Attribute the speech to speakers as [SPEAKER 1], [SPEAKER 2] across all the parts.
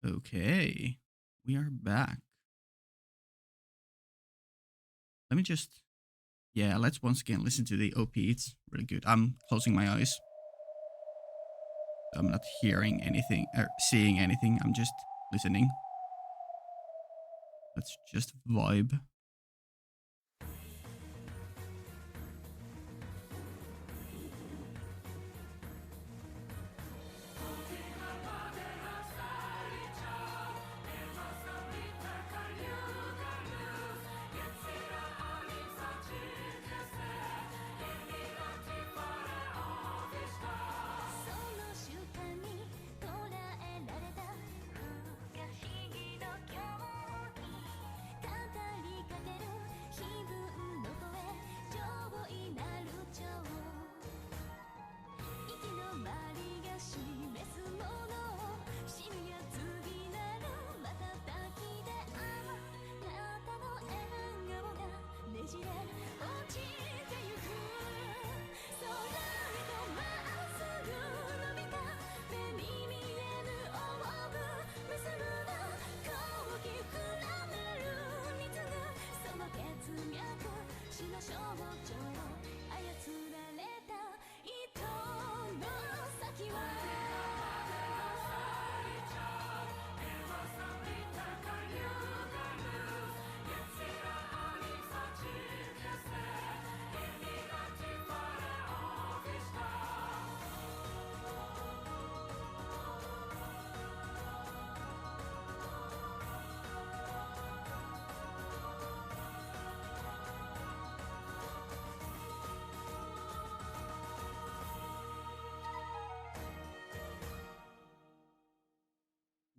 [SPEAKER 1] Okay, we are back. Let me just, yeah, let's once again listen to the OP. It's really good. I'm closing my eyes. I'm not hearing anything or seeing anything. I'm just listening. Let's just vibe.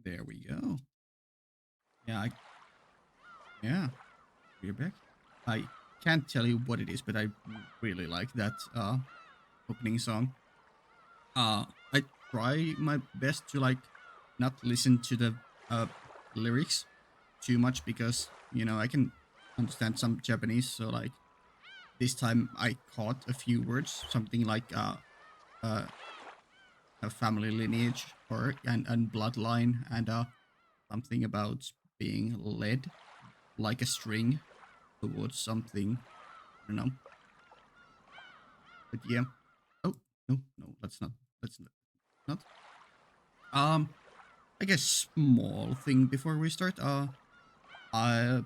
[SPEAKER 1] There we go. Yeah, yeah, we're back. I can't tell you what it is, but I really like that opening song. I try my best to like not listen to the uh lyrics too much because I can understand some Japanese. So like this time I caught a few words, something like uh a family lineage and bloodline and something about being led like a string towards something. I don't know, but yeah. Oh no, let's not. Let's not. Um, I guess small thing before we start. I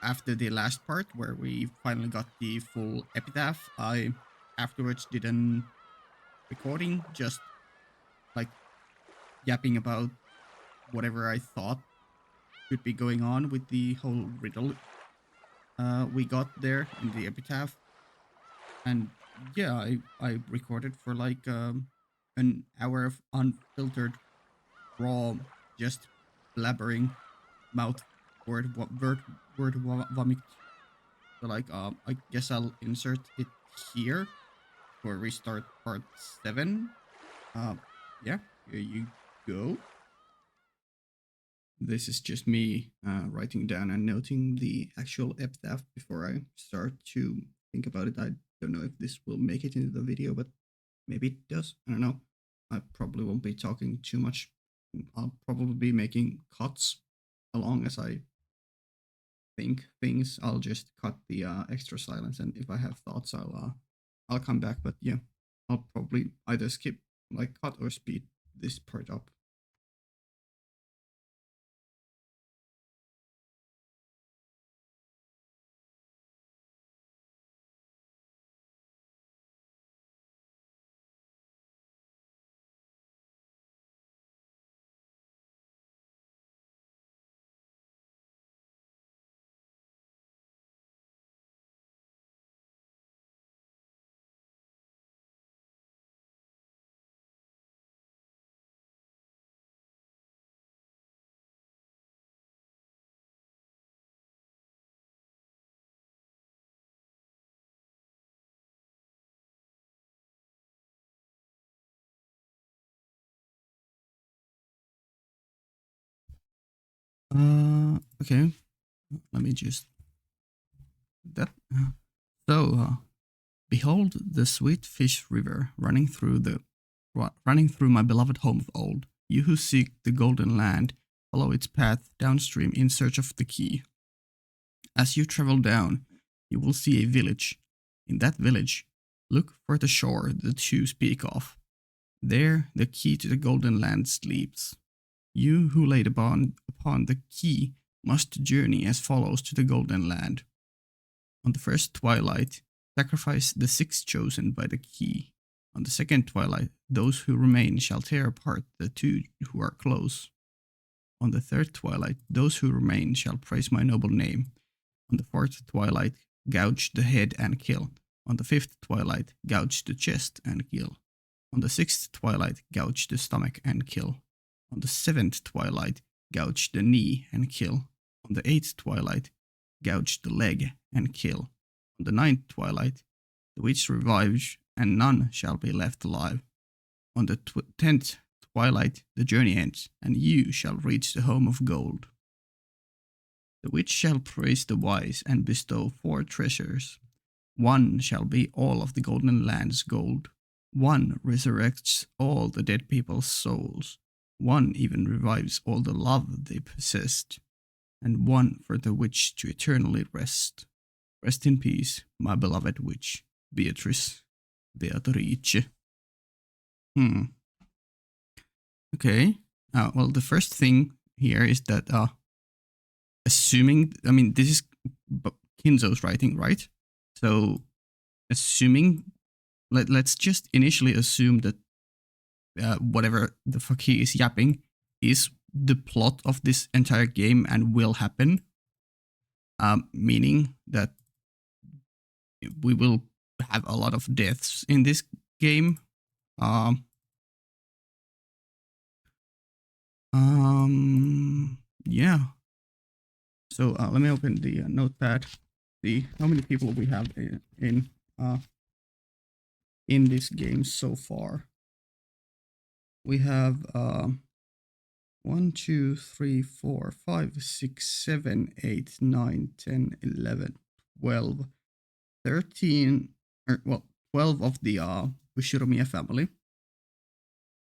[SPEAKER 1] After the last part where we finally got the full epitaph, I afterwards did an recording, just like yapping about whatever I thought could be going on with the whole riddle we got there in the epitaph. And yeah, I recorded for like an hour of unfiltered raw, just blabbering mouth vomit. So like I guess I'll insert it here for restart part 7. Um yeah, here you go. This is just me writing down and noting the actual epitaph before I start to think about it. I don't know if this will make it into the video, but maybe it does. I don't know. I probably won't be talking too much. I'll probably be making cuts along as I think things. I'll just cut the extra silence, and if I have thoughts, I'll come back. But yeah, I'll probably either skip, like cut or speed this part up. Okay. Let me just that. So, behold the sweet fish river running through my beloved home of old. You who seek the golden land, follow its path downstream in search of the key. As you travel down, you will see a village. In that village, look for the shore the two speak of. There, the key to the Golden Land sleeps. You who laid upon the key must journey as follows to the Golden Land. On the first twilight, sacrifice the 6 chosen by the key. On the second twilight, those who remain shall tear apart the 2 who are close. On the third twilight, those who remain shall praise my noble name. On the fourth twilight, gouge the head and kill. On the fifth twilight, gouge the chest and kill. On the sixth twilight, gouge the stomach and kill. On the seventh twilight, gouge the knee and kill. On the eighth twilight, gouge the leg and kill. On the ninth twilight, the witch revives, and none shall be left alive. On the 10th twilight, the journey ends, and you shall reach the home of gold. The witch shall praise the wise and bestow 4 treasures. 1 shall be all of the Golden Land's gold. 1 resurrects all the dead people's souls. 1 even revives all the love they possessed. And 1 for the witch to eternally rest. Rest in peace, my beloved witch, Beatrice. Beatrice. Okay. Well, the first thing here is that, assuming, I mean, this is Kinzo's writing, right? So, assuming, let's just initially assume that whatever the fuck he is yapping is the plot of this entire game and will happen. Meaning that we will have a lot of deaths in this game. Yeah. So let me open the notepad. See how many people we have in this game so far. We have 1, 2, 3, 4, 5, 6, 7, 8, 9, 10, 11, 12, 13, well, 12 of the Ushiromiya family.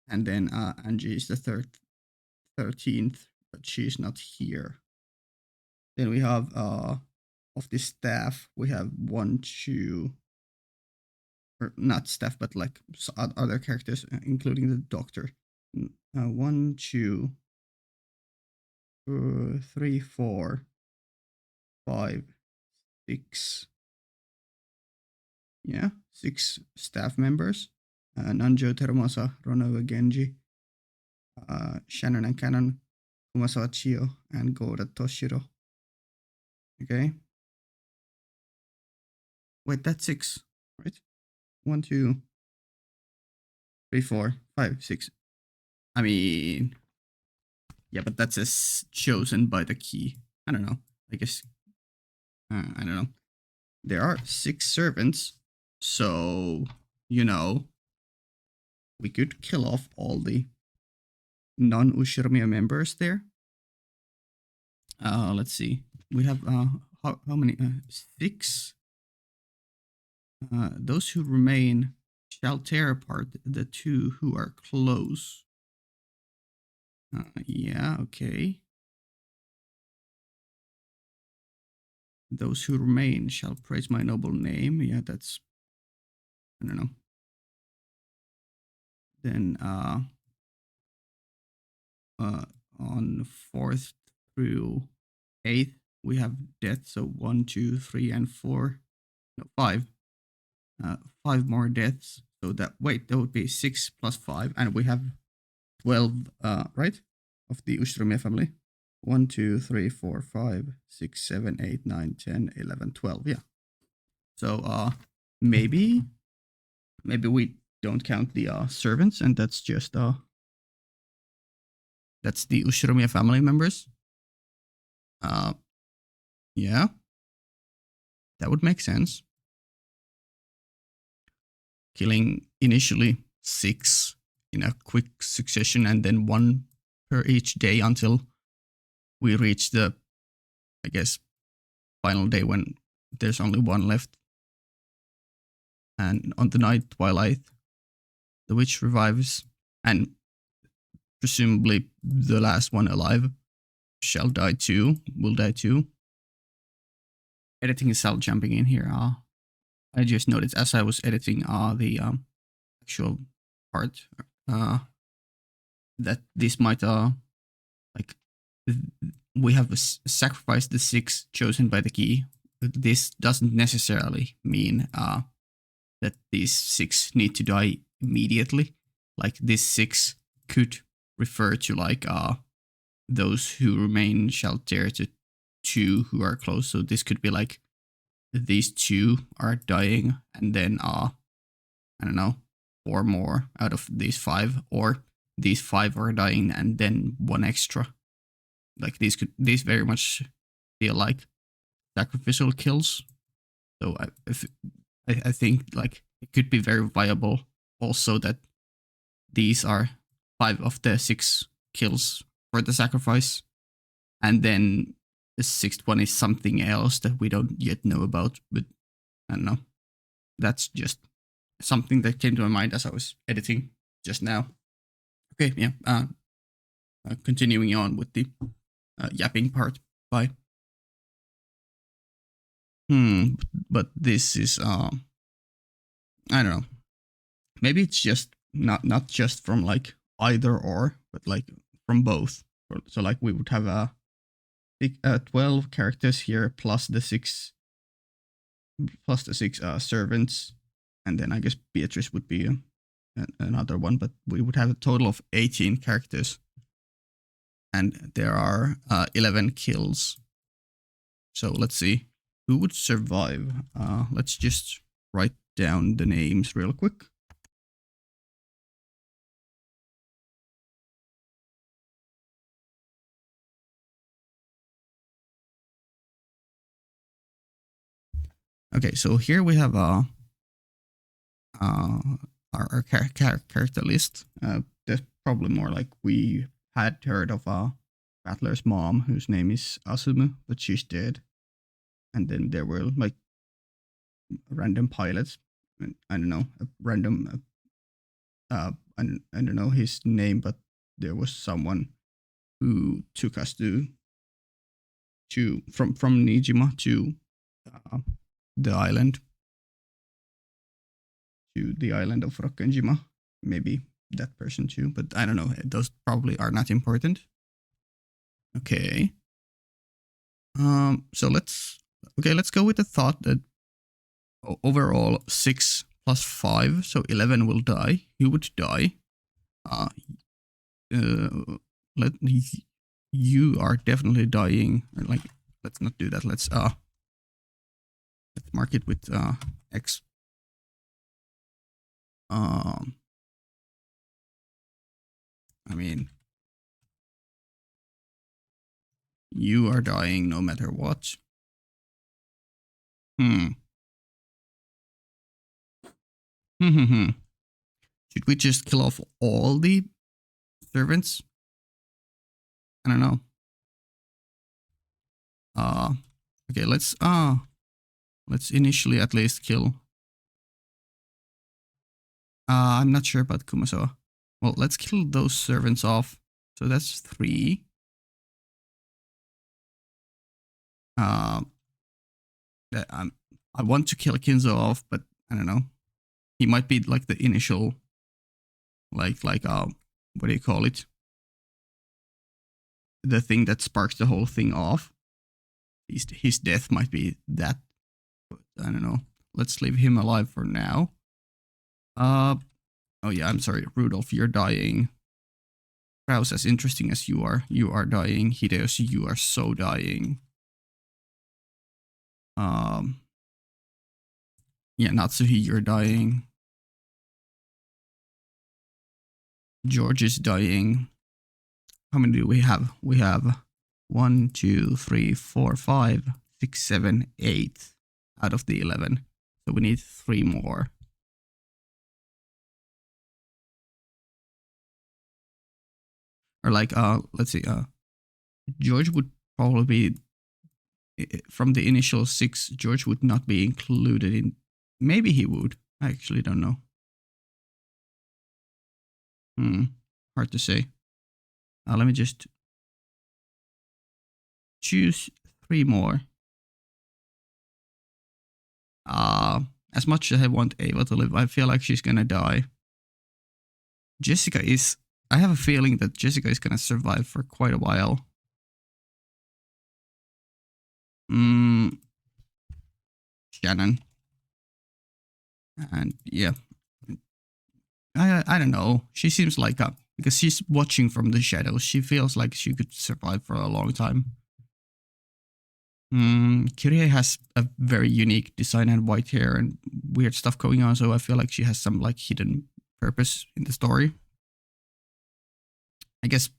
[SPEAKER 1] And then Angie is the 13th, but she's not here. Then we have of the staff, we have 1, 2, or not staff, but like other characters, including the doctor. 1, 2, 3, 4, 5, 6. Yeah, 6 staff members. Nanjo, Terumasa, Ronoa, Genji, Shannon and Cannon, Kumasawa Chiyo, and Goda Toshiro. Okay. Wait, that's 6, right? 1, 2, 3, 4, 5, 6. I mean, yeah, but that's chosen by the key. I don't know. I guess, I don't know. There are 6 servants, so, you know, we could kill off all the non-Ushiromiya members there. Let's see. We have, how many? 6? Those who remain shall tear apart the 2 who are close. Yeah, okay. Those who remain shall praise my noble name. Yeah, that's, I don't know. Then on 4th through 8th, we have death. So 1, 2, 3, and 4. No, 5. 5 more deaths. So that, wait, that would be 6 plus 5. And we have 12, right? Of the Ushiromiya family. 1, 2, 3, 4, 5, 6, 7, 8, 9, 10, 11, 12. Yeah. So maybe we don't count the servants, and that's just that's the Ushiromiya family members. Yeah. That would make sense. Killing initially 6 in a quick succession and then 1 per each day until we reach the, I guess, final day when there's only 1 left. And on the night twilight, the witch revives, and presumably the last one alive shall die too. Will die too. Editing is self jumping in here. I just noticed as I was editing the actual part that this might like we have sacrificed the 6 chosen by the key. This doesn't necessarily mean that these 6 need to die immediately. Like this 6 could refer to like those who remain shall dare to 2 who are close. So this could be like these 2 are dying, and then I don't know, 4 more out of these 5, or these 5 are dying and then 1 extra. Like these very much feel like sacrificial kills. So I think like it could be very viable also that these are 5 of the 6 kills for the sacrifice, and then the 6th one is something else that we don't yet know about. But I don't know. That's just something that came to my mind as I was editing just now. Okay, yeah. Continuing on with the yapping part. Bye. But this is I don't know. Maybe it's just not just from like either or, but like from both. So like we would have 12 characters here plus the 6 servants, and then I guess Beatrice would be another one, but we would have a total of 18 characters, and there are 11 kills. So let's see who would survive. Let's just write down the names real quick. Okay, so here we have our character list. That's probably more like we had heard of Battler's mom, whose name is Asumu, but she's dead. And then there were like random pilots. I don't know, a random. I don't know his name, but there was someone who took us to from Nijima to the island, to the island of Rokkenjima. Maybe that person too, but I don't know. Those probably are not important. Okay. So let's go with the thought that overall 6 plus 5, so 11 will die. Who would die? Let you are definitely dying. Like, let's not do that. Let's mark it with X. I mean, you are dying no matter what. Should we just kill off all the servants? I don't know. Okay, let's initially at least kill. I'm not sure about Kumasawa. Well, let's kill those servants off. So that's 3. I want to kill Kinzo off, but I don't know. He might be like the initial, like what do you call it? The thing that sparks the whole thing off. His death might be that, but I don't know. Let's leave him alive for now. Oh yeah, I'm sorry, Rudolph, you're dying. Kraus, as interesting as you are dying. Hideyoshi, you are so dying. Yeah, Natsuhi, you're dying. George is dying. How many do we have? We have 1, 2, 3, 4, 5, 6, 7, 8 out of the 11. So we need 3 more. Or like, let's see, George would probably be, from the initial 6, George would not be included in, maybe he would. I actually don't know. Hard to say. Let me just choose 3 more. As much as I want Ava to live, I feel like she's gonna die. Jessica is. I have a feeling that Jessica is gonna survive for quite a while. Shannon. And yeah, I don't know. She seems like because she's watching from the shadows. She feels like she could survive for a long time. Kyrie has a very unique design and white hair and weird stuff going on, so I feel like she has some like hidden purpose in the story. I guess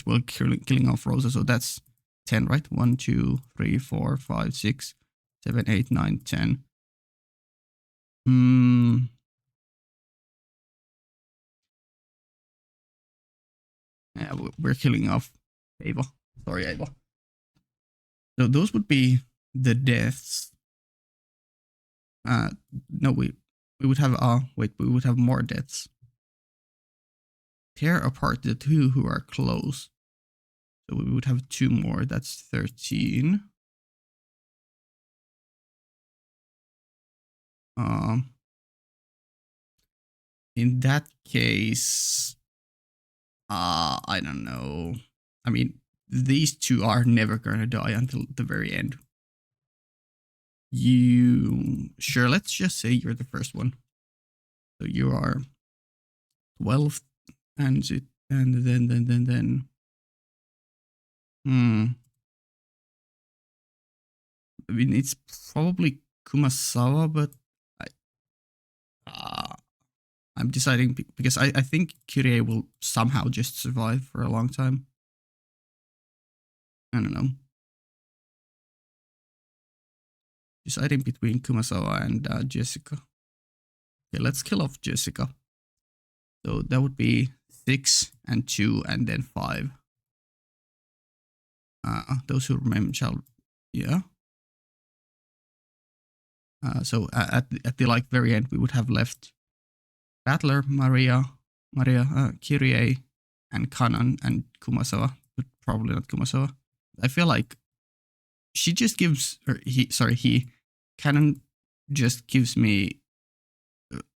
[SPEAKER 1] we're killing off Rosa, so that's 10, right? 1, 2, 3, 4, 5, 6, 7, 8, 9, 10. Yeah, we're killing off Ava. Sorry, Ava. So those would be the deaths. No, we would have we would have more deaths. Tear apart the 2 who are close. So we would have 2 more. That's 13. In that case, I don't know. I mean, these 2 are never gonna die until the very end. Sure, let's just say you're the first one. So you are 12, and then. I mean, it's probably Kumasawa, but I'm deciding because I think Kyrie will somehow just survive for a long time. I don't know. Deciding between Kumasawa and Jessica. Okay, let's kill off Jessica. So that would be 6 and 2 and then 5. Those who remain shall, yeah. So at the like very end, we would have left Battler, Maria, Kyrie, and Kanan and Kumasawa, but probably not Kumasawa. I feel like she just gives, or he, Kanan just gives me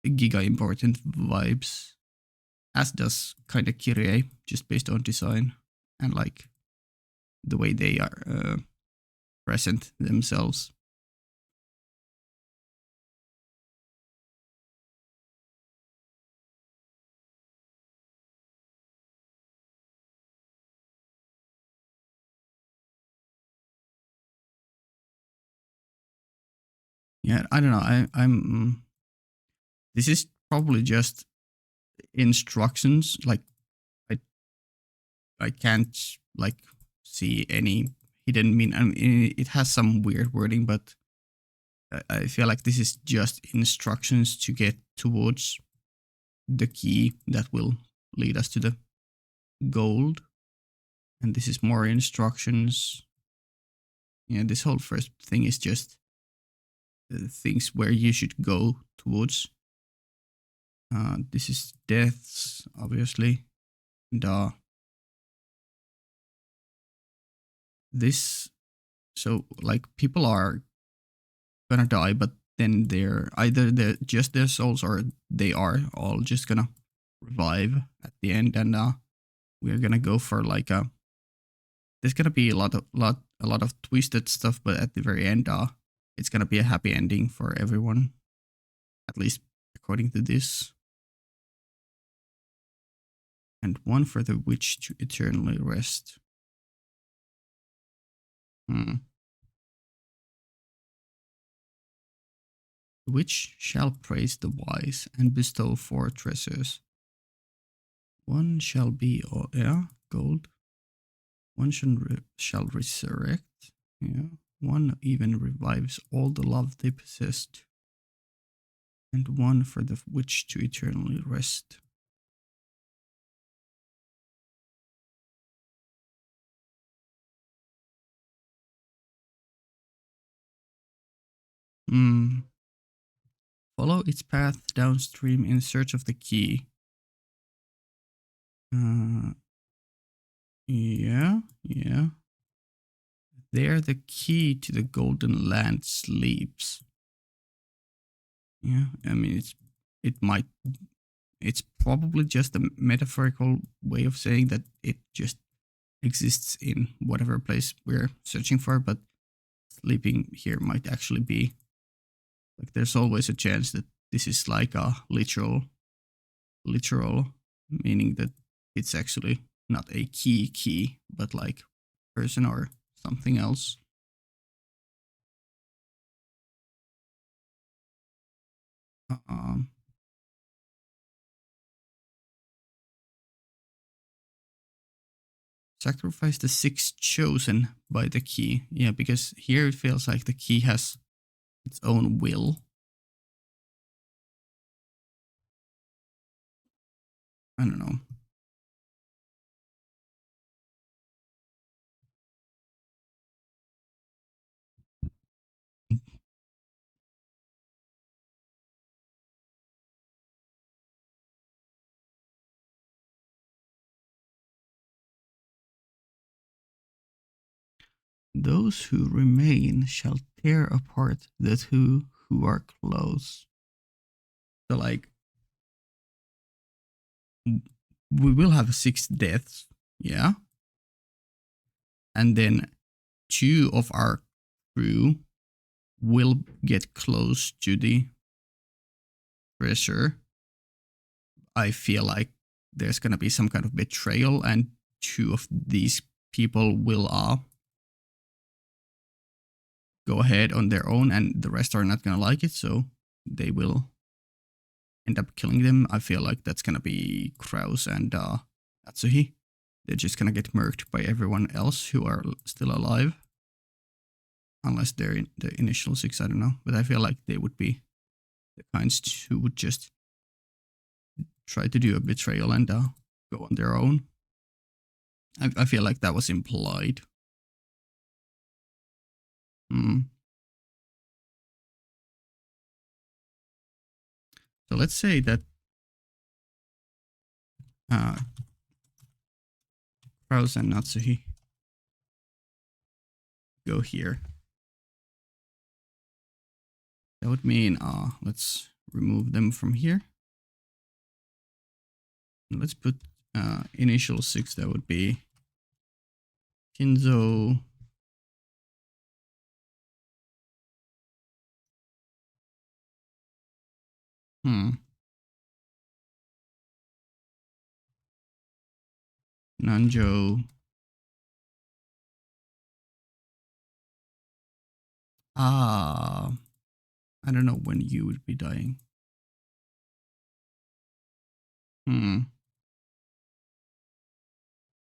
[SPEAKER 1] giga important vibes, as does kind of Kyrie, just based on design and like the way they are present themselves. Yeah, I don't know. I'm. This is probably just instructions. Like I can't like see any hidden mean. I mean, it has some weird wording, but I feel like this is just instructions to get towards the key that will lead us to the gold. And this is more instructions. Yeah, this whole first thing is just things where you should go towards. This is deaths, obviously. And this, so like people are gonna die, but then they're either just their souls or they are all just gonna revive at the end, and we're gonna go for like there's gonna be a lot of twisted stuff, but at the very end, it's gonna be a happy ending for everyone, at least according to this. And 1 for the witch to eternally rest. The witch shall praise the wise and bestow 4 treasures. 1 shall be gold. 1 shall resurrect. Yeah. 1 even revives all the love they possessed. And 1 for the witch to eternally rest. Follow its path downstream in search of the key. Yeah. There the key to the golden land sleeps. Yeah, I mean it's probably just a metaphorical way of saying that it just exists in whatever place we're searching for, but sleeping here might actually be like there's always a chance that this is like a literal meaning that it's actually not a key, but like person or something else. Um, Sacrifice the six chosen by the key. Yeah, because here it feels like the key has its own will. I don't know. Those who remain shall tear apart the two who are close. So like we will have six deaths, yeah, and then two of our crew will get close to the treasure. I feel like there's gonna be some kind of betrayal, and two of these people will go ahead on their own, and the rest are not gonna like it, so they will end up killing them. I feel like that's gonna be Kraus and Atsuhi. They're just gonna get murked by everyone else who are still alive. Unless they're in the initial six, I don't know. But I feel like they would be the kinds who would just try to do a betrayal and go on their own. I feel like that was implied. Hmm. So let's say that uh, Kraus and Natsuhi go here. That would mean let's remove them from here. And let's put initial six. That would be Kinzo, Nanjo. Ah, I don't know when you would be dying.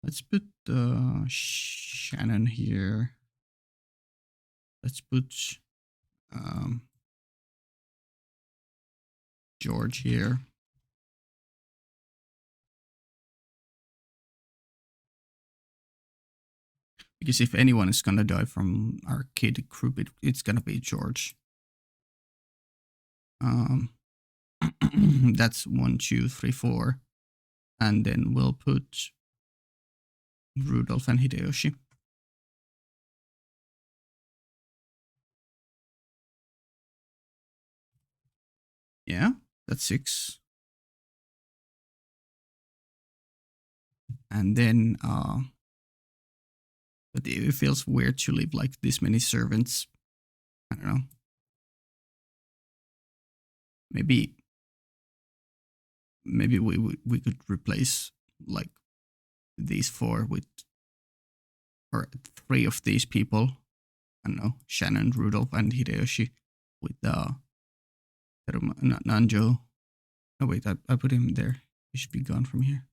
[SPEAKER 1] Let's put Shannon here. Let's put um, George here. Because if anyone is gonna die from our kid group, it's gonna be George. That's 1, 2, 3, 4. And then we'll put Rudolph and Hideyoshi. Yeah, that's 6. And then, but it feels weird to leave like this many servants. I don't know. Maybe we could replace like these 4 with, or 3 of these people. I don't know, Shannon, Rudolph, and Hideyoshi with Nanjo. Oh wait, I put him there. He should be gone from here.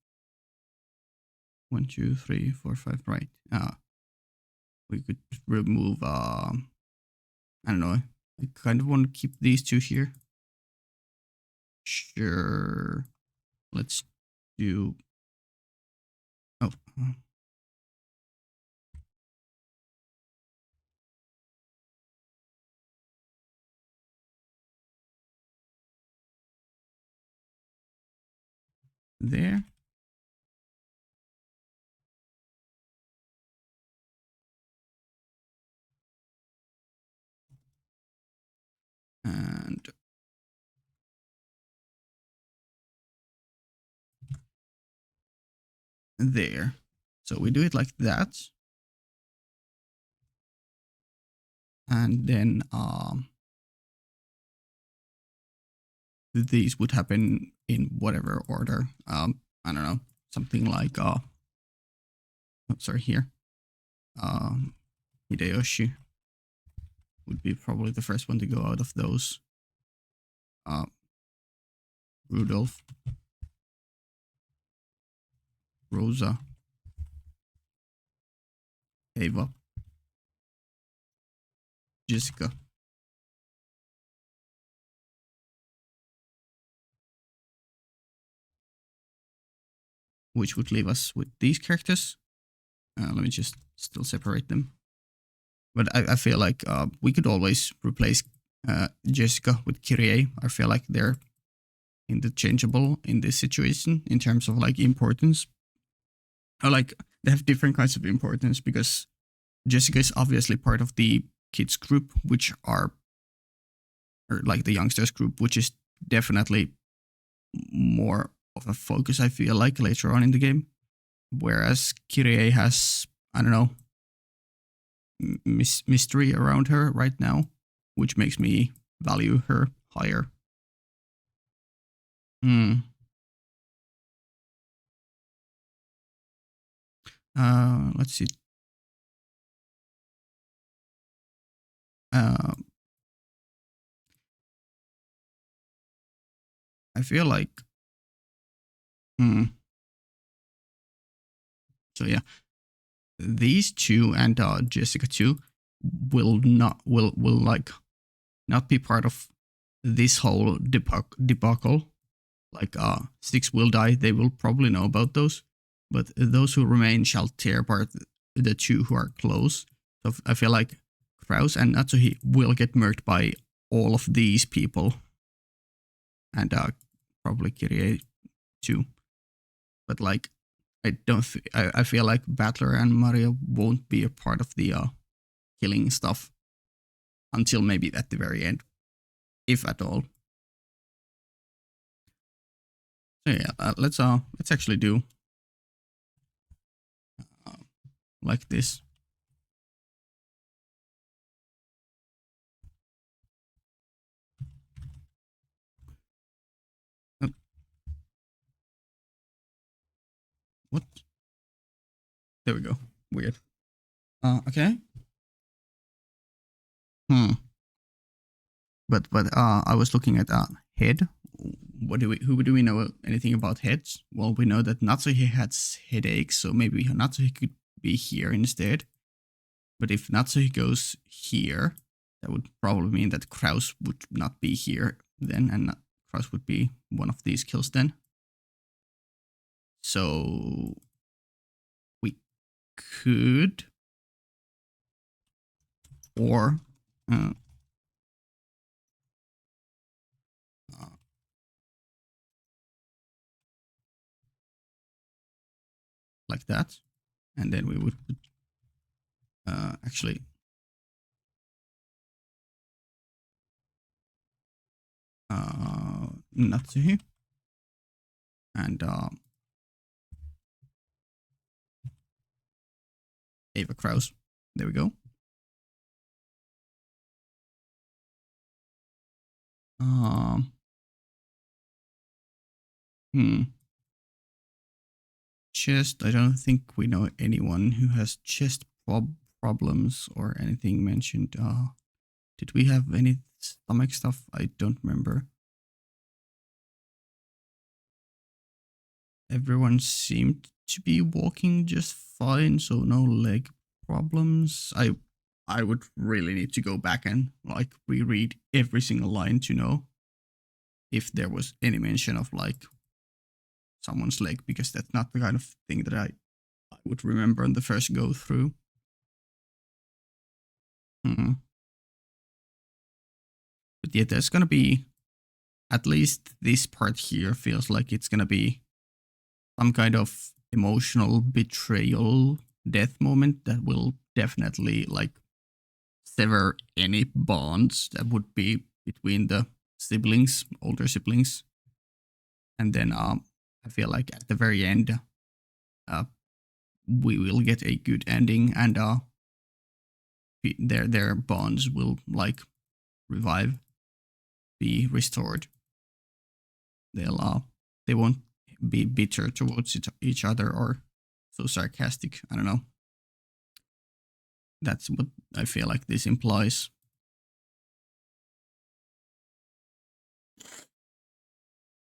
[SPEAKER 1] 1, 2, 3, 4, 5. Right. We could remove. I don't know. I kind of want to keep these 2 here. Sure. Let's do. Oh. There. there. So we do it like that. And then these would happen in whatever order. I don't know, something like sorry, here. Hideyoshi would be probably the first one to go out of those. Rudolph, Rosa, Ava, Jessica. Which would leave us with these characters. Let me just still separate them. But I feel like we could always replace Jessica with Kyrie. I feel like they're interchangeable in this situation in terms of like importance. Or like they have different kinds of importance because Jessica is obviously part of the kids group, which are, or like the youngsters group, which is definitely more of a focus, I feel like, later on in the game. Whereas Kyrie has, I don't know, mystery around her right now, which makes me value her higher. Let's see. I feel like. So yeah, these two and Jessica too will like not be part of this whole debacle. Like six will die. They will probably know about those, but those who remain shall tear apart the two who are close. So I feel like Kraus and Natsuhi will get murked by all of these people, and probably Kirie too. But like, I don't. I feel like Battler and Mario won't be a part of the killing stuff until maybe at the very end, if at all. So yeah, let's actually do like this. What? There we go. Weird. Okay. But I was looking at head. Who do we know anything about heads? Well, we know that Natsuhi has headaches, so maybe Natsuhi could be here instead. But if Natsuhi goes here, that would probably mean that Kraus would not be here then, and Kraus would be one of these kills then. So we could, or like that, and then we would actually Natsuhi and Ava Kraus. There we go. Chest. I don't think we know anyone who has chest problems or anything mentioned. Did we have any stomach stuff? I don't remember. Everyone seemed to be walking just fine, so no leg problems. I would really need to go back and like reread every single line to know if there was any mention of like someone's leg, because that's not the kind of thing that I would remember on the first go through. But yeah, there's gonna be, at least this part here feels like it's gonna be some kind of emotional betrayal death moment that will definitely like sever any bonds that would be between the siblings, older siblings. And then I feel like at the very end, uh, we will get a good ending, and their bonds will like revive, be restored. They won't be bitter towards each other or so sarcastic. I don't know. That's what I feel like this implies.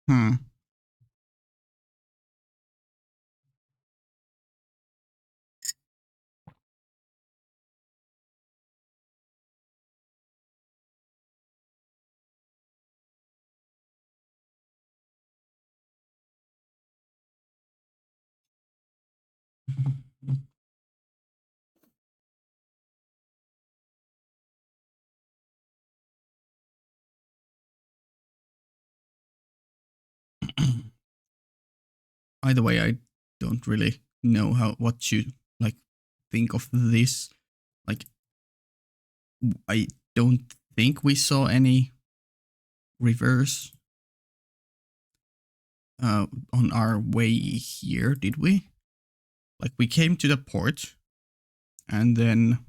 [SPEAKER 1] Hmm. Either way, I don't really know what to like think of this. Like, I don't think we saw any reverse on our way here, did we? Like, we came to the port, and then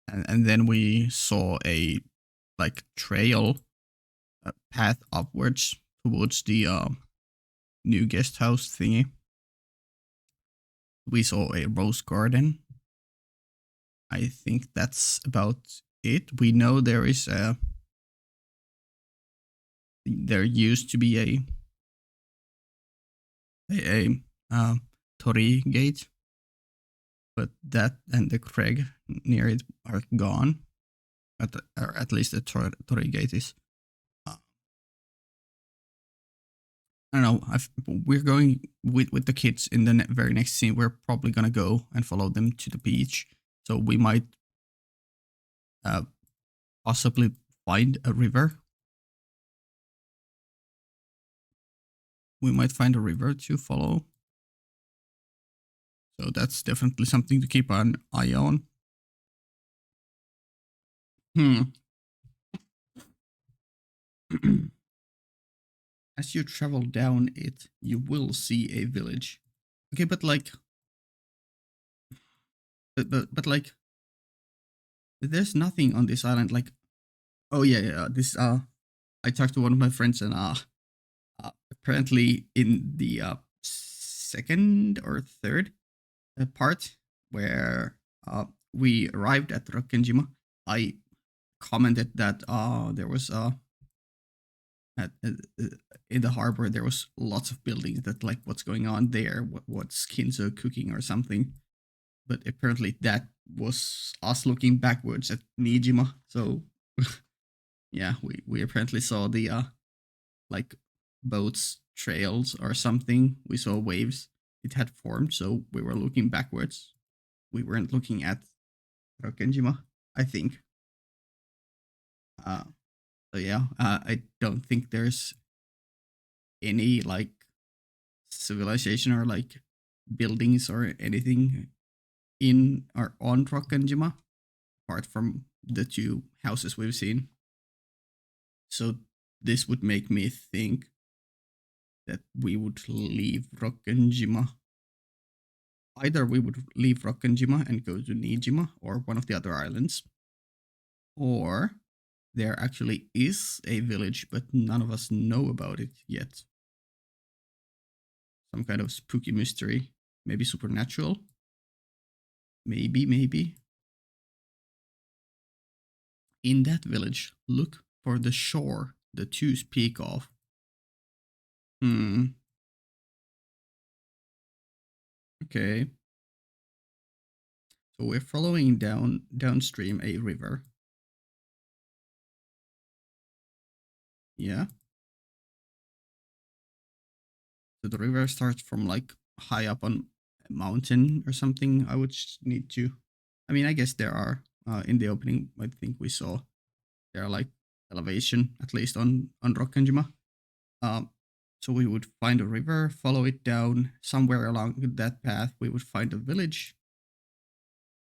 [SPEAKER 1] and then we saw a like trail path upwards towards the new guest house thingy. We saw a rose garden. I think that's about it. We know there used to be a Tori gate, but that and the Craig near it are gone. Or at least the Tori gate is. I don't know. We're going with the kids in the very next scene. We're probably gonna go and follow them to the beach, so we might uh, possibly find a river. We might find a river to follow. So that's definitely something to keep an eye on. Hmm. As you travel down it, you will see a village. Okay, but like, but like, there's nothing on this island. Like, oh yeah. This I talked to one of my friends, and apparently in the second or third part where we arrived at Rokkenjima, I commented that there was at, in the harbor there was lots of buildings that like what's going on there, what's Kinzo cooking or something. But apparently that was us looking backwards at Nijima. So yeah, we apparently saw the like boats trails or something. We saw waves it had formed, so we were looking backwards. We weren't looking at Rokkenjima, I think. Uh, so yeah, I don't think there's any like civilization or like buildings or anything in or on Rokkenjima apart from the two houses we've seen. So this would make me think that we would leave Rokkenjima. Either we would leave Rokkenjima and go to Nijima or one of the other islands, or there actually is a village, but none of us know about it yet. Some kind of spooky mystery, maybe supernatural. Maybe. In that village, look for the shore the two speak of. Hmm. Okay. So we're following downstream a river. Yeah. So the river starts from like high up on a mountain or something. I would need to. I mean, I guess there are in the opening. I think we saw there are like elevation at least on Rokkenjima. Um, so we would find a river, follow it down somewhere along that path. We would find a village,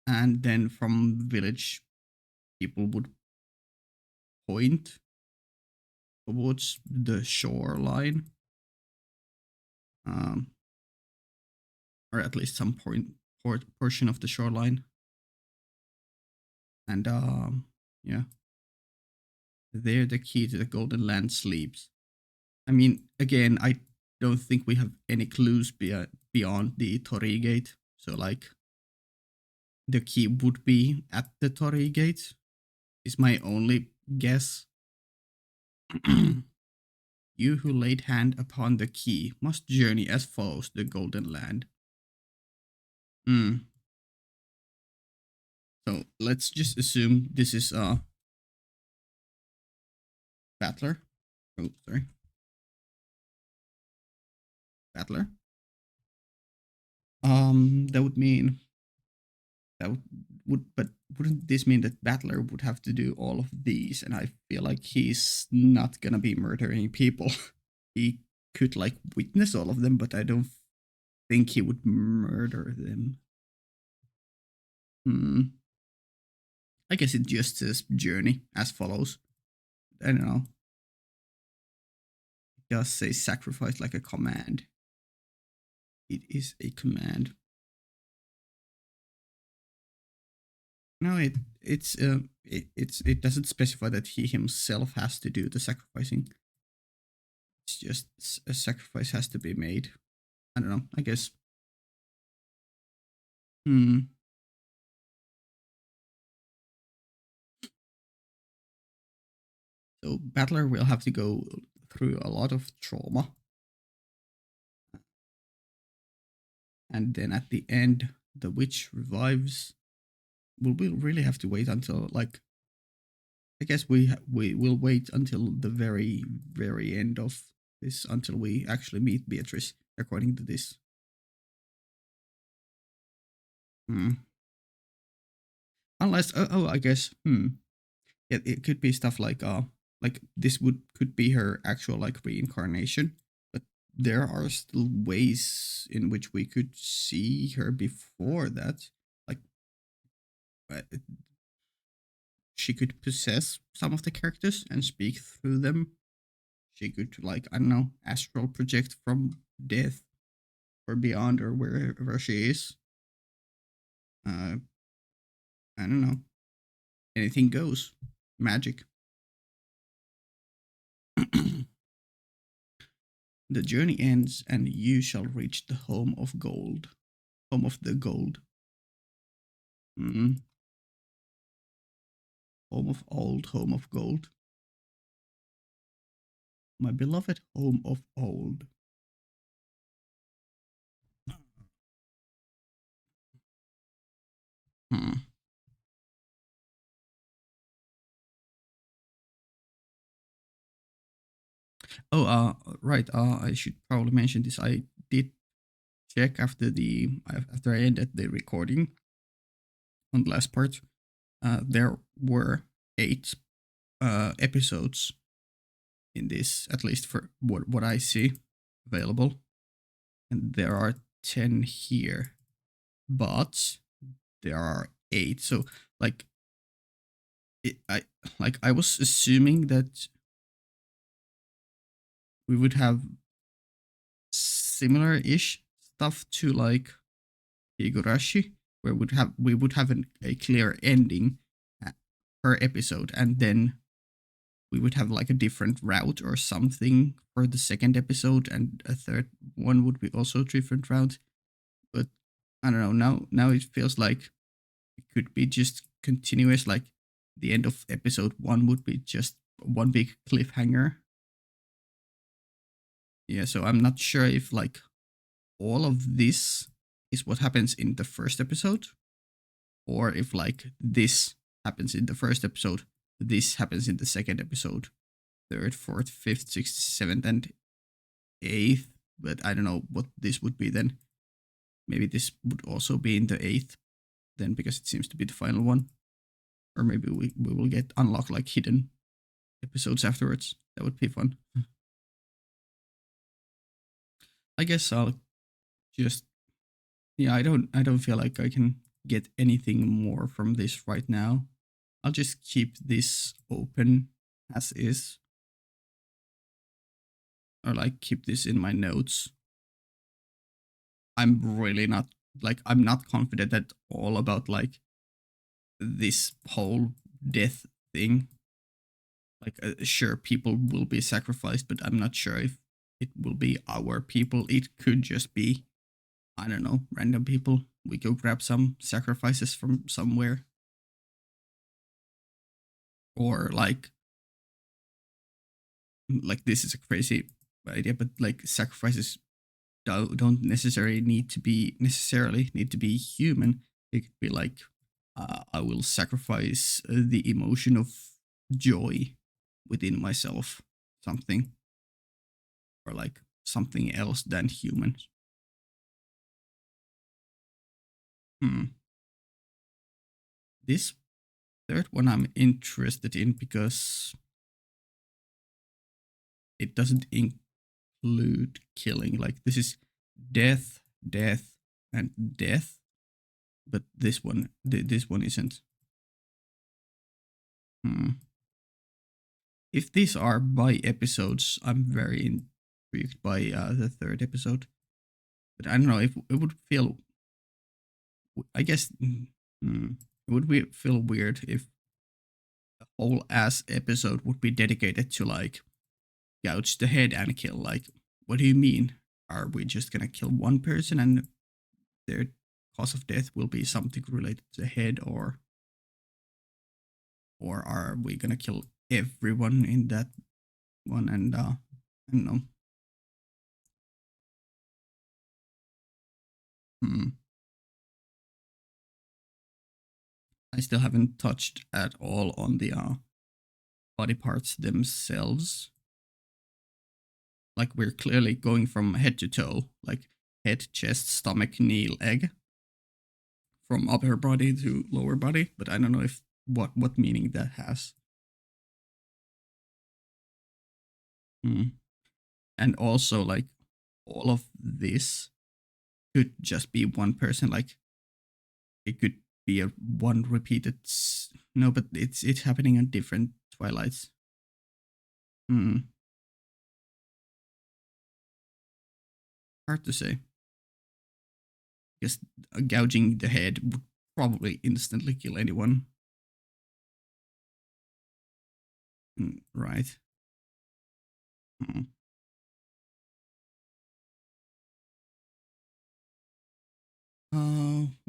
[SPEAKER 1] and then from village, people would point towards the shoreline. um, or at least some portion of the shoreline. And yeah, there the key to the Golden Land sleeps. I mean, again, I don't think we have any clues beyond the Torii Gate. So, like, the key would be at the Torii Gate, is my only guess. You who laid hand upon the key must journey as follows the Golden Land. Hmm. So let's just assume this is a battler. Oh, sorry, battler. That would mean that but wouldn't this mean that battler would have to do all of these? And I feel like he's not gonna be murdering people. He could like witness all of them, but I don't think he would murder them. Hmm. I guess it just says journey as follows. I don't know. It does say sacrifice like a command. It is a command. No, it doesn't specify that he himself has to do the sacrificing. It's just a sacrifice has to be made. I don't know. I guess. Hmm. So battler will have to go through a lot of trauma, and then at the end, the witch revives. We'll really have to wait until like. I guess we will wait until the very end of this until we actually meet Beatrice, according to this. Hmm. Unless I guess it could be stuff like this would could be her actual like reincarnation, but there are still ways in which we could see her before that. Like uh, she could possess some of the characters and speak through them. She could like I don't know astral project from death or beyond or wherever she is. Uh, I don't know. Anything goes. Magic. The journey ends, and you shall reach the home of gold. Home of the gold. Mm. Home of old, home of gold. My beloved home of old. Hmm. Oh, right. I should probably mention this. I did check after I ended the recording on the last part. There were 8 episodes in this, at least for what I see available, and there are 10 here, but there are 8. So like I I was assuming that we would have similar-ish stuff to like Higurashi, where we would have a clear ending per episode, and then we would have like a different route or something for the second episode, and a third one would be also different route. But I don't know. Now it feels like it could be just continuous. Like the end of episode 1 would be just one big cliffhanger. Yeah, so I'm not sure if like all of this is what happens in the first episode, or if like this happens in the first episode, this happens in the second episode, third, fourth, fifth, sixth, seventh, and eighth. But I don't know what this would be then. Maybe this would also be in the eighth then, because it seems to be the final one. Or maybe we will get unlocked like hidden episodes afterwards. That would be fun. I guess I'll just yeah, I don't feel like I can get anything more from this right now. I'll just keep this open as is, or like keep this in my notes. I'm really not like I'm not confident at all about like this whole death thing. Like, sure, people will be sacrificed, but I'm not sure if it will be our people. It could just be, I don't know, random people. We go grab some sacrifices from somewhere, or like this is a crazy idea, but like sacrifices don't necessarily need to be human. It could be like, I will sacrifice the emotion of joy within myself, something, or like something else than humans. Hmm. This third one I'm interested in because it doesn't include killing. Like this is death, death, and death, but this one isn't. Hmm. If these are by episodes, I'm very intrigued by the third episode. But I don't know if it would feel. I guess it would feel weird if a whole ass episode would be dedicated to like gouge the head and kill. Like, what do you mean? Are we just gonna kill one person and their cause of death will be something related to the head, or are we gonna kill everyone in that one? And I don't know. Hmm. I still haven't touched at all on the body parts themselves. Like we're clearly going from head to toe, like head, chest, stomach, knee, leg, from upper body to lower body. But I don't know if what meaning that has. Hmm. And also like all of this could just be one person. Like it could be a one repeated. No, but it's happening on different twilights. Hmm. Hard to say. Because gouging the head would probably instantly kill anyone. Right. Hmm.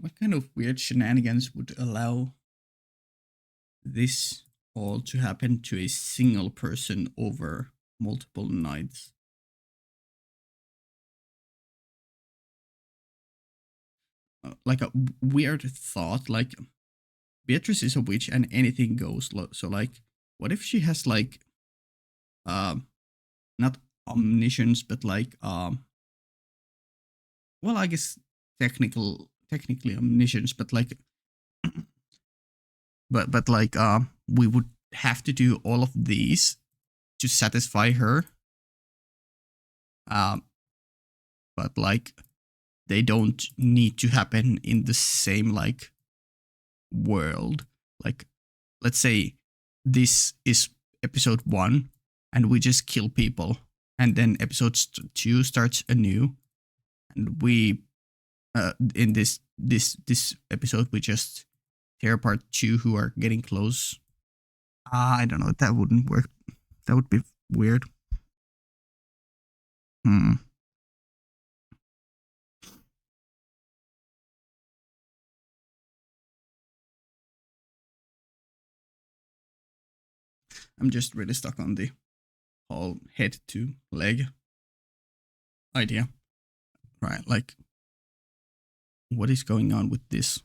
[SPEAKER 1] What kind of weird shenanigans would allow this all to happen to a single person over multiple nights? Like a weird thought, like Beatrice is a witch and anything goes. So like, what if she has like, um, not omniscience, but like, well, I guess technically omniscience, but like, but like, we would have to do all of these to satisfy her. Um, but like they don't need to happen in the same like world. Like let's say this is episode 1 and we just kill people, and then episode 2 starts anew, and we in this episode we just tear apart 2 who are getting close. I don't know, that wouldn't work. That would be weird. Hmm. I'm just really stuck on the whole head to leg idea. Right, like what is going on with this?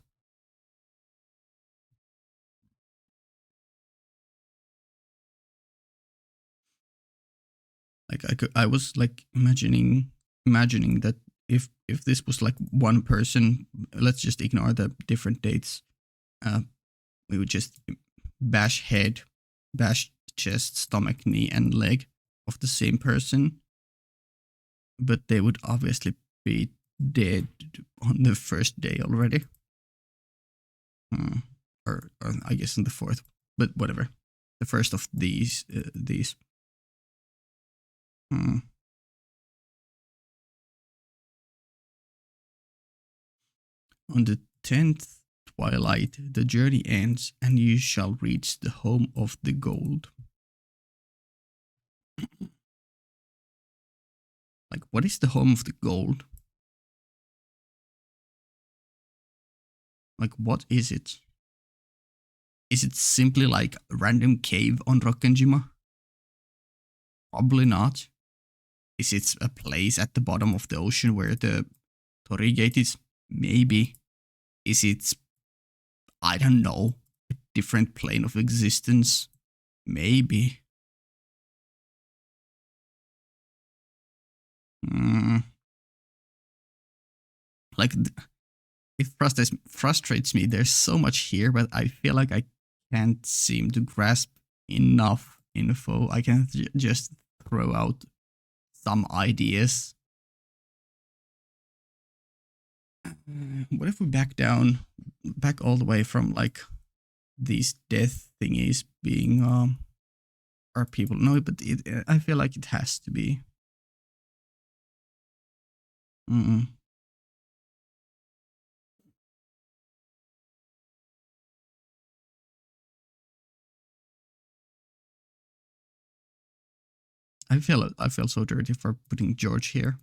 [SPEAKER 1] Like I was like imagining that if this was like one person, let's just ignore the different dates. Uh, we would just bash head, bash chest, stomach, knee, and leg of the same person, but they would obviously be dead on the first day already. Hmm. Or I guess in the fourth, but whatever. The first of these. Hmm. On the 10th twilight, the journey ends, and you shall reach the home of the gold. Like, what is the home of the gold? Like, what is it? Is it simply like a random cave on Rokkenjima? Probably not. Is it a place at the bottom of the ocean where the Tori Gate is? Maybe. Is it, I don't know, a different plane of existence? Maybe. Mm, like, it frustrates me. There's so much here, but I feel like I can't seem to grasp enough info. I can just throw out some ideas. What if we back all the way from like these death thingies being our people? No, but I feel like it has to be. Mm-mm. I feel so dirty for putting George here.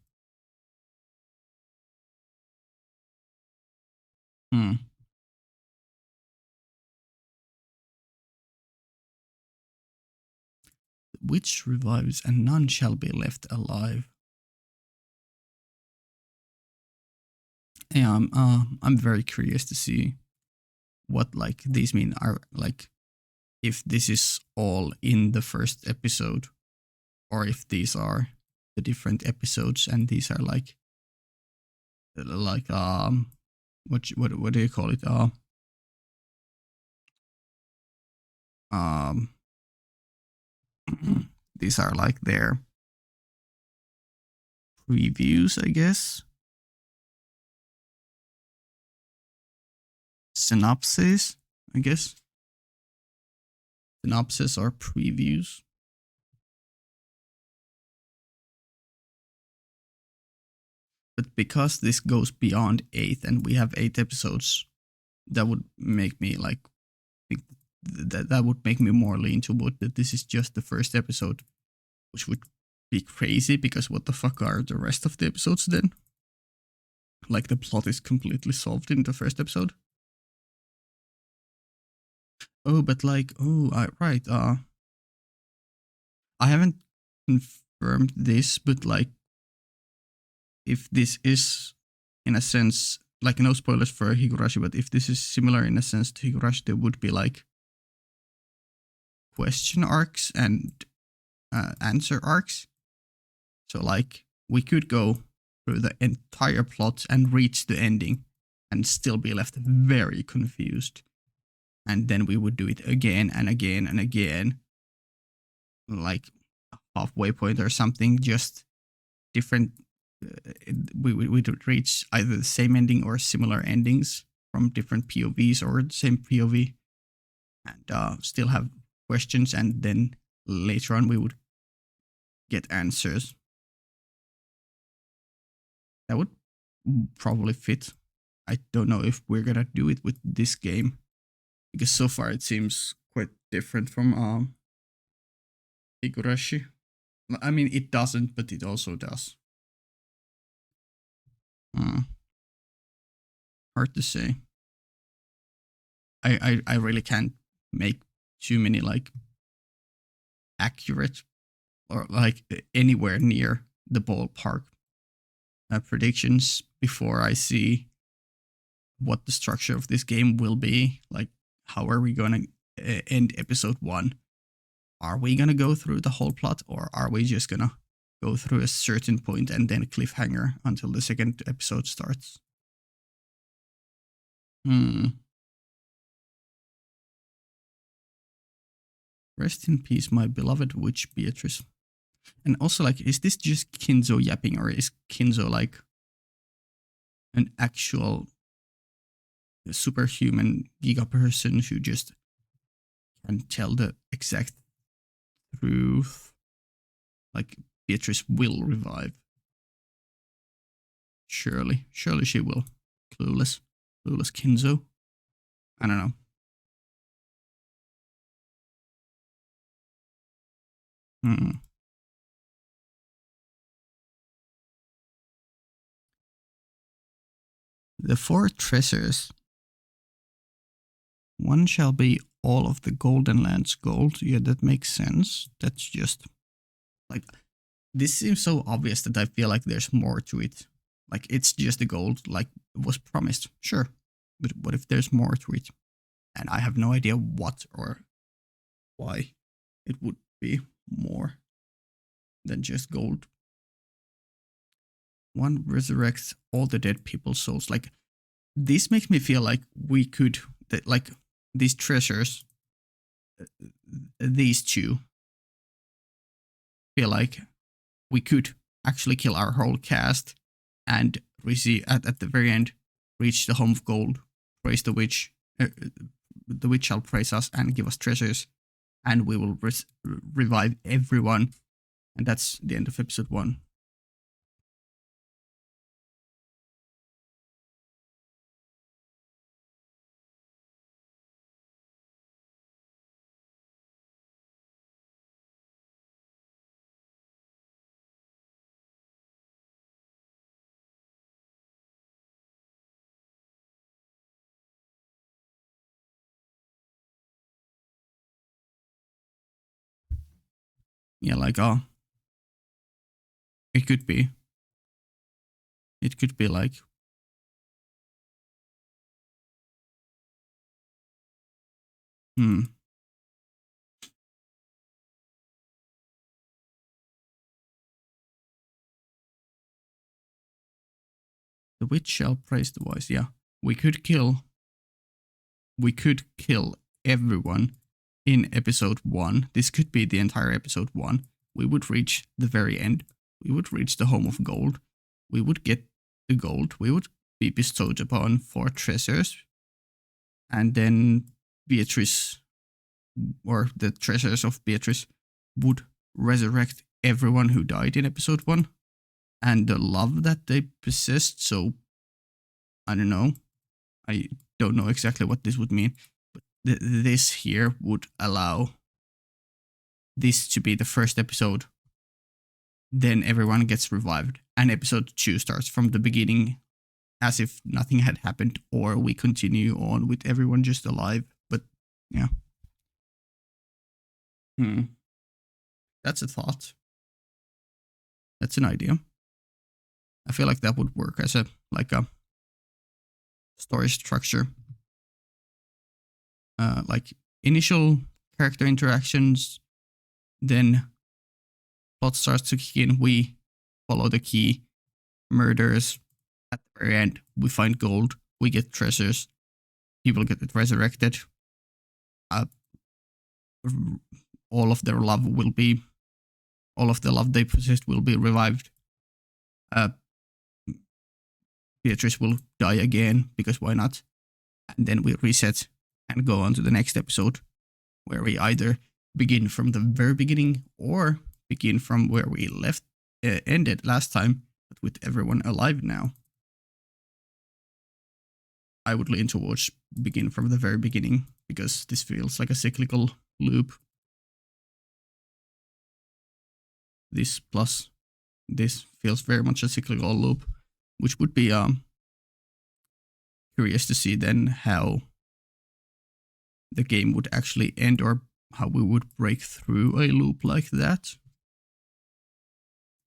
[SPEAKER 1] Hmm. Which revives and none shall be left alive. Yeah, I'm very curious to see what like these mean. Are like if this is all in the first episode, or if these are the different episodes, and these are like what do you call it? Um, these are like their previews, I guess. Synopsis, I guess. Synopsis or previews. But because this goes beyond 8 and we have 8 episodes, that would make me like think that would make me more lean toward that this is just the first episode, which would be crazy because what the fuck are the rest of the episodes then? Like the plot is completely solved in the first episode. Oh, but like right. I haven't confirmed this, but like if this is in a sense like no spoilers for Higurashi, but if this is similar in a sense to Higurashi, there would be like question arcs and answer arcs. So like we could go through the entire plot and reach the ending and still be left very confused. And then we would do it again and again and again, like a halfway point or something, just different. We would reach either the same ending or similar endings from different POVs or the same POV, and still have questions. And then later on, we would get answers. That would probably fit. I don't know if we're gonna do it with this game because so far it seems quite different from Higurashi. I mean, it doesn't, but it also does. Hmm. Hard to say. I really can't make too many like accurate or like anywhere near the ballpark predictions before I see what the structure of this game will be. Like, how are we going to end episode 1? Are we going to go through the whole plot, or are we just going to go through a certain point and then cliffhanger until the second episode starts? Rest in peace, my beloved witch Beatrice. And also, like, is this just Kinzo yapping, or is Kinzo like an actual superhuman giga person who just can tell the exact truth? Like, Beatrice will revive. Surely she will. Clueless. Clueless Kinzo. I don't know. Hmm. The four treasures. One shall be all of the Golden Lands gold. Yeah, that makes sense. That's just like this seems so obvious that I feel like there's more to it. Like it's just the gold, like was promised. Sure, but what if there's more to it? And I have no idea what or why it would be more than just gold. One resurrects all the dead people's souls. Like this makes me feel like we could that like these treasures, these two feel like we could actually kill our whole cast and receive at the very end reach the home of gold, praise the witch shall praise us and give us treasures, and we will revive everyone, and that's the end of episode 1. Yeah, like it could be, it could be like hmm. The witch shall praise the voice. Yeah, we could kill we could kill everyone in episode 1. This could be the entire episode 1. We would reach the very end. We would reach the home of gold. We would get the gold. We would be bestowed upon 4 treasures. And then Beatrice, or the treasures of Beatrice, would resurrect everyone who died in episode 1. And the love that they possessed. So, I don't know. I don't know exactly what this would mean. But this here would allow this to be the first episode. Then everyone gets revived, and episode 2 starts from the beginning as if nothing had happened, or we continue on with everyone just alive. But yeah. Hmm. That's a thought. That's an idea. I feel like that would work as a story structure. Like initial character interactions, then plot starts to kick in. We follow the key, murders. At the very end, we find gold. We get treasures. People get resurrected. Uh, all of their love will be, all of the love they possessed will be revived. Uh, Beatrice will die again because why not? And then we reset and go on to the next episode, where we either begin from the very beginning or begin from where we left ended last time, but with everyone alive now. I would lean towards begin from the very beginning because this feels like a cyclical loop. This plus this feels very much a cyclical loop, which would be curious to see then how the game would actually end or how we would break through a loop like that.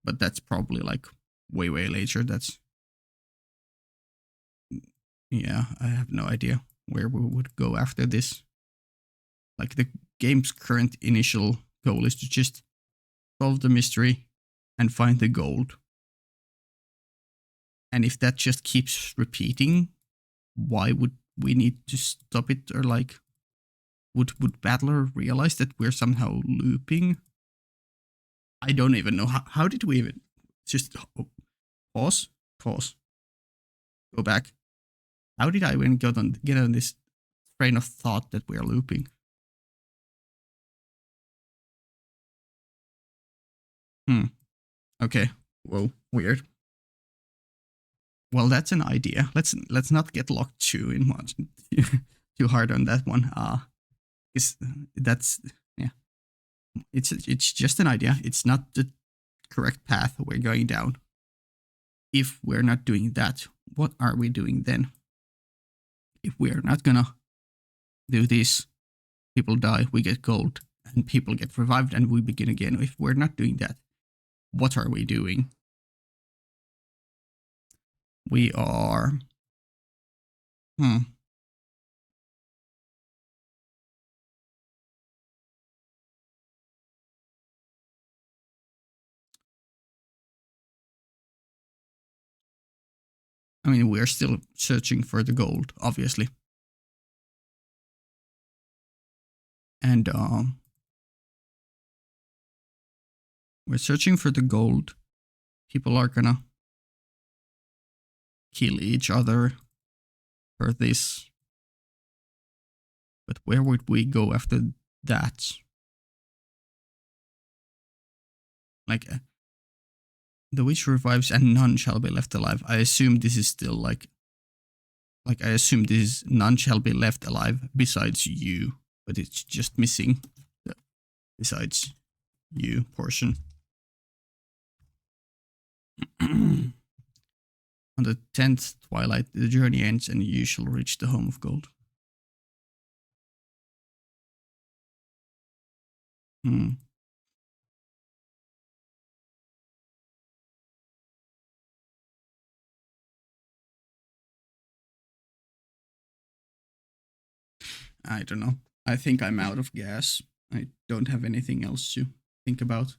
[SPEAKER 1] But that's probably like way later. That's yeah, I have no idea where we would go after this. Like the game's current initial goal is to just solve the mystery and find the gold. And if that just keeps repeating, why would we need to stop it? Or like would Battler realize that we're somehow looping? I don't even know. How did we even just pause? Pause. Go back. How did I even get on this train of thought that we're looping? Okay. Whoa, weird. Well, that's an idea. Let's not get locked too in much too hard on that one. Because that's yeah, it's just an idea. It's not the correct path we're going down. If we're not doing that, what are we doing then? If we're not gonna do this, people die, we get gold, and people get revived, and we begin again. If we're not doing that, what are we doing? We are. Hmm. I mean, we're still searching for the gold, obviously, and we're searching for the gold. People are gonna kill each other for this, but where would we go after that? Like, the witch revives and none shall be left alive. I assume this is still like I assume this is none shall be left alive besides you, but it's just missing the besides you portion. On the 10th twilight, the journey ends and you shall reach the home of gold. Hmm. I don't know. I think I'm out of gas. I don't have anything else to think about.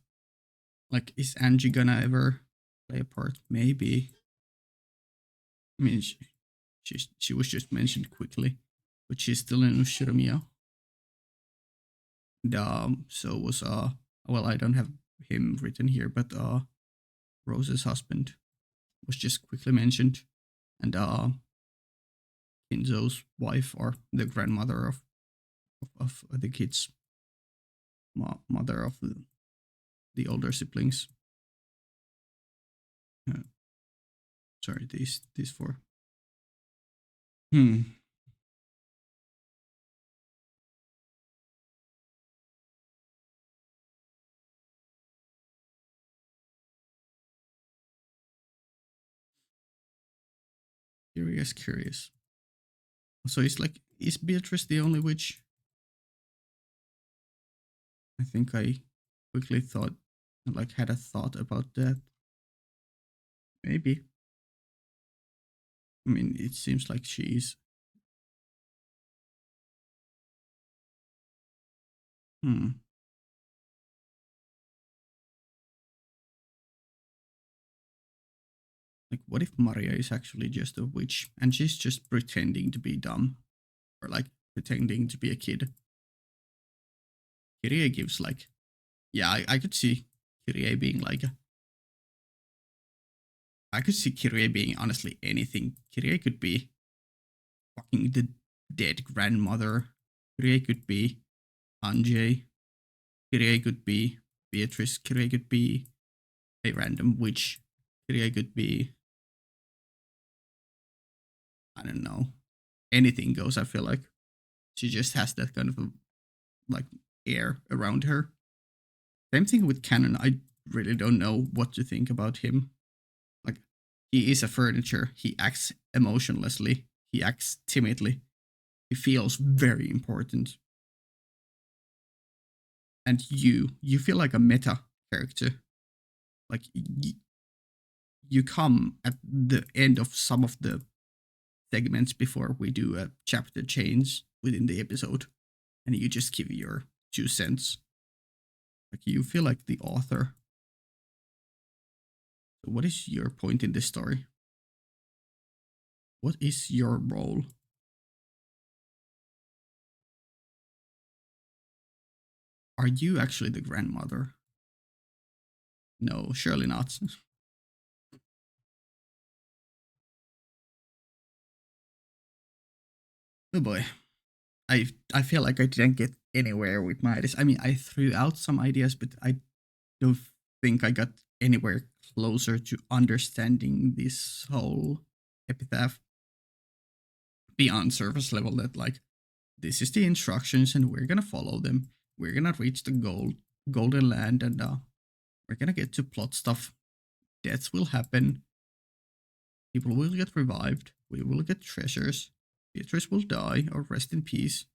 [SPEAKER 1] Like, is Angie gonna ever play a part? Maybe. I mean, she was just mentioned quickly, but she's still in Ushiramiya. And so was well, I don't have him written here, but Rosa's husband was just quickly mentioned, and Kinzo's wife, or the grandmother of the kids, mother of the older siblings. Uh, sorry, these four. Hmm. Curious, curious. So it's like, is Beatrice the only witch? I think I quickly thought, like, had a thought about that. Maybe. I mean, it seems like she is. Hmm. Like, what if Maria is actually just a witch and she's just pretending to be dumb, or like pretending to be a kid? Kyrie gives like, yeah, I could see Kyrie being like, I could see Kyrie being honestly anything. Kyrie could be fucking the dead grandmother. Kyrie could be Anjay. Kyrie could be Beatrice. Kyrie could be a random witch. Kyrie could be, I don't know, anything goes. I feel like she just has that kind of a, like, air around her. Same thing with Canon. I really don't know what to think about him. Like, he is a furniture. He acts emotionlessly. He acts timidly. He feels very important. And you feel like a meta character. Like, you come at the end of some of the segments before we do a chapter change within the episode, and you just give your 2 cents. Like, you feel like the author. So what is your point in this story? What is your role? Are you actually the grandmother? No, surely not. Oh boy. I feel like I didn't get anywhere with my ideas. I mean, I threw out some ideas, but I don't think I got anywhere closer to understanding this whole epitaph beyond surface level that like this is the instructions and we're gonna follow them. We're gonna reach the golden land and we're gonna get to plot stuff. Deaths will happen. People will get revived. We will get treasures. Beatrice will die or rest in peace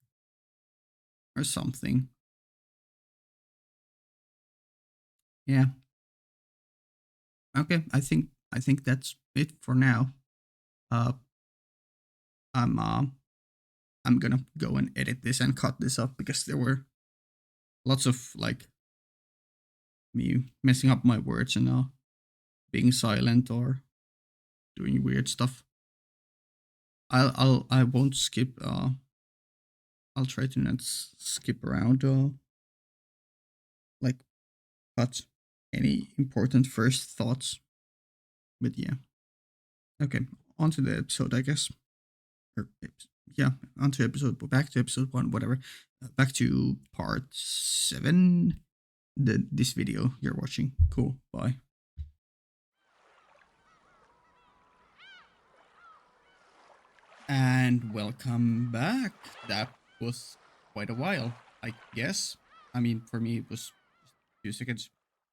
[SPEAKER 1] or something. Yeah. Okay, I think that's it for now. Uh, I'm gonna go and edit this and cut this up because there were lots of like me messing up my words and being silent or doing weird stuff. I won't skip. I'll try to not skip around. Like cut any important first thoughts. But yeah. Okay, on to the episode, I guess. Or, yeah, on to episode. Back to episode 1. Whatever. Back to part 7. This video you're watching. Cool. Bye. And welcome back. That was quite a while, I guess. I mean, for me, it was just a few seconds.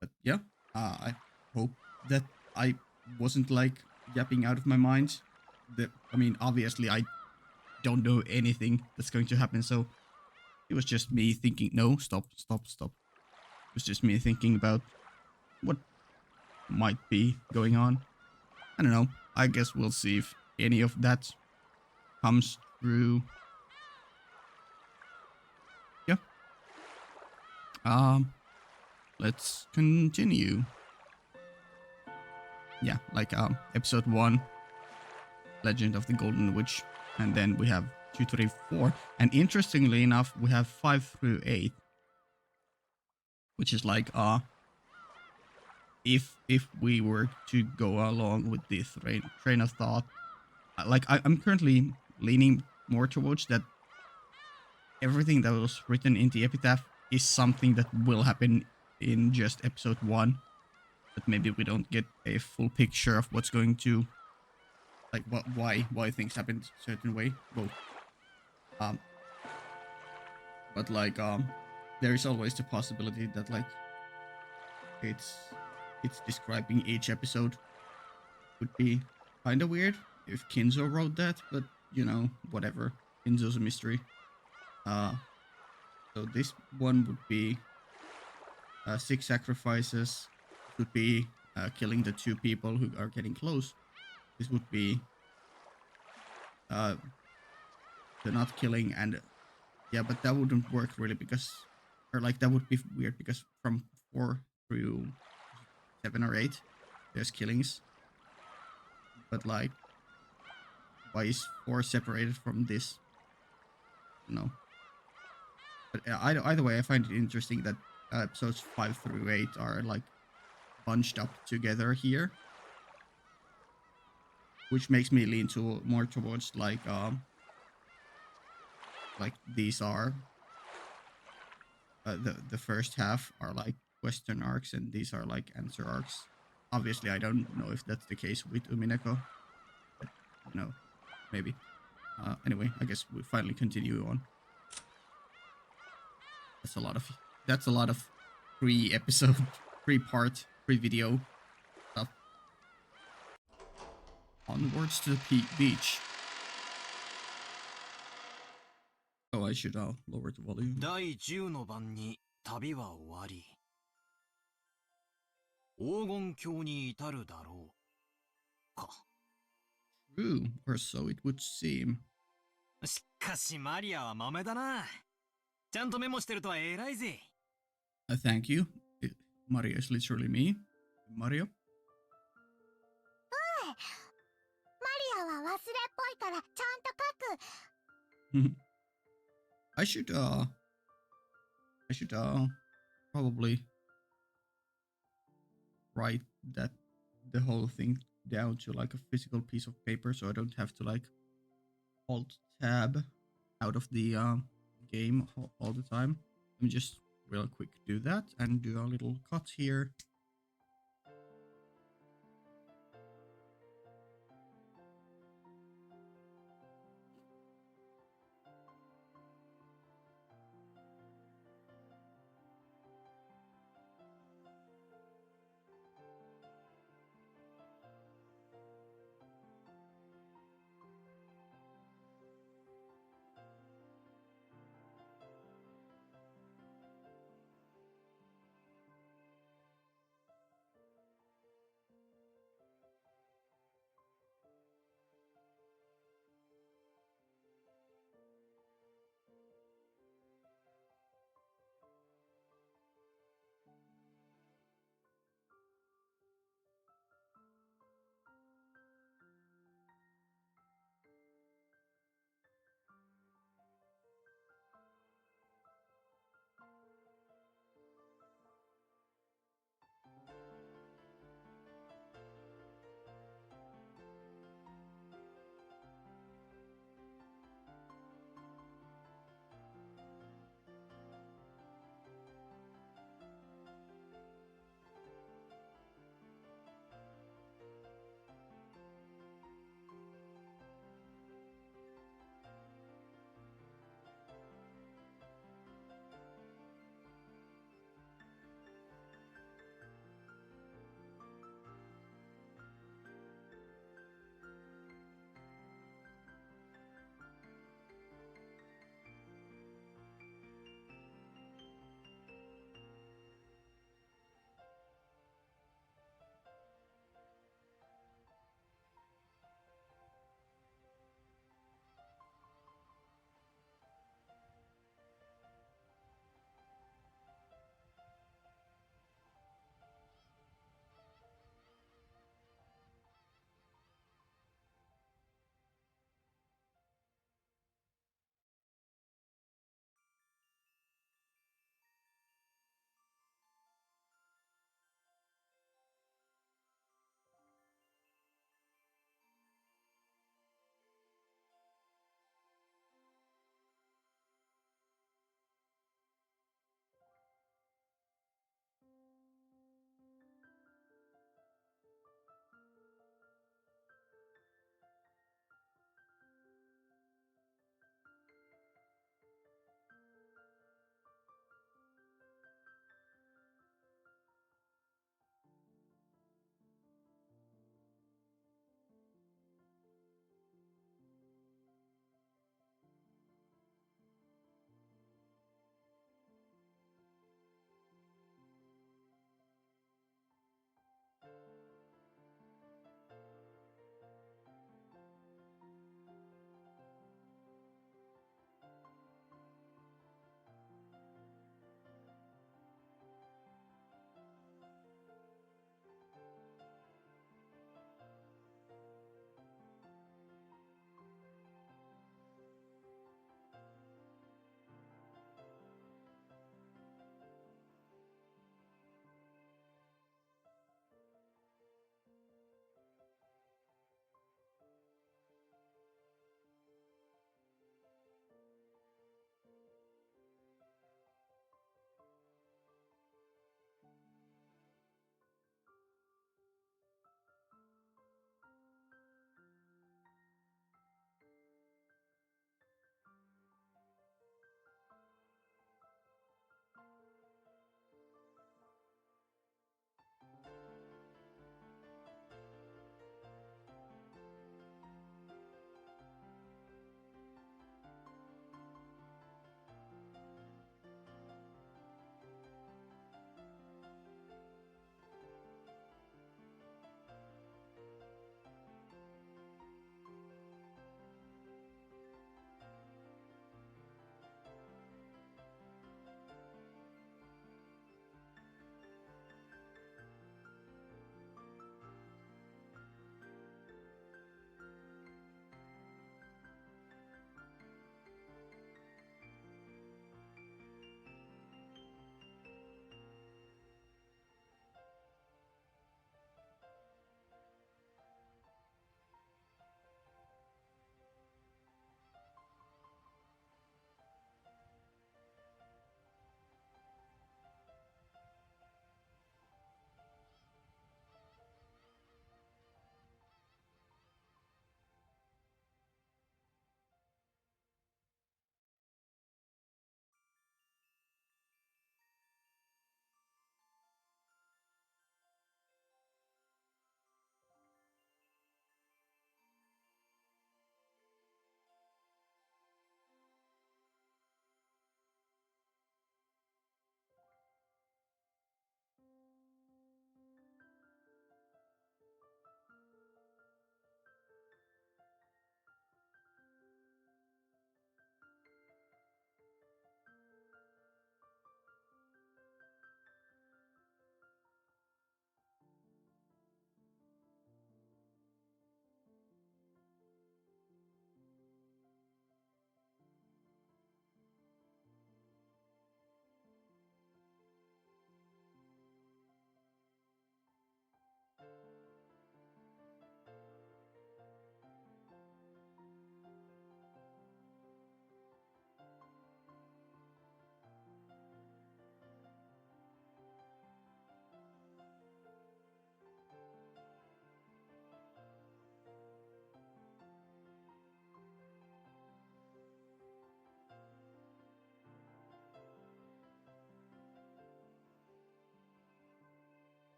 [SPEAKER 1] But yeah, I hope that I wasn't like yapping out of my mind. I mean, obviously, I don't know anything that's going to happen, so it was just me thinking, no, stop. It was just me thinking about what might be going on. I don't know. I guess we'll see if any of that comes through. Yeah. Let's continue. Yeah, like episode 1, Legend of the Golden Witch, and then we have 2, 3, 4, and interestingly enough, we have 5 through 8, which is like if we were to go along with this train of thought, like I'm currently leaning more towards that everything that was written in the epitaph is something that will happen in just episode 1, but maybe we don't get a full picture of what's going to, like, why things happen a certain way. Well, but like there is always the possibility that like it's describing each episode. Would be kind of weird if Kinzo wrote that, but you know, whatever. Kinzo's a mystery. So this one would be 6 sacrifices. It would be killing the 2 people who are getting close. This would be the not killing, and yeah, but that wouldn't work really because, or like that would be weird because from 4 through 7 or 8 there's killings, but like why is 4 separated from this? No. But either way, I find it interesting that episodes 5 through 8 are like bunched up together here, which makes me lean to more towards like these are the first half are like question arcs and these are like answer arcs. Obviously, I don't know if that's the case with Umineko, but you know, maybe. Anyway, I guess we finally continue on. That's a lot of pre-episode, pre-part, pre-video stuff. Onwards to the beach. Oh, I should lower the volume.
[SPEAKER 2] 第10の晩に旅は終わり黄金鏡に至るだろうか
[SPEAKER 1] True, or so it would seem.
[SPEAKER 2] しかしマリアは豆だなちゃんとメモしてるとは偉いぜ
[SPEAKER 1] Thank you. Mario is literally me. Mario?
[SPEAKER 3] マリアは忘れっぽいからちゃんと書く
[SPEAKER 1] I should probably write that the whole thing down to like a physical piece of paper so I don't have to like alt tab out of the game all the time. Let me just real quick do that and do a little cut here.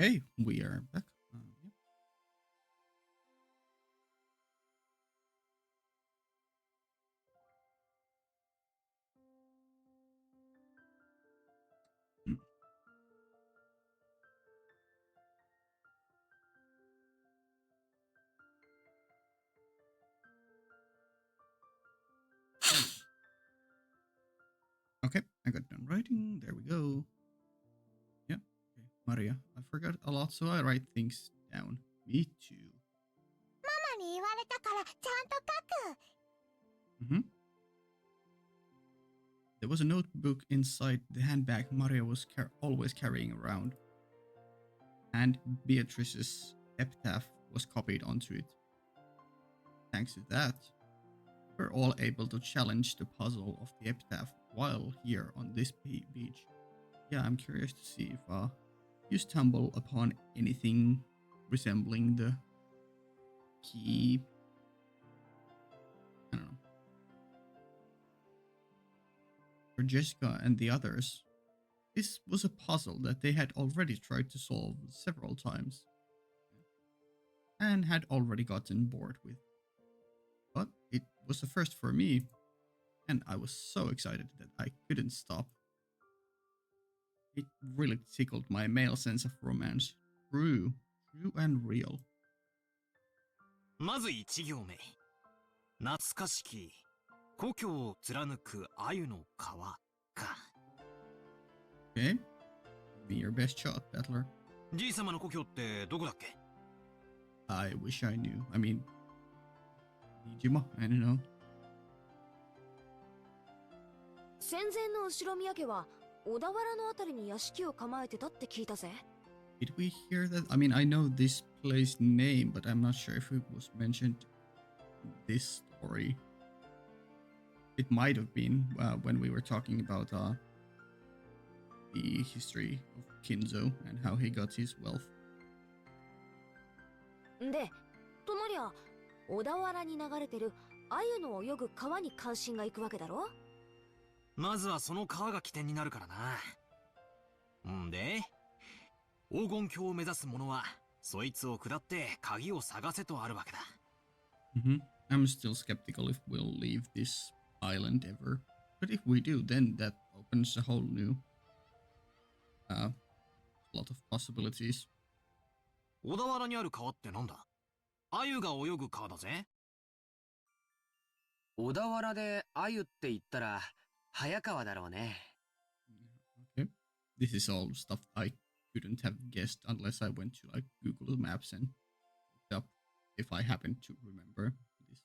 [SPEAKER 1] Hey, we are back. Yeah. Mm. Okay, I got done writing. There we go. Yeah. Okay, Maria, I forgot a lot, so I write things down. Me too.
[SPEAKER 3] ママに言われたからちゃんと書く。
[SPEAKER 1] Hmm. There was a notebook inside the handbag Maria was always carrying around, and Beatrice's epitaph was copied onto it. Thanks to that, we're all able to challenge the puzzle of the epitaph while here on this beach. Yeah, I'm curious to see if you stumble upon anything resembling the key. I don't know. For Jessica and the others, this was a puzzle that they had already tried to solve several times and had already gotten bored with. But it was the first for me, and I was so excited that I couldn't stop. It really tickled my male sense of romance. True and real.
[SPEAKER 2] まず1行目。懐かしき故郷を貫く鮎の川か。
[SPEAKER 1] Okay? Be your best shot, Battler.
[SPEAKER 2] じい様の故郷ってどこだっけ？
[SPEAKER 1] I wish I knew. I mean, Nijima, I don't know.
[SPEAKER 4] 戦前の後ろ宮家は小田原のあたりに屋敷を構えてたって聞いたぜ。
[SPEAKER 1] Did we hear that? I mean, I know this place name, but I'm not sure if it was mentioned in this story. It might have been when we were talking about the history of Kinzo and how he got his wealth.
[SPEAKER 4] で、となりゃ小田原に流れてる鮎の泳ぐ川に関心がいくわけだろ？
[SPEAKER 2] まずはその川が起点になるからな。んで、黄金鏡を目指す者はそいつを下って鍵を探せとあるわけだ。
[SPEAKER 1] I'm still skeptical if we'll leave this island ever. But if we do, then that opens a whole new lot of possibilities.
[SPEAKER 2] 小田原にある川ってなんだ？鮎が泳ぐ川だぜ。
[SPEAKER 5] 小田原で鮎って言ったら早川だろうね。
[SPEAKER 1] Okay. This is all stuff I couldn't have guessed unless I went to like Google Maps and looked up if I happen to remember this.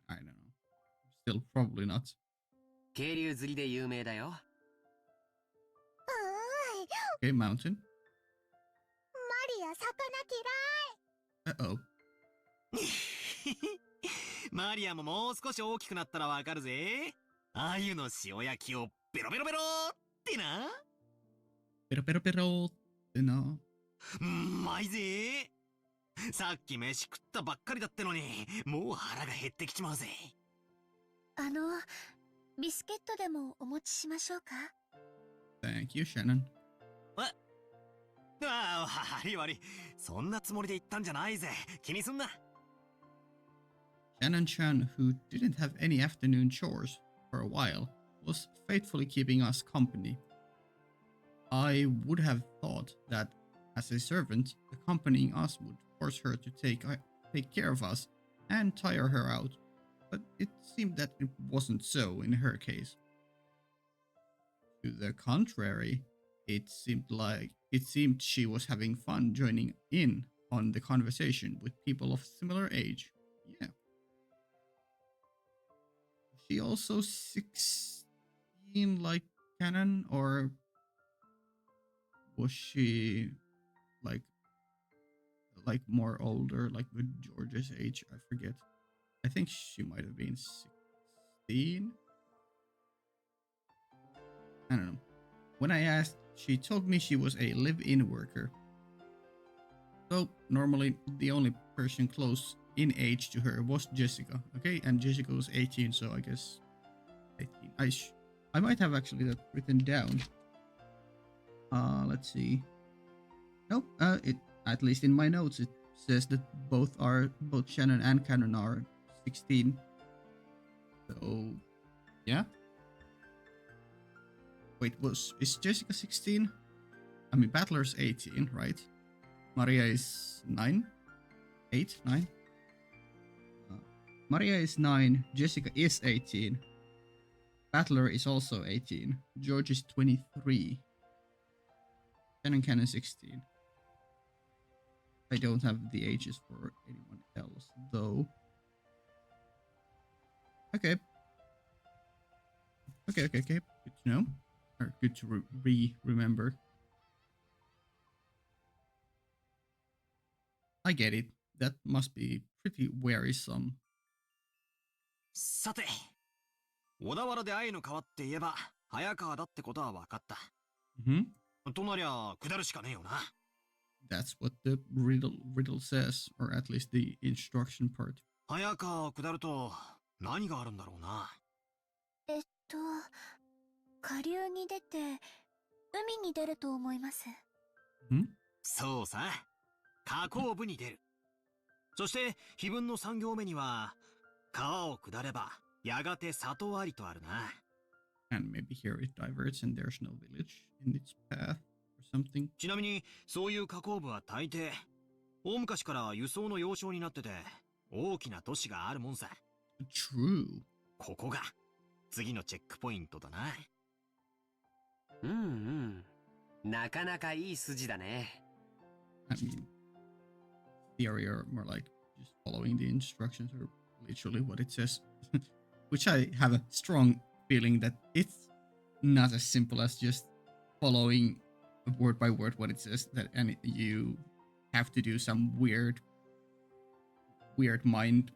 [SPEAKER 1] I don't know. Still probably not.
[SPEAKER 5] 渓流釣りで有名だよ。
[SPEAKER 1] Okay, mountain.
[SPEAKER 3] マリア魚嫌い。
[SPEAKER 1] Uh-oh.
[SPEAKER 2] マリアももう少し大きくなったらわかるぜ。鮎の塩焼きをベロベロベロってな。
[SPEAKER 1] Peroってな。
[SPEAKER 2] うまいぜ。さっき飯食ったばっかりだってのに、もう腹が減ってきちまうぜ。
[SPEAKER 3] ビスケットでもお持ちしましょうか？
[SPEAKER 1] Thank you, Shannon.
[SPEAKER 2] ああ、悪い悪い。そんなつもりで言ったんじゃないぜ。気にすんな。
[SPEAKER 1] Shannon-chan, who didn't have any afternoon chores for a while, was faithfully keeping us company. I would have thought that, as a servant, accompanying us would force her to take care of us and tire her out, but it seemed that it wasn't so in her case. To the contrary, it seemed she was having fun joining in on the conversation with people of similar age. Yeah. Was she also 16 like Canon, or was she like more older, like with George's age? I forget. I think she might have been 16. I don't know. When I asked, she told me she was a live-in worker. So normally the only person close in age to her was Jessica. Okay, and Jessica was 18, so I guess 18. I might have actually that written down. Let's see. Nope. It at least in my notes it says that both Shannon and Cannon are 16. So yeah. Wait, is Jessica 16? I mean, Battler's 18, right? Maria is 9, 8, 9. Maria is 9. Jessica is 18. Battler is also 18. George is 23. Shannon Cannon 16. I don't have the ages for anyone else, though. Okay. Okay. Good to know. Or good to remember. I get it. That must be pretty wearisome.
[SPEAKER 2] さて、小田原で愛の川って言えば、早川だってことは分かった。となりゃ、下るしかねえよな。
[SPEAKER 1] That's what the riddle says, or at least the instruction part.
[SPEAKER 2] 早川を下ると、何があるんだろうな。
[SPEAKER 3] 下流に出て、海に出ると思います。
[SPEAKER 2] そうさ。河口部に出る。そして、碑文の3行目には、川を下れば、やがて里ありとあるな。
[SPEAKER 1] And maybe here it diverts and there's no village in its path or something.
[SPEAKER 2] ちなみに、そういう河口部は大抵、大昔から輸送の要衝になってて、大きな都市があるもんさ。
[SPEAKER 1] True.
[SPEAKER 2] ここが、次のチェックポイントだな。
[SPEAKER 5] なかなかいい筋だね。
[SPEAKER 1] I mean, theory or more like just following the instructions or literally what it says. Which I have a strong feeling that it's not as simple as just following word by word what it says, and you have to do some weird mind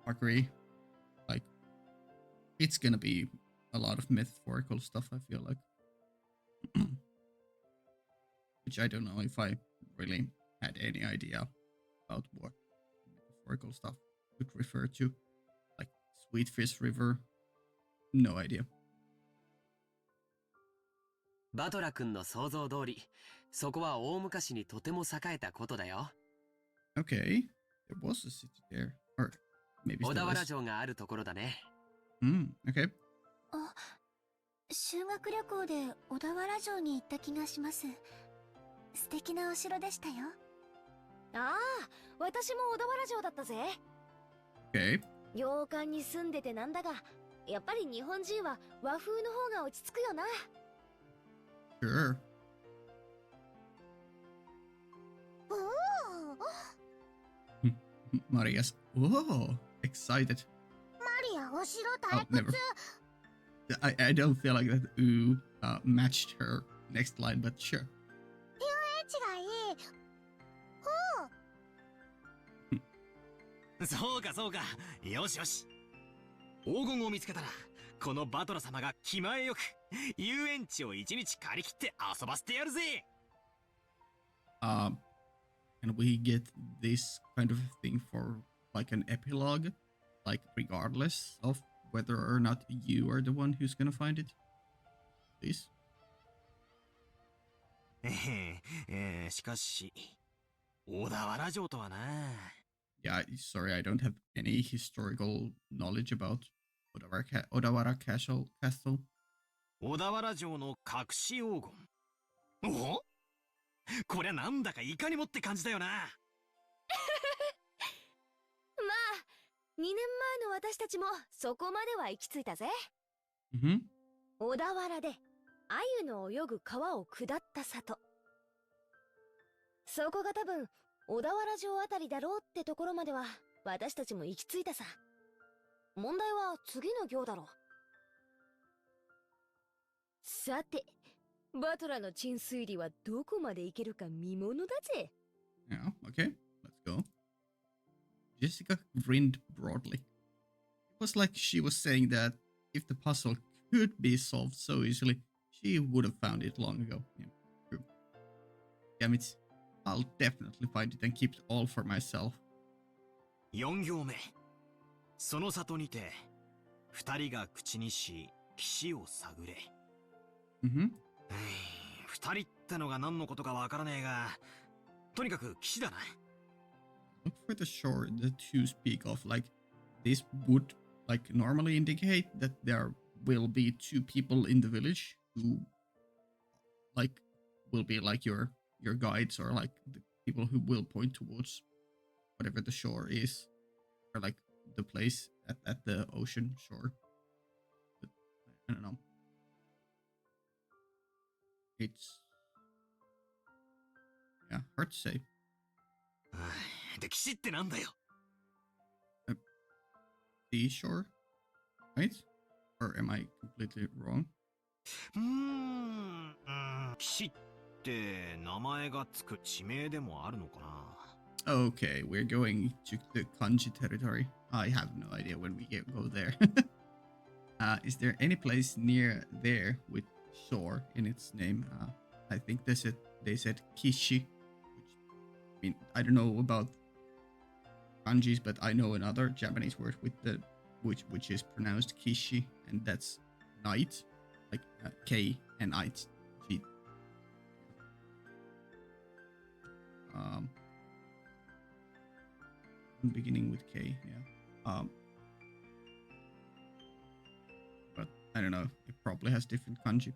[SPEAKER 1] fuckery. Like, it's gonna be a lot of metaphorical stuff, I feel like. Which I don't know if I really had any idea about what metaphorical stuff could refer to. Like Sweetfish River. No idea.
[SPEAKER 5] バトラ君の想像通り、そこは大昔にとても栄えたことだよ。
[SPEAKER 1] Okay, there was a city there. Or maybe
[SPEAKER 5] 小田
[SPEAKER 1] still
[SPEAKER 5] 原
[SPEAKER 1] is.
[SPEAKER 5] 城があるところだね。
[SPEAKER 1] Okay.
[SPEAKER 3] 修学旅行で小田原城に行った気がします。素敵なお城でしたよ。
[SPEAKER 4] ああ、私も小田原城だったぜ。
[SPEAKER 1] Okay.
[SPEAKER 4] 洋館に住んでてなんだが、やっぱり日本人は和風の方が落ち着くよな。
[SPEAKER 1] Sure. Maria's excited.
[SPEAKER 3] マリア、お城
[SPEAKER 1] Oh,
[SPEAKER 3] 退屈。
[SPEAKER 1] never. I don't feel like that matched her next line, but sure.
[SPEAKER 3] 位置がいい。
[SPEAKER 2] そうかそうか。よしよし。黄金を見つけたら、このバトラ様が気前よく、遊園地を一日借り切って遊ばせてやるぜ。
[SPEAKER 1] Can we get this kind of thing for like an epilogue? Like regardless of whether or not you are the one who's gonna find it? Please?
[SPEAKER 2] しかし、小田原城とはな。
[SPEAKER 1] Yeah, sorry, I don't have any historical knowledge about Odawara Castle.
[SPEAKER 2] 小田原城の隠し黄金。お？こりゃなんだかいかにもって感じだよな。
[SPEAKER 4] まあ、2年前の私たちもそこまでは行き着いたぜ。小田原で鮎の泳ぐ川を下った里。そこが多分小田原城あたりだろうってところまでは私たちも行き着いたさ。問題は次の行だろ。さて、バトラの鎮水理はどこまで行けるか見ものだぜ。
[SPEAKER 1] Yeah, okay, let's go. Jessica grinned broadly. It was like she was saying that if the puzzle could be solved so easily, she would have found it long ago. Yeah, true. Damn it. I'll definitely find it and keep it all for myself.
[SPEAKER 2] 4行目。その里にて、二人が口にし、岸を探れ。二人ってのが何のことかわからねえが、とにかく岸だな。
[SPEAKER 1] Look for the shore that you speak of. Like, this would, like, normally indicate that there will be two people in the village who, like, will be like your guides, or like the people who will point towards whatever the shore is, or like the place at the ocean shore. But I don't know. It's, yeah, hard to say.
[SPEAKER 2] で、岸ってなんだよ。
[SPEAKER 1] Seashore, right? Or am I completely wrong?
[SPEAKER 2] 岸って名前がつく地名でもあるのかな。
[SPEAKER 1] Okay, we're going to the kanji territory. I have no idea when we go there. Is there any place near there with shore in its name? I think they said kishi, which, I mean, I don't know about kanjis, but I know another Japanese word with the which is pronounced kishi, and that's night, like K and I G. Beginning with K, yeah. But I don't know. It probably has different kanji.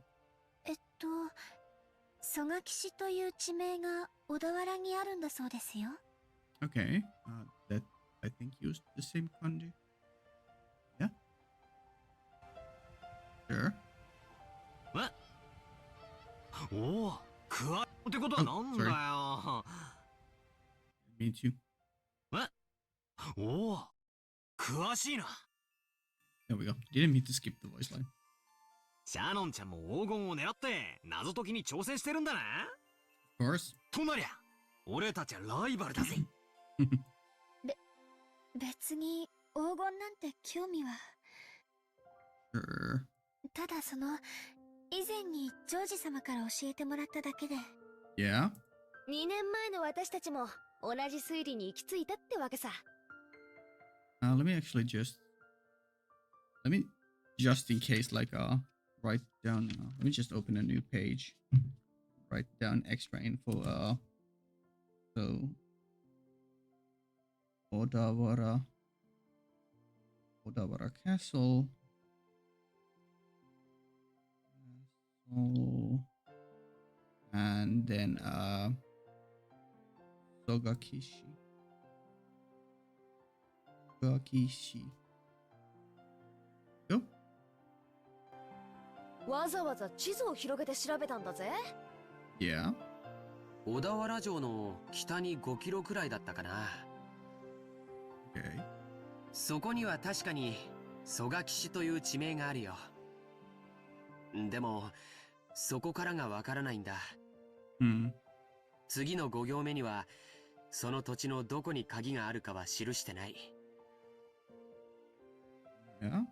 [SPEAKER 3] 蘇我岸という地名が小田原にあるんだそうですよ。
[SPEAKER 1] Okay, that I think used the same kanji. Yeah. Sure.
[SPEAKER 2] おお、クワってことはなんだよ。
[SPEAKER 1] Me too.
[SPEAKER 2] おお、詳しいな。
[SPEAKER 1] There we go. Didn't mean to skip the voice line.
[SPEAKER 2] シャノンちゃんも黄金を狙って謎解きに挑戦してるんだな。
[SPEAKER 1] Of course.
[SPEAKER 2] となりゃ、俺たちはライバルだぜ。
[SPEAKER 3] 別に黄金なんて興味は。
[SPEAKER 1] Sure.
[SPEAKER 3] ただ以前にジョージ様から教えてもらっただけで。
[SPEAKER 1] Yeah.
[SPEAKER 4] 2年前の私たちも同じ推理に行き着いたってわけさ。
[SPEAKER 1] Let me actually just in case, like, write down, let me just open a new page, write down extra info. So Odawara Castle, and then Sogakishi. Go.
[SPEAKER 4] わざわざ地図を広げて調べたんだぜ。
[SPEAKER 1] Yeah.
[SPEAKER 5] 小田原城の北に5キロくらいだったかな。
[SPEAKER 1] Okay.
[SPEAKER 5] そこには確かに蘇我岸という地名があるよ。でもそこからがわからないんだ。次の5行目にはその土地のどこに鍵があるかは記してない。
[SPEAKER 1] Yeah.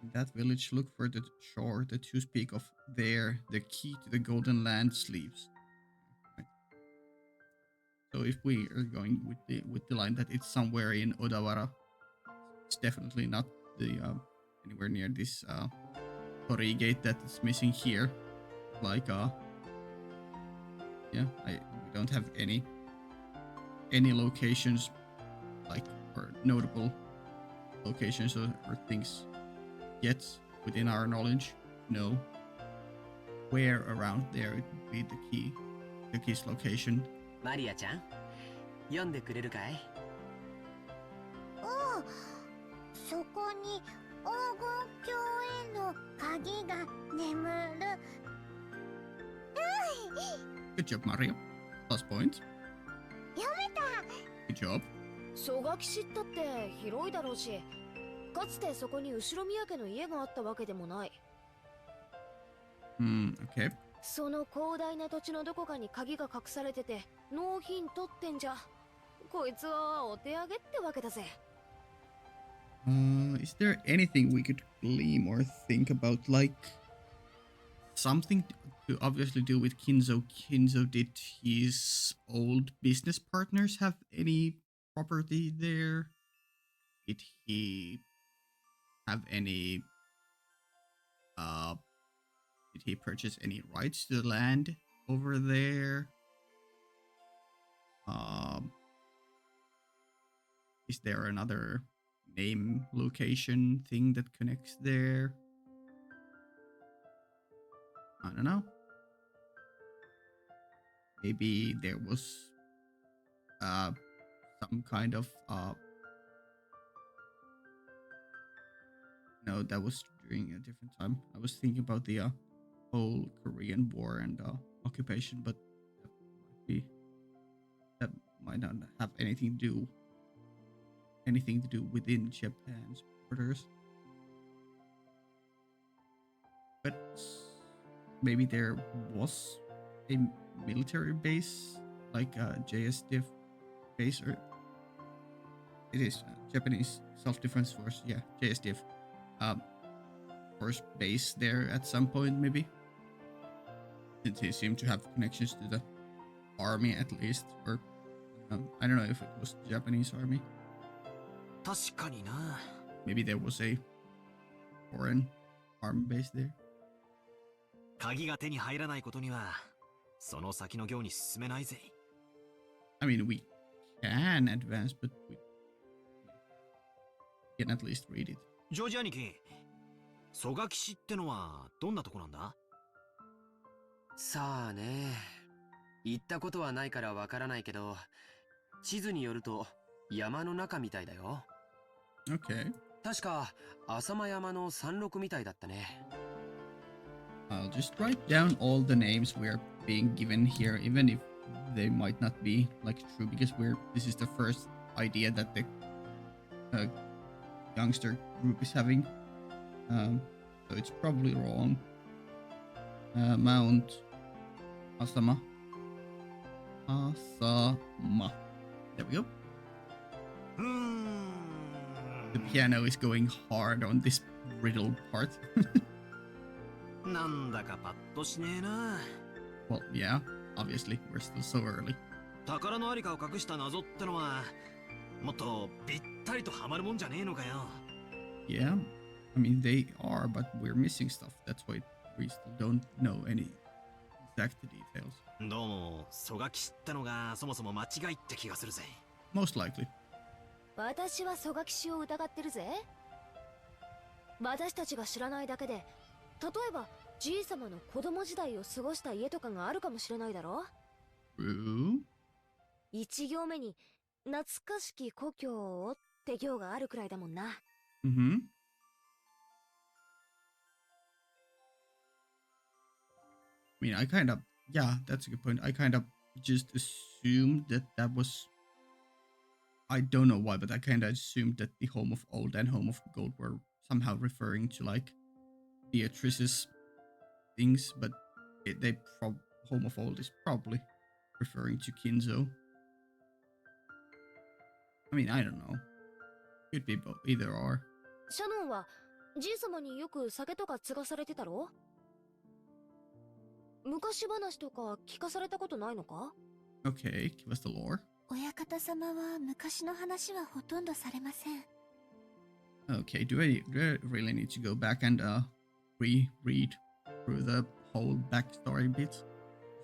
[SPEAKER 1] In that village, look for the shore that you speak of. There, the key to the Golden Land sleeps. Right. So if we are going with the line that it's somewhere in Odawara, it's definitely not the anywhere near this torii gate that is missing here. Like yeah, we don't have any locations, like, or notable locations or things yet within our knowledge. No. Where around there it would be the key's location.
[SPEAKER 5] マリアちゃん、読んでくれるかい？
[SPEAKER 3] おう、そこに黄金鏡への鍵が眠る。
[SPEAKER 1] Good job, Mario. Plus point.
[SPEAKER 3] 読めた。
[SPEAKER 1] Good job.
[SPEAKER 4] 蘇我岸ったって広いだろうし、かつてそこに後宮家の家があったわけでもない。
[SPEAKER 1] Okay.
[SPEAKER 4] その広大な土地のどこかに鍵が隠されててノーヒントってんじゃ、こいつはお手上げってわけだぜ。
[SPEAKER 1] Is there anything we could glean or think about, like something to obviously do with Kinzo? Did his old business partners have any property there? Did he have any did he purchase any rights to the land over there. Um, is there another name location thing that connects there? I don't know. Maybe there was some kind of no, that was during a different time. I was thinking about the whole Korean War and occupation, but that might not have anything to do within Japan's borders. But maybe there was a military base, like a JSDF base, or it is Japanese Self-Defense Force, yeah, JSDF force base there at some point, maybe. Since they seem to have connections to the army at least, or I don't know if it was Japanese army.
[SPEAKER 2] 確かにな。
[SPEAKER 1] Maybe there was a foreign army base there.
[SPEAKER 2] 鍵が手に入らないことには、その先の行に進めないぜ。
[SPEAKER 1] I mean, we can advance, but we can at least read it.
[SPEAKER 2] ジョージ兄貴、蘇我騎士ってのはどんなとこなんだ？
[SPEAKER 5] さあね。行ったことはないからわからないけど、地図によると山の中みたいだよ。
[SPEAKER 1] Okay.
[SPEAKER 5] 確か浅間山の山麓みたいだったね。
[SPEAKER 1] I'll just write down all the names we are being given here, even if they might not be like true, because this is the first idea that the youngster group is having. So it's probably wrong. Mount Asama. Asama. There we go. The piano is going hard on this riddle part.
[SPEAKER 2] なんだかパッとしねえな。
[SPEAKER 1] Well, yeah, obviously, we're still so early.
[SPEAKER 2] 宝のありかを隠した謎ってのは、もっとぴったりとハマるもんじゃねえのかよ。
[SPEAKER 1] Yeah, I mean, they are, but we're missing stuff. That's why we still don't know any exact details.
[SPEAKER 2] どうも、蘇我騎士ってのがそもそも間違いって気がするぜ。
[SPEAKER 1] Most likely.
[SPEAKER 4] 私は蘇我騎士を疑ってるぜ。私たちが知らないだけで、例えばじいさまの子供時代を過ごした家とかがあるかもしれないだろ。
[SPEAKER 1] True.
[SPEAKER 4] 一行目に懐かしき故郷をって行があるくらいだもんな。
[SPEAKER 1] Mm-hmm. I mean, yeah, that's a good point. I kind of just assumed that was, I don't know why, but I kind of assumed that the Home of Old and Home of Gold were somehow referring to like Beatrice's things, but Home of Old is probably referring to Kinzo. I mean, I don't know. Could be both, either or.
[SPEAKER 4] シャノンはじいさまによく酒とか継がされてたろ？昔話とか聞かされたことないのか？
[SPEAKER 1] Okay, give us the lore.
[SPEAKER 3] 親方様は昔の話はほとんどされません。
[SPEAKER 1] Okay, do I really need to go back and reread through the whole backstory bit?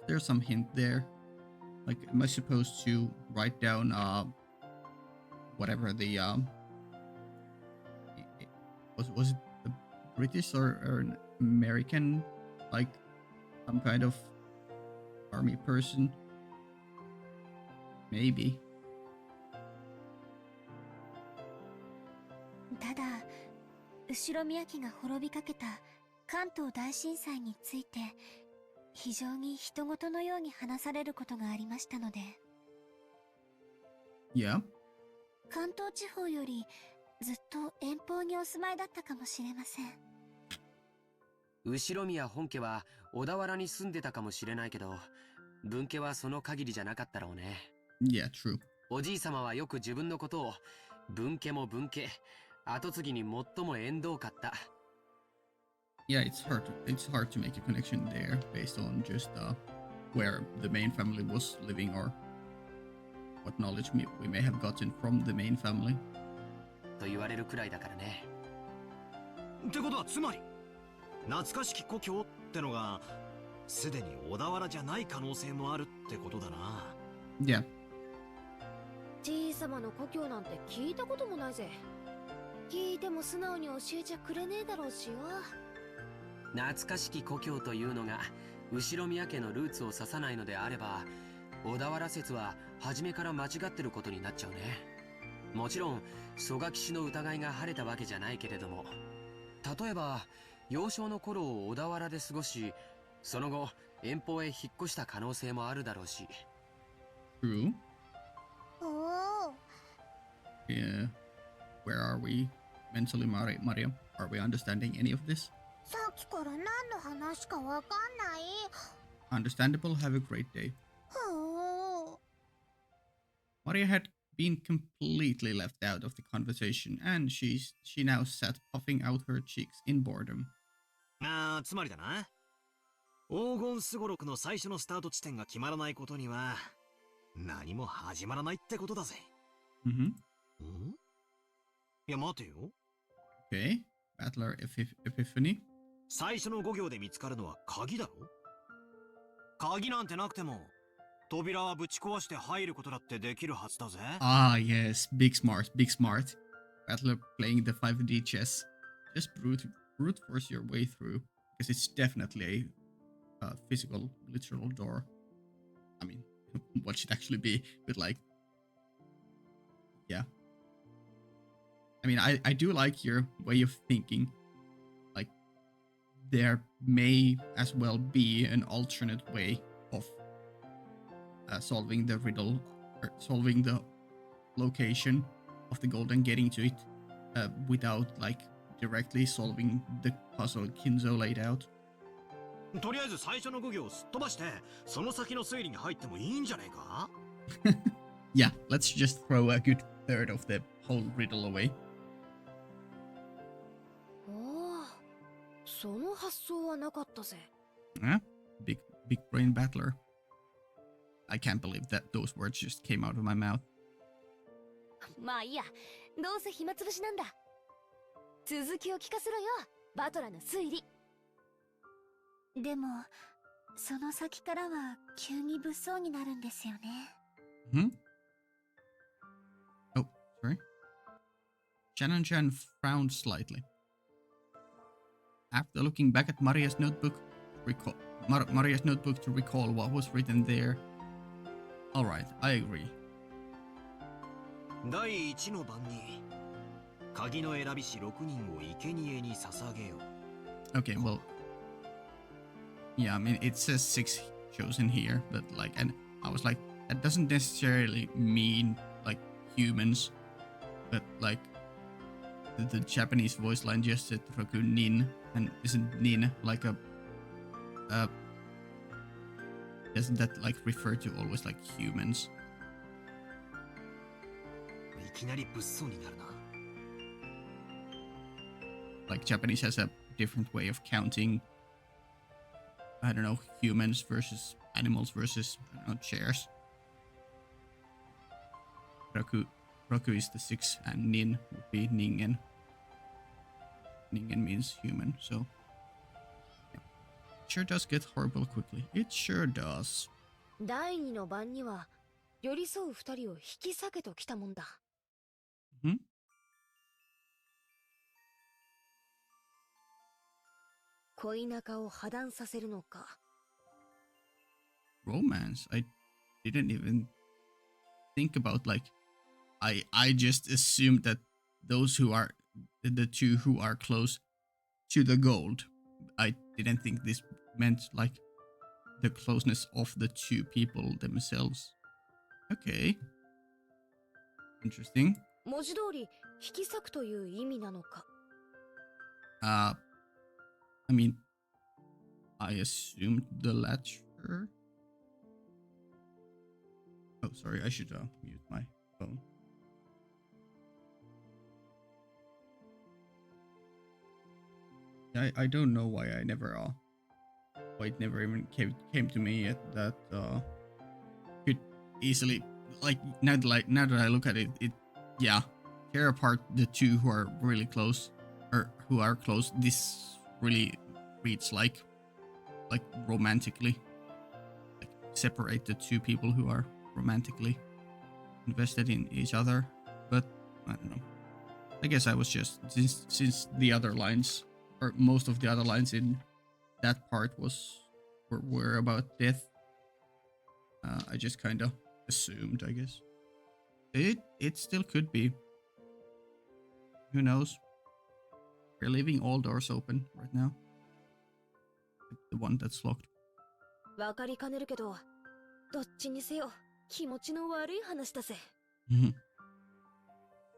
[SPEAKER 1] There's some hint there. Like, am I supposed to write down whatever the was it the British or an American, like some kind of army person? Maybe.
[SPEAKER 3] ただ、後ろ宮家が滅びかけた関東大震災について非常に人事のように話されることがありましたので。
[SPEAKER 1] Yeah.
[SPEAKER 3] 関東地方よりずっと遠方にお住まいだったかもしれません。
[SPEAKER 5] 後宮本家は小田原に住んでたかもしれないけど、分家はその限りじゃなかったろうね。
[SPEAKER 1] Yeah, true.
[SPEAKER 5] おじい様はよく自分のことを分家も分家、後継ぎに最も縁遠かった。
[SPEAKER 1] Yeah, it's hard to make a connection there based on just where the main family was living or what knowledge we may have gotten from the main family.
[SPEAKER 5] と言われるくらいだからね。
[SPEAKER 2] ってことはつまり懐かしき故郷ってのがすでに小田原じゃない可能性もあるってことだな。
[SPEAKER 1] Yeah.
[SPEAKER 4] じいさまの故郷なんて聞いたこともないぜ。聞いても素直に教えちゃくれねえだろうしよ。
[SPEAKER 5] 懐かしき故郷というのが後宮家のルーツを指さないのであれば、小田原説は初めから間違ってることになっちゃうね。もちろん曽我騎士の疑いが晴れたわけじゃないけれども、例えば幼少の頃を小田原で過ごし、その後遠方へ引っ越した可能性もあるだろうし。
[SPEAKER 1] True.
[SPEAKER 3] おお。
[SPEAKER 1] Yeah. Where are we mentally, Maria? Are we understanding any of this?
[SPEAKER 3] さっきから何の話かわかんない。
[SPEAKER 1] Understandable. Have a great day.
[SPEAKER 3] ほう。
[SPEAKER 1] Maria had been completely left out of the conversation, and she now sat puffing out her cheeks in boredom.
[SPEAKER 2] つまりだな。黄金すごろくの最初のスタート地点が決まらないことには、何も始まらないってことだぜ。
[SPEAKER 1] Mm-hmm.
[SPEAKER 2] いや、待てよ。
[SPEAKER 1] Okay. Battler Epiphany.
[SPEAKER 2] 最初の5行で見つかるのは鍵だろ？鍵なんてなくても、扉はぶち壊して入ることだってできるはずだぜ。
[SPEAKER 1] Ah, yes. Big smart. Big smart. Battler playing the 5D chess. Just brute force your way through, because it's definitely a physical, literal door. I mean, what should actually be, but like, yeah. I mean, I do like your way of thinking. Like, there may as well be an alternate way of solving the riddle, or solving the location of the gold and getting to it without, like, directly solving the puzzle Kinzo laid out.
[SPEAKER 2] とりあえず最初の5行をすっ飛ばして、その先の推理に入ってもいいんじゃねえか？
[SPEAKER 1] Yeah, let's just throw a good third of the whole riddle away.
[SPEAKER 4] おお、その発想はなかったぜ。
[SPEAKER 1] Huh? Big brain battler. I can't believe that those words just came out of my mouth.
[SPEAKER 4] まあいいや、どうせ暇つぶしなんだ。続きを聞かせろよ、バトラの推理。
[SPEAKER 3] でもその先からは急に物騒になるんですよね。
[SPEAKER 1] Hmm? Oh, sorry. Shannon-chan frowned slightly. After looking back at Maria's notebook to recall what was written there. Alright, I agree.
[SPEAKER 2] 第1の番に、鍵の選び師6人を生贄に捧げよ。
[SPEAKER 1] Okay, well, yeah, I mean, it says 6 chosen here, but like, and I was like, that doesn't necessarily mean like humans, but like the Japanese voice line just said Roku Nin, and isn't Nin like a doesn't that like refer to always like humans?
[SPEAKER 2] いきなり物騒になるな。
[SPEAKER 1] Like Japanese has a different way of counting, I don't know, humans versus animals versus, I don't know, chairs. Roku is the 6 and Nin would be Ningen. Ningen means human, so yeah. It sure does get horrible quickly. It sure does.
[SPEAKER 4] 第2の番には寄り添う2人を引き裂けときたもんだ。
[SPEAKER 1] Hmm?
[SPEAKER 4] 恋仲を破談させるのか。
[SPEAKER 1] Romance? I didn't even think about, like, I just assumed that those who are the two who are close to the gold. I didn't think this meant like the closeness of the two people themselves. Okay. Interesting.
[SPEAKER 4] 文字通り引き裂くという意味なのか。
[SPEAKER 1] I mean, I assumed the latter. Oh, sorry, I should mute my phone. I don't know why I never why it never even came to me yet that could easily, like, now that I look at it, yeah, tear apart the two who are really close, or who are close. This really reads like like romantically, like separate the two people who are romantically invested in each other. But I don't know. I guess I was just since the other lines, or most of the other lines in that part were about death. I just kind of assumed, I guess. It still could be. Who knows? We're leaving all doors open right now. The one that's locked.
[SPEAKER 4] わかりかねるけど、どっちにせよ気持ちの悪い話だぜ。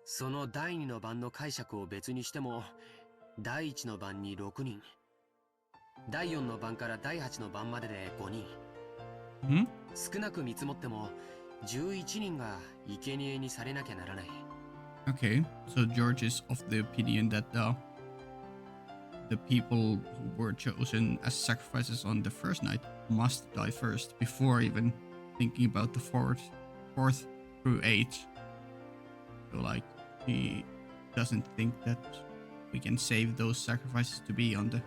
[SPEAKER 5] その第2の番の解釈を別にしても、第1の番に6人、第4の番から第8の番までで5人。少なく見積もっても11人が生贄にされなきゃならない。
[SPEAKER 1] Okay, so George is of the opinion that the people who were chosen as sacrifices on the first night must die first before even thinking about the fourth through 8. So like he doesn't think that we can save those sacrifices to be on the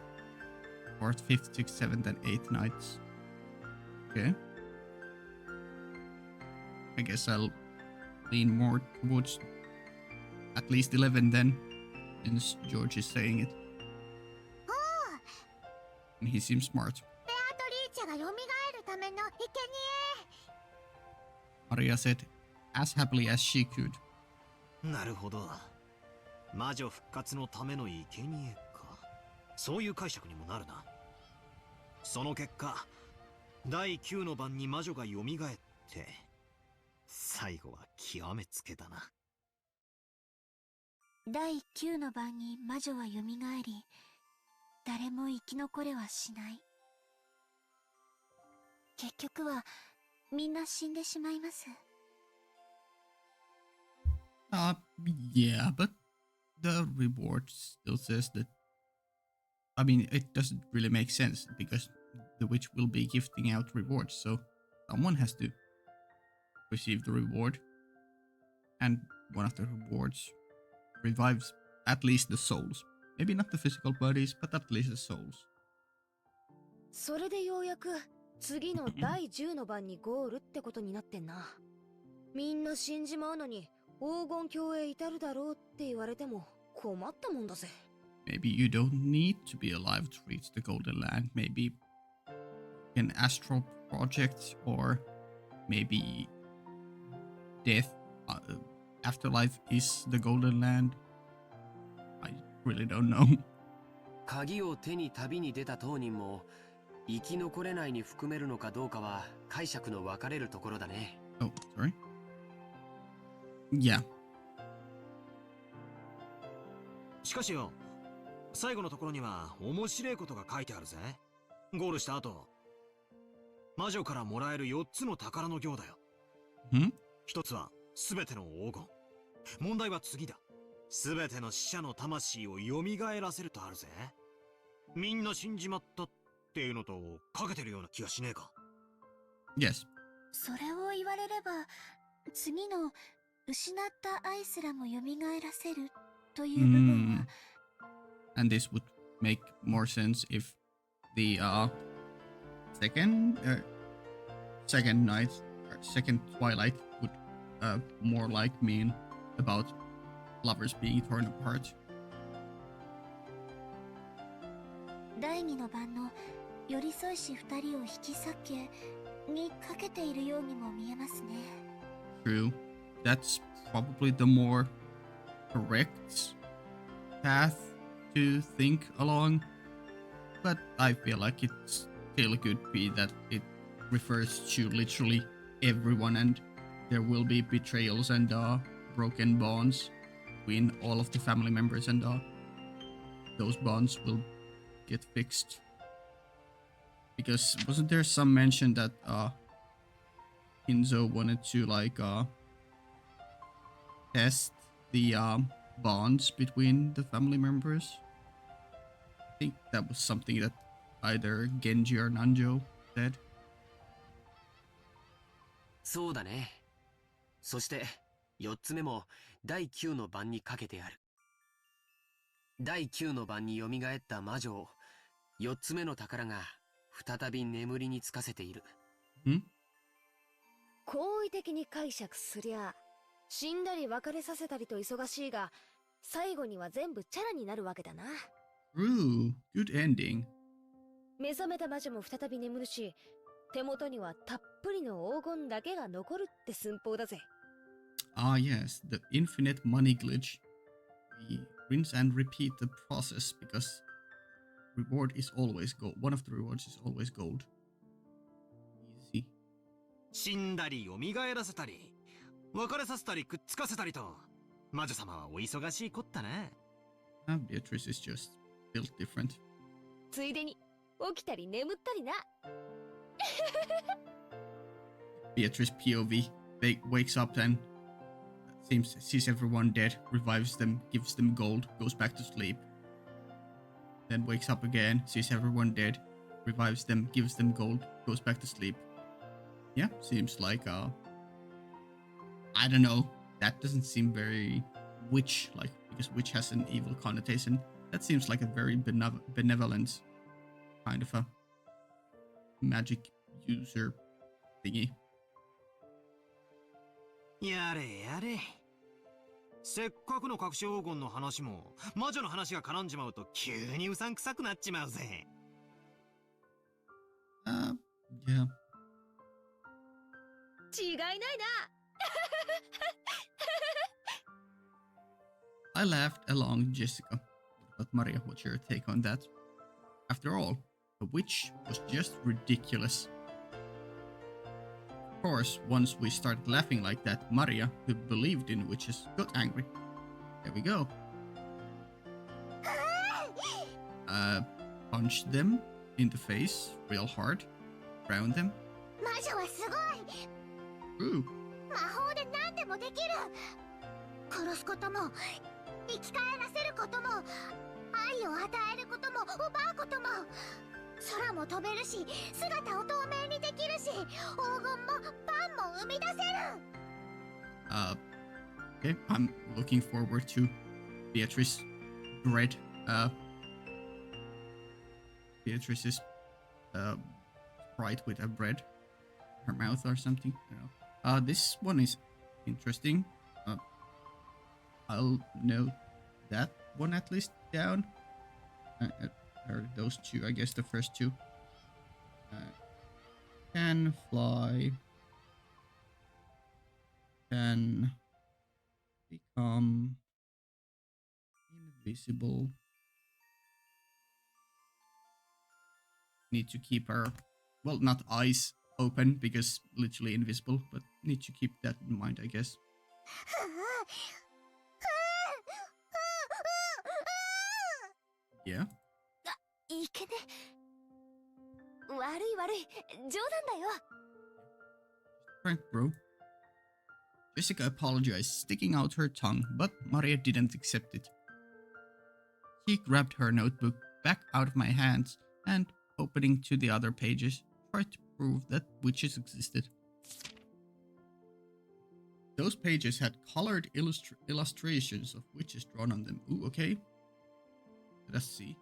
[SPEAKER 1] 4th, 5th, 6th, 7th, and 8th nights. Okay. I guess I'll lean more towards at least 11 then, since George is saying it. And he seems smart. Maria said, as happily as she could.
[SPEAKER 2] なるほど。魔女復活のための生贄か。そういう解釈にもなるな。その結果、第9の番に魔女が蘇って、最後は極めつけだな。
[SPEAKER 3] 第9の番に魔女は蘇り、誰も生き残れはしない。結局はみんな死んでしまいます。
[SPEAKER 1] Yeah, but the reward still says that. I mean, it doesn't really make sense because the witch will be gifting out rewards, so someone has to receive the reward. And one of the rewards revives at least the souls. Maybe not the physical bodies, but at least the souls.
[SPEAKER 4] それでようやく次の第10の番にゴールってことになってんな。みんな死んじまうのに黄金鏡へ至るだろうって言われても困ったもんだぜ。
[SPEAKER 1] Maybe you don't need to be alive to reach the Golden Land. Maybe an astral project, or maybe death, afterlife is the Golden Land. I really don't know.
[SPEAKER 5] 鍵を手に旅に出た当人も生き残れないに含めるのかどうかは解釈の分かれるところだね。
[SPEAKER 1] Oh, sorry. Yeah.
[SPEAKER 2] しかしよ、最後のところには面白いことが書いてあるぜ。ゴールした後、魔女からもらえる4つの宝の行だよ。一つは全ての黄金。問題は次だ。全ての死者の魂を蘇らせるとあるぜ。みんな死んじまったっていうのとかけてるような気がしねえか。
[SPEAKER 1] Yes.
[SPEAKER 3] それを言われれば、次の失った愛すらも蘇らせるという部分は。
[SPEAKER 1] And this would make more sense if the second night, or second twilight would more like mean about lovers being torn apart.
[SPEAKER 3] 第2の番の寄り添いし2人を引き裂けにかけているようにも見えますね。
[SPEAKER 1] True. That's probably the more correct path to think along. But I feel like it still could be that it refers to literally everyone, and there will be betrayals and broken bonds between all of the family members, and those bonds will get fixed. Because wasn't there some mention that Hinzo wanted to like test the bonds between the family members? I think that was something that either Genji or Nanjo said.
[SPEAKER 5] そうだね。そして4つ目も第9の番にかけてある。第9の番に蘇った魔女を4つ目の宝が再び眠りにつかせている。
[SPEAKER 4] 好意的に解釈すりゃ、死んだり別れさせたりと忙しいが、最後には全部チャラになるわけだな。
[SPEAKER 1] True. Good ending.
[SPEAKER 4] 目覚めた魔女も再び眠るし、手元にはたっぷりの黄金だけが残るって寸法だぜ。
[SPEAKER 1] Ah, yes, the infinite money glitch. We rinse and repeat the process because reward is always gold. One of the rewards is always gold. Easy.
[SPEAKER 2] 死んだり蘇らせたり、別れさせたりくっつかせたりと、魔女様はお忙しいこったね。
[SPEAKER 1] Beatrice is just built different.
[SPEAKER 4] ついでに起きたり眠ったりな。
[SPEAKER 1] Beatrice POV wakes up and sees everyone dead, revives them, gives them gold, goes back to sleep. Then wakes up again, sees everyone dead, revives them, gives them gold, goes back to sleep. Yeah, seems like I don't know. That doesn't seem very witch-like, because witch has an evil connotation. That seems like a very benevolent kind of a magic user thingy.
[SPEAKER 2] やれやれ。せっかくの隠し黄金の話も魔女の話が絡んじまうと急にうさんくさくなっちまうぜ。
[SPEAKER 1] Yeah.
[SPEAKER 4] 違いないな。
[SPEAKER 1] I laughed along Jessica. But Maria, what's your take on that? After all, the witch was just ridiculous. Of course, once we started laughing like that, Maria, who believed in witches, got angry. There we go. Punched them in the face real hard. Drowned them.
[SPEAKER 3] 魔女はすごい。
[SPEAKER 1] Ooh.
[SPEAKER 3] 魔法で何でもできる。殺すことも生き返らせることも愛を与えることも奪うことも空も飛べるし姿を透明にできるし黄金もパンも生み出せる。
[SPEAKER 1] Okay, I'm looking forward to Beatrice bread. Beatrice's sprite with a bread in her mouth or something. I don't know. This one is interesting. I'll note that one at least down. Or those two, I guess the first two. Can fly. Can become invisible. Need to keep our, well, not eyes open because literally invisible, but need to keep that in mind, I guess. Yeah.
[SPEAKER 4] いけね。悪い悪い。冗談だよ。
[SPEAKER 1] Frank, bro. Jessica apologized, sticking out her tongue, but Maria didn't accept it. She grabbed her notebook back out of my hands and, opening to the other pages, tried to prove that witches existed. Those pages had colored illustrations of witches drawn on them. Ooh, okay. Let us see.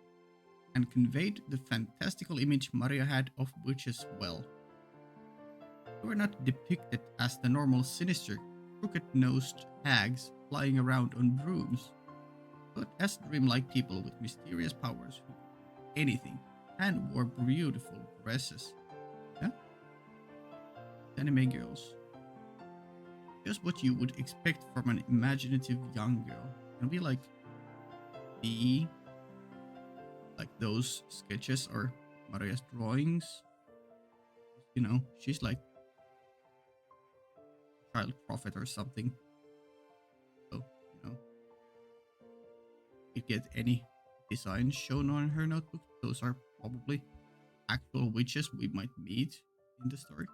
[SPEAKER 1] And conveyed the fantastical image Maria had of witches well. They were not depicted as the normal sinister, crooked-nosed hags flying around on brooms, but as dreamlike people with mysterious powers who did anything and wore beautiful dresses. Yeah? Anime girls. Just what you would expect from an imaginative young girl. And we like those sketches or Maria's drawings. You know, she's like child prophet or something. So, you know, you get any designs shown on her notebook. Those are probably actual witches we might meet in the story.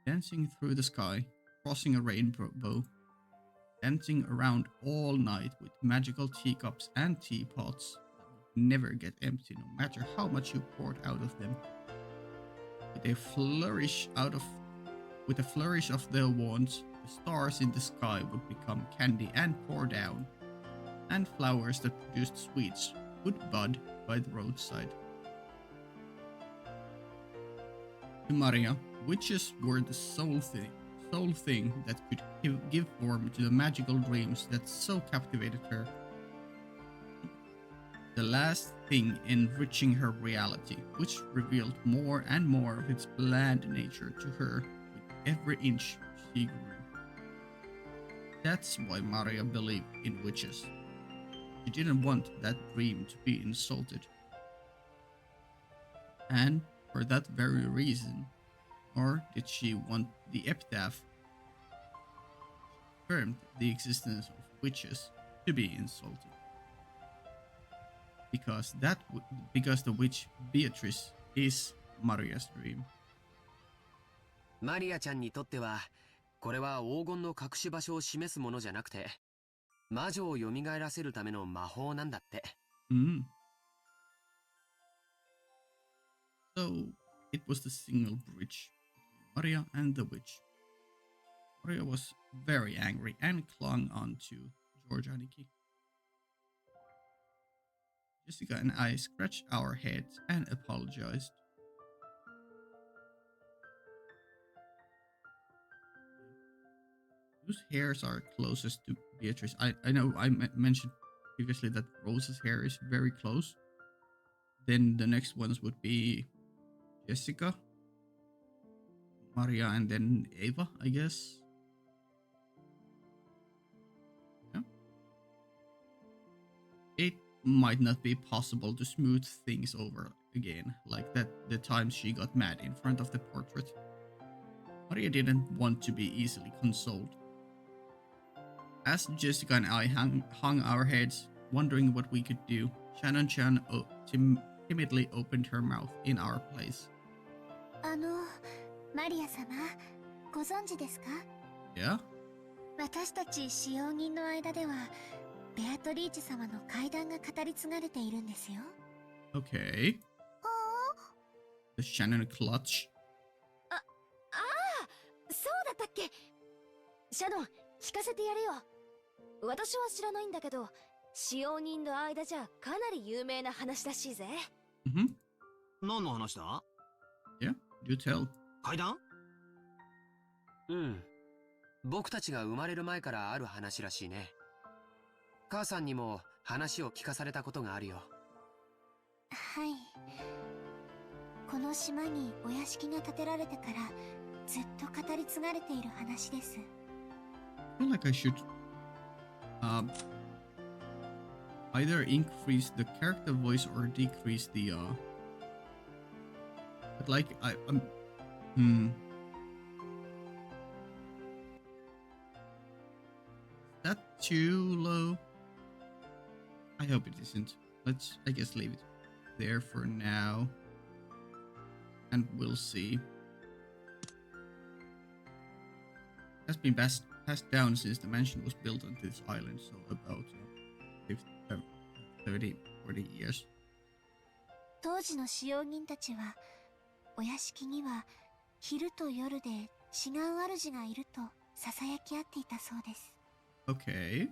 [SPEAKER 1] Dancing through the sky, crossing a rainbow, dancing around all night with magical teacups and teapots that would never get empty no matter how much you poured out of them. With a flourish of their wands, the stars in the sky would become candy and pour down, and flowers that produced sweets would bud by the roadside. To Maria, witches were the sole thing that could give form to the magical dreams that so captivated her. The last thing enriching her reality, which revealed more and more of its bland nature to her with every inch she grew. That's why Maria believed in witches. She didn't want that dream to be insulted. And for that very reason, or did she want the epitaph affirmed the existence of witches to be insulted? Because the witch Beatrice is Maria's dream.
[SPEAKER 5] マリアちゃんにとっては、これは黄金の隠し場所を示すものじゃなくて、魔女を蘇らせるための魔法なんだって。
[SPEAKER 1] So, it was the single bridge between Maria and the witch. Maria was very angry and clung on to George Aniki. Jessica and I scratched our heads and apologized. Whose hairs are closest to Beatrice? I know I mentioned previously that Rosa's hair is very close. Then the next ones would be Jessica, Maria, and then Ava, I guess. Yeah. It might not be possible to smooth things over again, like that the time she got mad in front of the portrait. Maria didn't want to be easily consoled. As Jessica and I hung our heads, wondering what we could do, Shannon-chan timidly opened her mouth in our place.
[SPEAKER 3] マリア様、ご存知ですか?
[SPEAKER 1] Yeah?
[SPEAKER 3] 私たち使用人の間では、ベアトリーチ様の怪談が語り継がれているんですよ。
[SPEAKER 1] Okay. The Shannon clutch.
[SPEAKER 4] そうだったっけ? シャドン、聞かせてやるよ。私は知らないんだけど、使用人の間じゃかなり有名な話らしいぜ。
[SPEAKER 2] 何の話だ?
[SPEAKER 1] Yeah, you tell.
[SPEAKER 2] 怪談?
[SPEAKER 5] うん。僕たちが生まれる前からある話らしいね。母さんにも話を聞かされたことがあるよ。
[SPEAKER 3] はい。この島にお屋敷が建てられてからずっと語り継がれている話です。
[SPEAKER 1] I feel like I should either increase the character voice or decrease the but like that too low? I hope it isn't. Let's, I guess, leave it there for now. And we'll see. Has been passed down since the mansion was built on this island, so about 30, 40 years.
[SPEAKER 3] 当時の使用人たちは、お屋敷には昼と夜で違う主がいると囁き合っていたそうです。
[SPEAKER 1] Okay.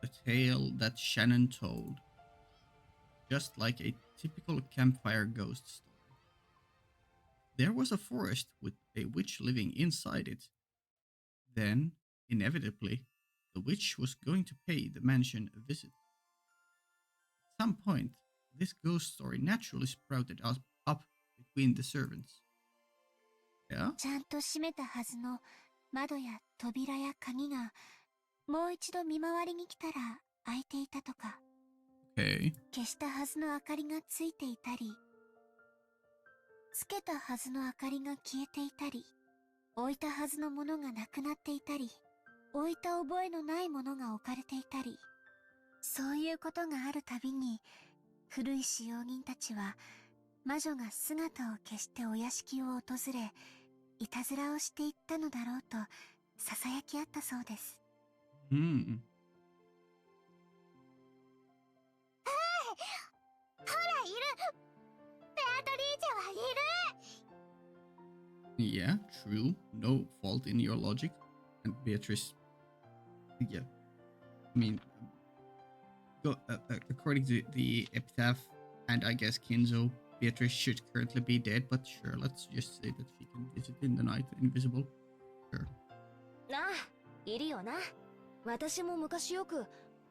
[SPEAKER 1] A tale that Shannon told. Just like a typical campfire ghost story. There was a forest with a witch living inside it. Then, inevitably, the witch was going to pay the mansion a visit. At some point, this ghost story naturally sprouted up between the servants. Yeah?
[SPEAKER 3] ちゃんと閉めたはずの窓や扉や鍵がもう一度見回りに来たら開いていたとか。
[SPEAKER 1] Okay.
[SPEAKER 3] 消したはずの明かりがついていたり、つけたはずの明かりが消えていたり、置いたはずのものがなくなっていたり、置いた覚えのないものが置かれていたり、そういうことがあるたびに、古い使用人たちは魔女が姿を消してお屋敷を訪れ、いたずらをしていったのだろうと囁き合ったそうです。
[SPEAKER 1] Hmm.
[SPEAKER 3] ほらいる、ベアトリーチェはいる。
[SPEAKER 1] Yeah, true. No fault in your logic. And Beatrice, yeah, I mean, according to the epitaph and I guess Kinzo, Beatrice should currently be dead, but sure, let's just say that she can visit in the night, invisible. Sure.
[SPEAKER 4] なあ、いるよな。私も昔よく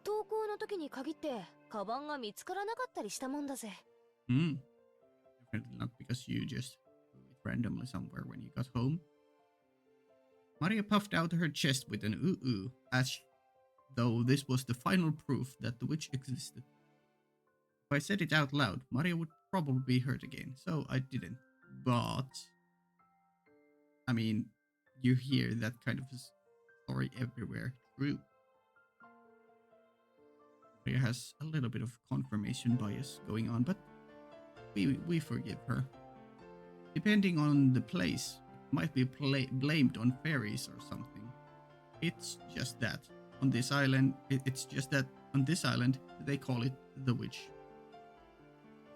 [SPEAKER 4] 登校の時に限ってカバンが見つからなかったりしたもんだぜ。
[SPEAKER 1] Hmm. Definitely not because you just threw it randomly somewhere when you got home. Maria puffed out her chest with an ooh-ooh, as though this was the final proof that the witch existed. If I said it out loud, Maria would probably be hurt again, so I didn't. But, I mean, you hear that kind of story everywhere. True. Maria has a little bit of confirmation bias going on, but we forgive her. Depending on the place, it might be blamed on fairies or something. It's just that on this island, they call it the witch.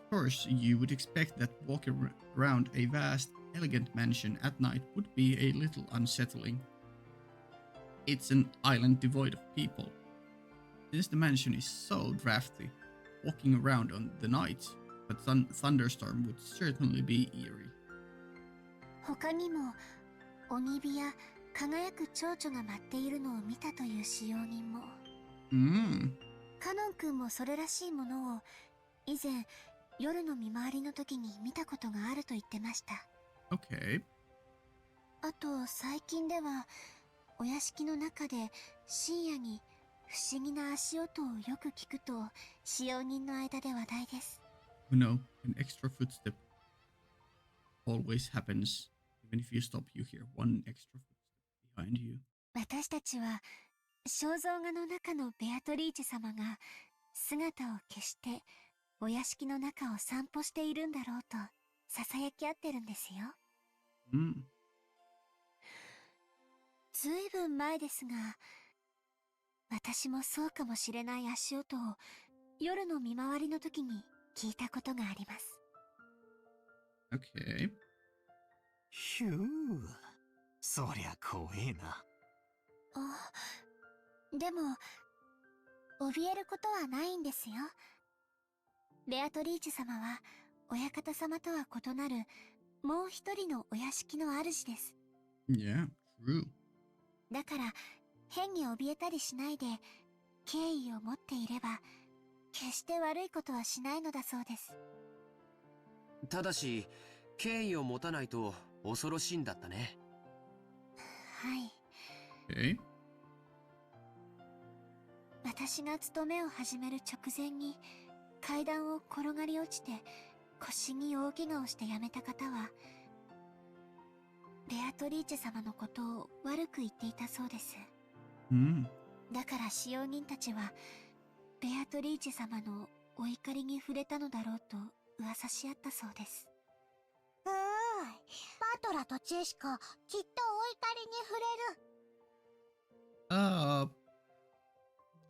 [SPEAKER 1] Of course, you would expect that walking around a vast, elegant mansion at night would be a little unsettling. It's an island devoid of people. Since the mansion is so drafty, walking around on the night, a thunderstorm would certainly be eerie.
[SPEAKER 3] 他にも鬼火や輝く蝶々が舞っているのを見たという使用人も。カノン君もそれらしいものを以前夜の見回りの時に見たことがあると言ってました。
[SPEAKER 1] Okay.
[SPEAKER 3] あと最近ではお屋敷の中で深夜に不思議な足音をよく聞くと使用人の間で話題です。
[SPEAKER 1] Oh no, an extra footstep always happens. Even if you stop, you hear one extra footstep behind you.
[SPEAKER 3] 私たちは肖像画の中のベアトリーチェ様が姿を消してお屋敷の中を散歩しているんだろうと囁き合ってるんですよ。ずいぶん前ですが、私もそうかもしれない足音を夜の見回りの時に聞いたことがあります。
[SPEAKER 1] Okay.
[SPEAKER 2] ひゅー、そりゃ怖えな。
[SPEAKER 3] でも怯えることはないんですよ。ベアトリーチェ様は親方様とは異なるもう一人のお屋敷の主です。
[SPEAKER 1] Yeah, true.
[SPEAKER 3] だから変に怯えたりしないで敬意を持っていれば決して悪いことはしないのだそうです。
[SPEAKER 5] ただし敬意を持たないと恐ろしいんだったね。
[SPEAKER 3] はい。
[SPEAKER 1] Okay.
[SPEAKER 3] 私が勤めを始める直前に階段を転がり落ちて腰に大怪我をして辞めた方はベアトリーチェ様のことを悪く言っていたそうです。だから使用人たちはベアトリーチェ様のお怒りに触れたのだろうと噂し合ったそうです。バトラとジェシカきっとお怒りに触れる。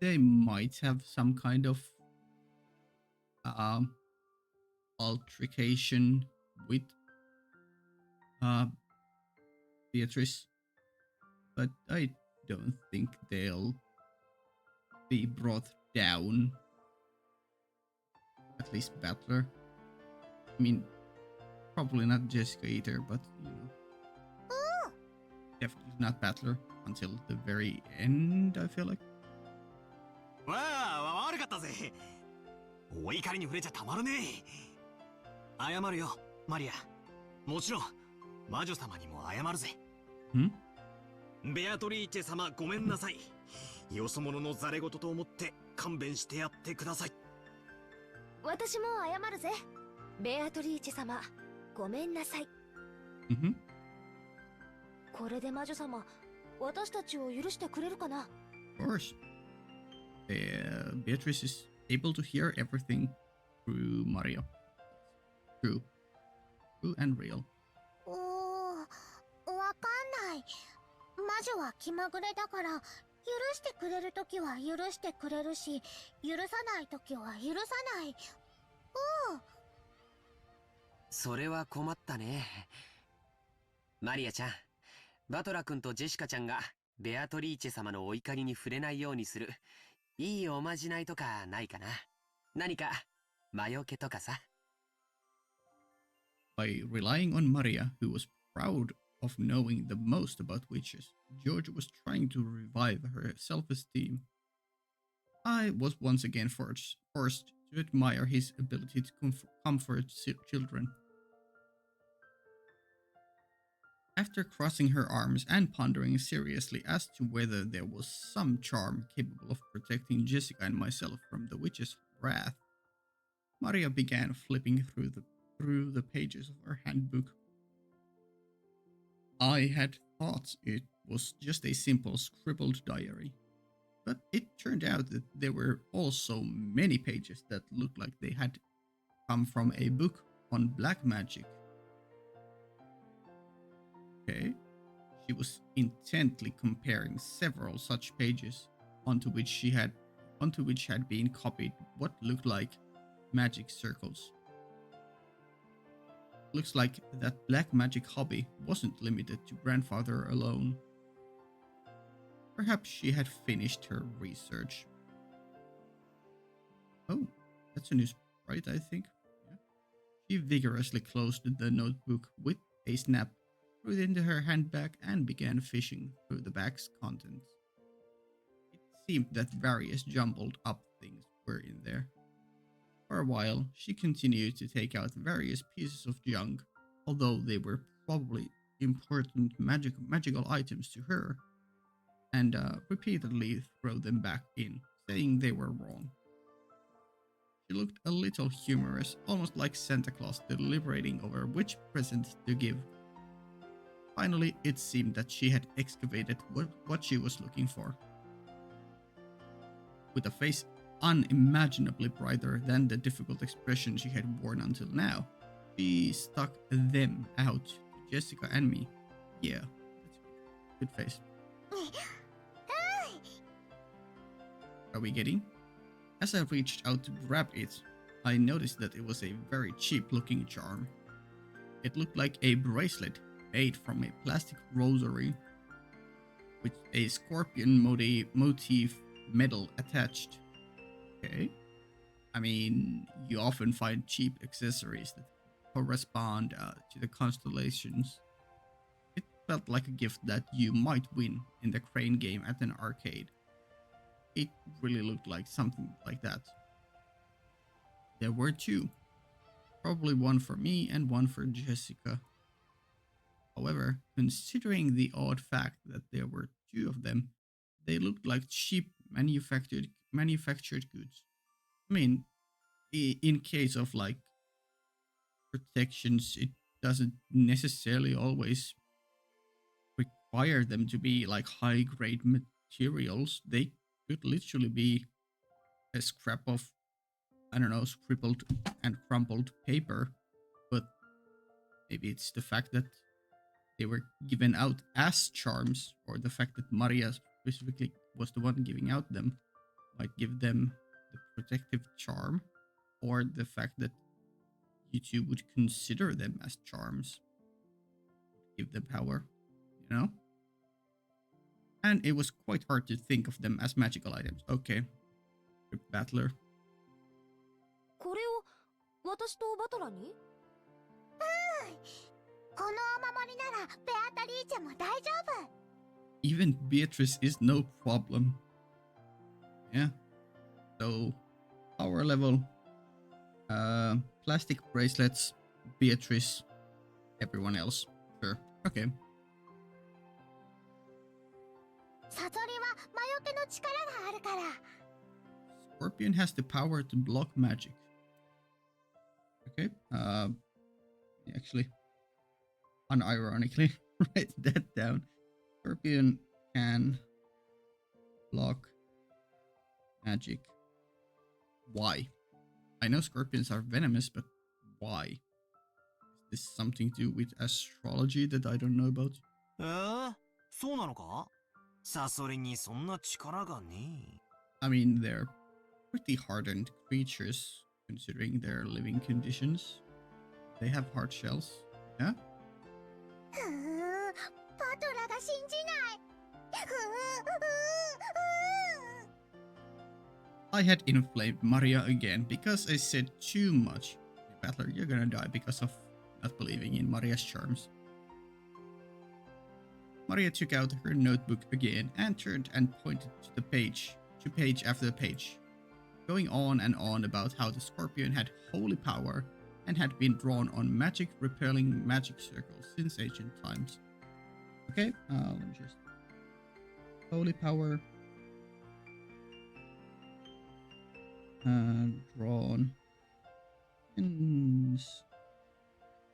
[SPEAKER 1] They might have some kind of altercation with Beatrice, but I don't think they'll be brought down. At least Battler. I mean, probably not Jessica either, but you know, definitely not Battler until the very end, I feel like.
[SPEAKER 2] わあ、悪かったぜ。お怒りに触れちゃたまるねえ。謝るよ、マリア。もちろん魔女様にも謝るぜ。ベアトリーチェ様、ごめんなさい。よそ者のザレ言と思って勘弁してやってください。
[SPEAKER 4] 私も謝るぜ。ベアトリーチェ様、ごめんなさい。これで魔女様、私たちを許してくれるかな？
[SPEAKER 1] Of course. Beatrice is able to hear everything through Mario. True. True and real.
[SPEAKER 3] わかんない。魔女は気まぐれだから許してくれるときは許してくれるし、許さないときは許さない。
[SPEAKER 5] それは困ったね。マリアちゃん、バトラ君とジェシカちゃんがベアトリーチェ様のお怒りに触れないようにするいいおまじないとかないかな。何か魔除けとかさ。
[SPEAKER 1] By relying on Maria, who was proud of knowing the most about witches, George was trying to revive her self-esteem. I was once again forced to admire his ability to comfort children. After crossing her arms and pondering seriously as to whether there was some charm capable of protecting Jessica and myself from the witch's wrath, Maria began flipping through the pages of her handbook. I had thought it was just a simple scribbled diary, but it turned out that there were also many pages that looked like they had come from a book on black magic. Okay. She was intently comparing several such pages onto which had been copied what looked like magic circles. Looks like that black magic hobby wasn't limited to grandfather alone. Perhaps she had finished her research. Oh, that's a new sprite, I think. Yeah. She vigorously closed the notebook with a snap, threw it into her handbag, and began fishing through the bag's contents. It seemed that various jumbled up things were in there. For a while, she continued to take out various pieces of junk, although they were probably important magical items to her, and repeatedly throw them back in, saying they were wrong. She looked a little humorous, almost like Santa Claus deliberating over which present to give. Finally, it seemed that she had excavated what she was looking for. With a face unimaginably brighter than the difficult expression she had worn until now, she stuck them out to Jessica and me. Yeah, that's good face. Are we getting? As I reached out to grab it, I noticed that it was a very cheap looking charm. It looked like a bracelet made from a plastic rosary with a scorpion motif medal attached. Okay. I mean, you often find cheap accessories that correspond to the constellations. It felt like a gift that you might win in the crane game at an arcade. It really looked like something like that. There were two, probably one for me and one for Jessica. However, considering the odd fact that there were two of them, they looked like cheap manufactured goods. I mean, in case of like protections, it doesn't necessarily always require them to be like high grade materials. They could literally be a scrap of, I don't know, scribbled and crumpled paper, but maybe it's the fact that they were given out as charms, or the fact that Maria specifically was the one giving out them might give them the protective charm, or the fact that you two would consider them as charms, give them power, you know? And it was quite hard to think of them as magical items. Okay, Battler.
[SPEAKER 4] これを私とバトラに？
[SPEAKER 3] このお守りならベアタリーチェも大丈夫。
[SPEAKER 1] Even Beatrice is no problem. Yeah. So, power level, plastic bracelets, Beatrice, everyone else. Sure. Okay.
[SPEAKER 3] サソリは魔除けの力があるから。
[SPEAKER 1] Scorpion has the power to block magic. Okay. Actually, unironically, write that down. Scorpion can block magic. Why? I know scorpions are venomous, but why? Is this something to do with astrology that I don't know about?
[SPEAKER 2] そうなのか？サソリにそんな力がね。
[SPEAKER 1] I mean, they're pretty hardened creatures considering their living conditions. They have hard shells. Yeah?
[SPEAKER 3] バトラが信じない。
[SPEAKER 1] I had inflamed Maria again because I said too much. Battler, you're gonna die because of not believing in Maria's charms. Maria took out her notebook again and turned and pointed to page after page, going on and on about how the scorpion had holy power and had been drawn on magic repelling magic circles since ancient times. Okay, let me just... Holy power. Drawn in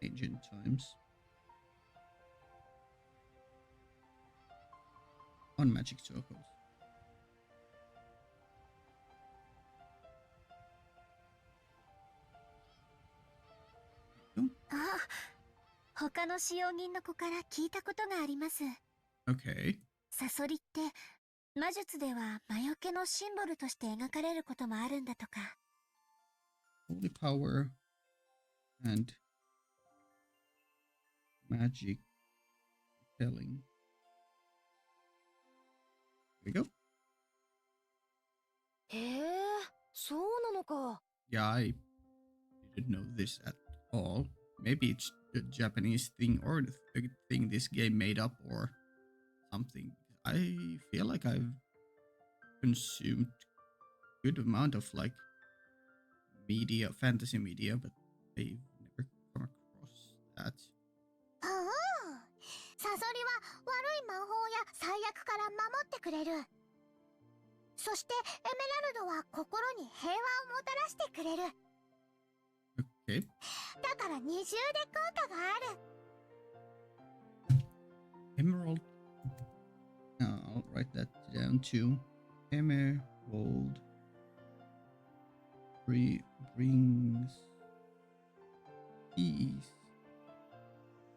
[SPEAKER 1] ancient times. On magic circles.
[SPEAKER 3] Ah, 他の使用人の子から聞いたことがあります。
[SPEAKER 1] Okay.
[SPEAKER 3] サソリって魔術では魔除けのシンボルとして描かれることもあるんだとか。
[SPEAKER 1] Holy power and magic telling. There we go.
[SPEAKER 4] へえ、そうなのか。
[SPEAKER 1] Yeah, I didn't know this at all. Maybe it's a Japanese thing or a thing this game made up or something. I feel like I've consumed a good amount of like media, fantasy media, but I've never come across that.
[SPEAKER 3] ああ、サソリは悪い魔法や最悪から守ってくれる。そしてエメラルドは心に平和をもたらしてくれる。
[SPEAKER 1] Okay.
[SPEAKER 3] だから二重で効果がある。
[SPEAKER 1] Emerald. I'll write that down too. Emerald brings peace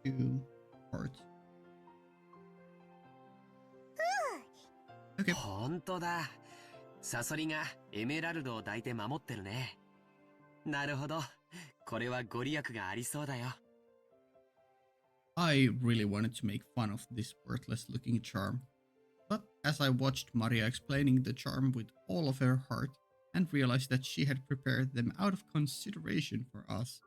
[SPEAKER 1] to heart. Okay.
[SPEAKER 5] 本当だ。サソリがエメラルドを抱いて守ってるね。なるほど。これはご利益がありそうだよ。
[SPEAKER 1] I really wanted to make fun of this worthless looking charm, but as I watched Maria explaining the charm with all of her heart and realized that she had prepared them out of consideration for us,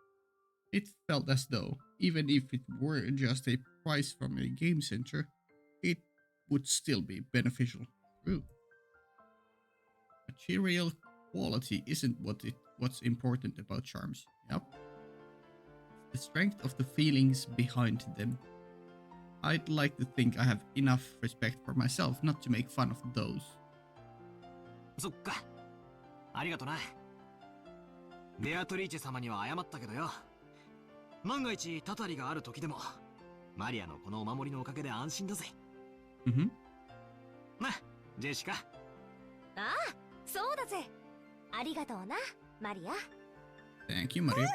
[SPEAKER 1] it felt as though, even if it were just a prize from a game center, it would still be beneficial. True. Material quality isn't what's important about charms. Yep. The strength of the feelings behind them. I'd like to think I have enough respect for myself not to make fun of those.
[SPEAKER 2] そっか。ありがとな。ベアトリーチェ様には謝ったけどよ。万が一たたりがある時でも、マリアのこのお守りのおかげで安心だぜ。
[SPEAKER 1] Mm-hmm.
[SPEAKER 2] な、ジェシカ。
[SPEAKER 4] ああ、そうだぜ。ありがとうな、マリア。
[SPEAKER 1] Thank you, Maria.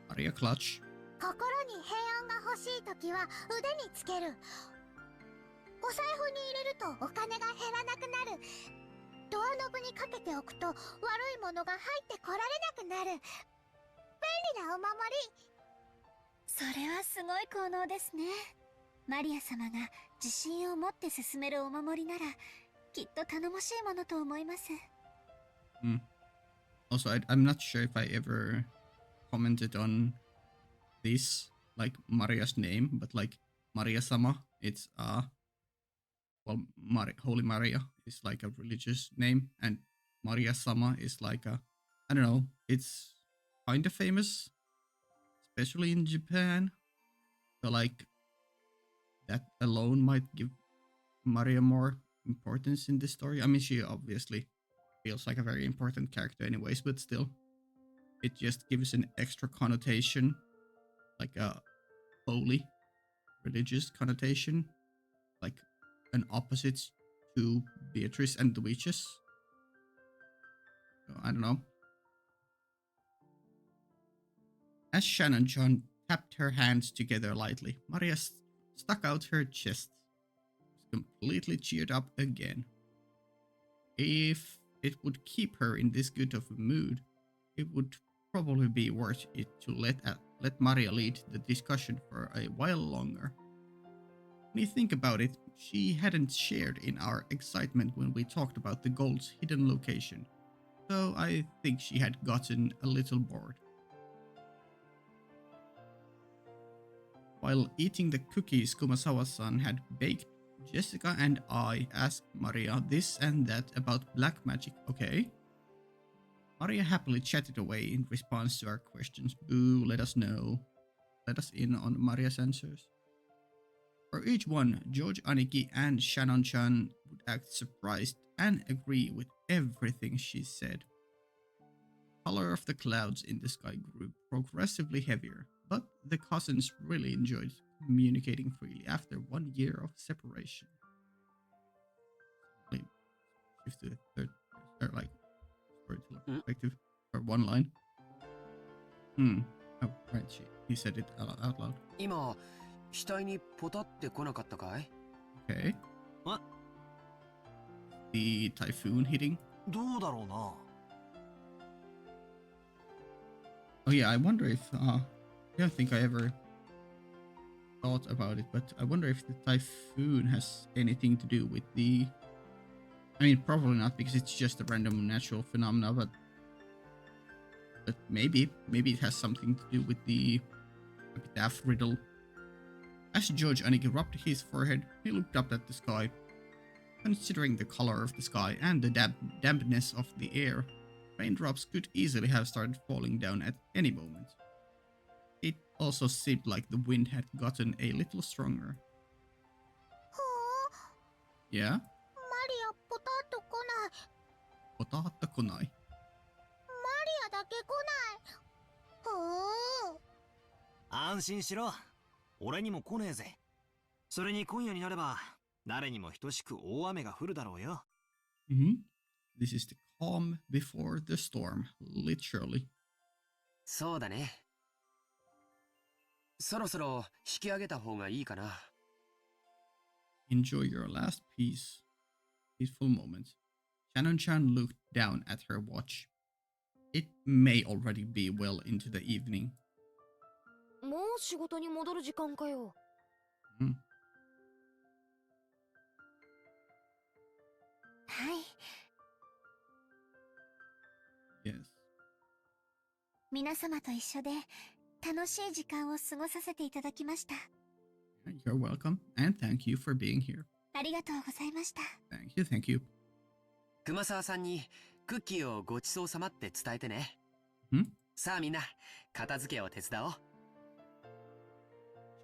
[SPEAKER 1] Maria clutch.
[SPEAKER 3] 心に平安が欲しいときは腕につける。お財布に入れるとお金が減らなくなる。ドアノブにかけておくと悪いものが入ってこられなくなる。便利なお守り。それはすごい効能ですね。マリア様が自信を持って進めるお守りならきっと頼もしいものと思います。
[SPEAKER 1] Also, I'm not sure if I ever commented on this, like Maria's name, but like Maria-sama, it's well, Holy Maria is like a religious name, and Maria-sama is like a, I don't know, it's kind of famous, especially in Japan. So like that alone might give Maria more importance in this story. I mean, she obviously feels like a very important character anyways, but still, it just gives an extra connotation, like a holy, religious connotation, like an opposite to Beatrice and the witches. So, I don't know. As Shannon John tapped her hands together lightly, Maria stuck out her chest, completely cheered up again. If it would keep her in this good of a mood, it would probably be worth it to let Maria lead the discussion for a while longer. When you think about it, she hadn't shared in our excitement when we talked about the gold's hidden location, so I think she had gotten a little bored. While eating the cookies Kumasawa-san had baked, Jessica and I asked Maria this and that about black magic, okay? Maria happily chatted away in response to our questions. Boo, let us know. Let us in on Maria's answers. For each one, George Aniki and Shannon-chan would act surprised and agree with everything she said. The color of the clouds in the sky grew progressively heavier, but the cousins really enjoyed communicating freely after 1 year of separation. Like, shift to the third, like, storyteller perspective, or one line. Oh, right, he said it out loud.
[SPEAKER 5] 今、額にポタって来なかったかい?
[SPEAKER 1] Okay.
[SPEAKER 2] What?
[SPEAKER 1] The typhoon hitting?
[SPEAKER 2] どうだろうな。
[SPEAKER 1] Oh yeah, I wonder if, I don't think I ever thought about it, but I wonder if the typhoon has anything to do with the... I mean, probably not, because it's just a random natural phenomena, but maybe it has something to do with the epitaph riddle. As George Aniki rubbed his forehead, he looked up at the sky. Considering the color of the sky and the dampness of the air, raindrops could easily have started falling down at any moment. It also seemed like the wind had gotten a little stronger. Yeah?
[SPEAKER 3] マリアポタッと来ない。
[SPEAKER 1] ポタッと来ない。
[SPEAKER 3] マリアだけ来ない。
[SPEAKER 2] 安心しろ。俺にも来ねえぜ。それに今夜になれば、誰にも等しく大雨が降るだろうよ。
[SPEAKER 1] This is the calm before the storm, literally.
[SPEAKER 5] そうだね。そろそろ引き上げた方がいいかな。
[SPEAKER 1] Enjoy your last peaceful moment. Shannon-chan looked down at her watch. It may already be well into the evening.
[SPEAKER 4] もう仕事に戻る時間かよ。はい。
[SPEAKER 1] Yes.
[SPEAKER 3] 皆様と一緒で楽しい時間を過ごさせていただきました。
[SPEAKER 1] You're welcome, and thank you for being here.
[SPEAKER 3] ありがとうございました。
[SPEAKER 1] Thank you.
[SPEAKER 5] 熊沢さんにクッキーをごちそうさまって伝えてね。さあみんな、片付けを手伝おう。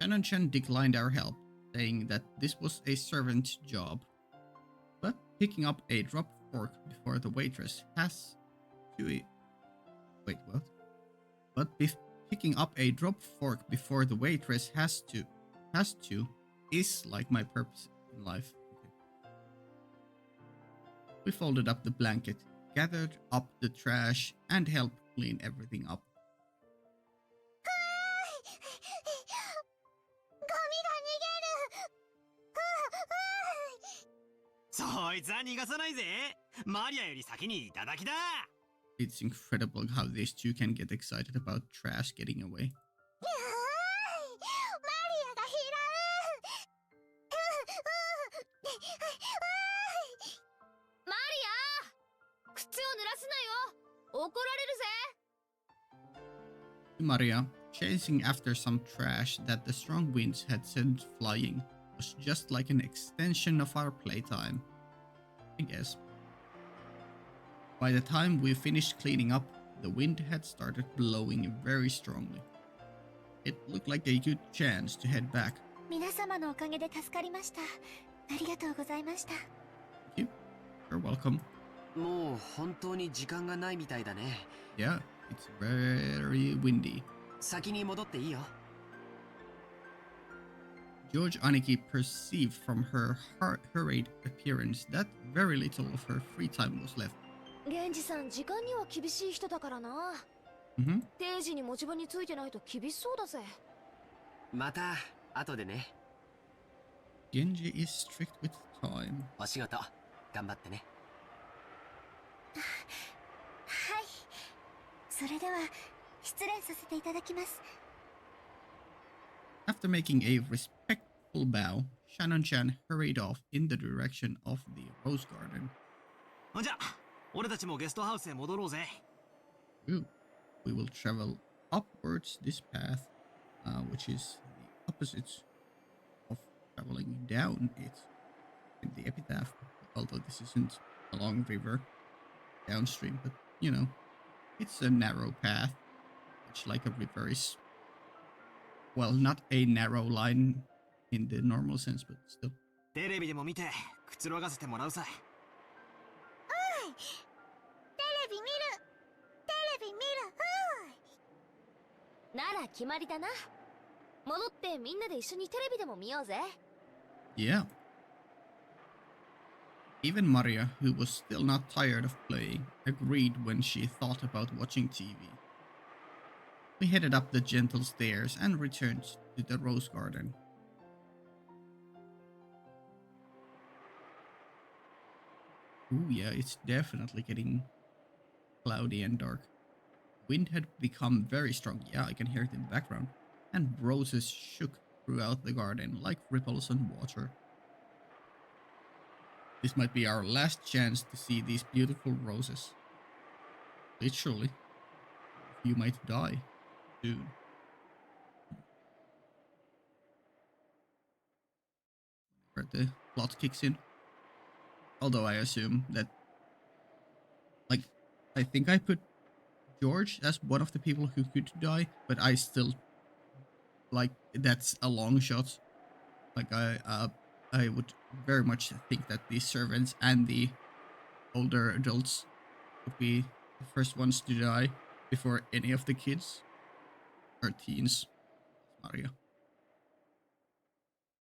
[SPEAKER 1] Shannon-chan declined our help, saying that this was a servant's job. But picking up a dropped fork before the waitress has to... Wait, what? Picking up a dropped fork before the waitress has to is like my purpose in life. Okay. We folded up the blanket, gathered up the trash, and helped clean everything up.
[SPEAKER 2] そいつは逃がさないぜ。マリアより先にいただきだ。
[SPEAKER 1] It's incredible how these two can get excited about trash getting away.
[SPEAKER 4] マリア、靴を濡らすなよ。怒られるぜ。
[SPEAKER 1] Maria, chasing after some trash that the strong winds had sent flying, was just like an extension of our playtime, I guess. By the time we finished cleaning up, the wind had started blowing very strongly. It looked like a good chance to head back.
[SPEAKER 3] 皆様のおかげで助かりました。ありがとうございました。
[SPEAKER 1] Thank you. You're welcome.
[SPEAKER 5] もう本当に時間がないみたいだね。
[SPEAKER 1] Yeah, it's very windy.
[SPEAKER 5] 先に戻っていいよ。
[SPEAKER 1] George Aniki perceived from her hurried appearance that very little of her free time was left.
[SPEAKER 4] 源氏さん、時間には厳しい人だからな。定時に持ち場についてないと厳しそうだぜ。
[SPEAKER 5] また後でね。
[SPEAKER 1] Genji is strict with time.
[SPEAKER 5] お仕事頑張ってね。
[SPEAKER 3] はい。それでは失礼させていただきます。
[SPEAKER 1] After making a respectful bow, Shannon-chan hurried off in the direction of the rose garden.
[SPEAKER 2] じゃあ、俺たちもゲストハウスへ戻ろうぜ。
[SPEAKER 1] We will travel upwards this path, which is the opposites of traveling down it in the epitaph, although this isn't a long river downstream, but you know, it's a narrow path, much like a river is. Well, not a narrow line in the normal sense, but still.
[SPEAKER 2] テレビでも見てくつろがせてもらうさ。
[SPEAKER 3] うん。テレビ見る。テレビ見る。
[SPEAKER 4] なら決まりだな。戻ってみんなで一緒にテレビでも見ようぜ。
[SPEAKER 1] Yeah. Even Maria, who was still not tired of playing, agreed when she thought about watching TV. We headed up the gentle stairs and returned to the rose garden. Ooh, yeah, it's definitely getting cloudy and dark. Wind had become very strong. Yeah, I can hear it in the background. And roses shook throughout the garden like ripples on water. This might be our last chance to see these beautiful roses. Literally. You might die soon. Where the plot kicks in. Although I assume that, like, I think I put George as one of the people who could die, but I still, like, that's a long shot. Like, I would very much think that the servants and the older adults would be the first ones to die before any of the kids or teens. Maria.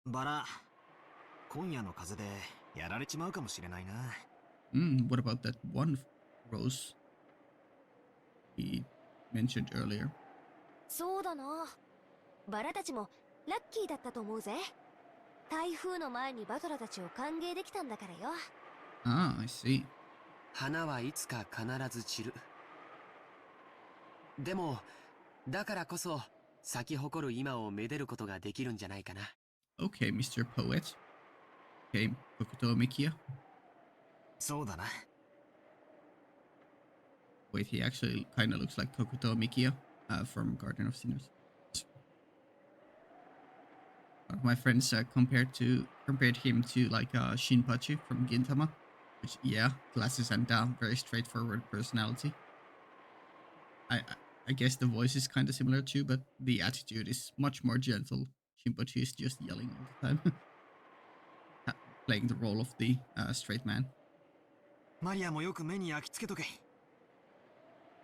[SPEAKER 2] バラ、今夜の風でやられちまうかもしれないな。
[SPEAKER 1] What about that one rose he mentioned earlier?
[SPEAKER 4] そうだな。バラたちもラッキーだったと思うぜ。台風の前にバトラたちを歓迎できたんだからよ。
[SPEAKER 1] Ah, I see.
[SPEAKER 5] 花はいつか必ず散る。でも、だからこそ咲き誇る今をめでることができるんじゃないかな。
[SPEAKER 1] Okay, Mr. Poet. Okay, Kokuto Mikia.
[SPEAKER 2] そうだな。
[SPEAKER 1] Wait, he actually kind of looks like Kokuto Mikia from Garden of Sinners. One of my friends compared him to like Shinpachi from Gintama, which yeah, glasses and very straightforward personality. I guess the voice is kind of similar too, but the attitude is much more gentle. Shinpachi is just yelling all the time, playing the role of the straight man.
[SPEAKER 2] マリアもよく目に焼き付けとけ。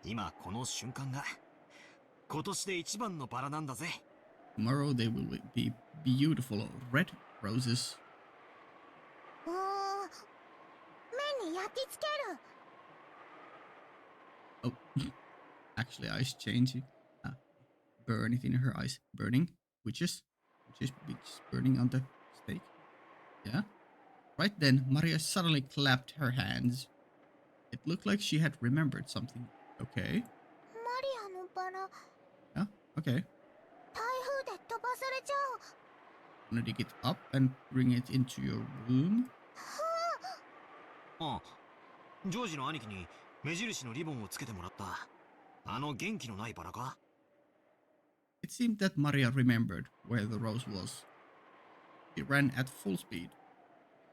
[SPEAKER 2] 今この瞬間が今年で一番のバラなんだぜ。
[SPEAKER 1] Tomorrow they will be beautiful red roses.
[SPEAKER 3] 目に焼き付ける。
[SPEAKER 1] Oh, actually, eyes changing. Burn it in her eyes. Burning witches, which is burning on the stake. Yeah. Right then, Maria suddenly clapped her hands. It looked like she had remembered something. Okay.
[SPEAKER 3] マリアのバラ。
[SPEAKER 1] Yeah. Okay.
[SPEAKER 3] 台風で飛ばされちゃう。
[SPEAKER 1] Wanna dig it up and bring it into your room?
[SPEAKER 2] ああ、ジョージの兄貴に目印のリボンをつけてもらった。あの元気のないバラか？
[SPEAKER 1] It seemed that Maria remembered where the rose was. She ran at full speed.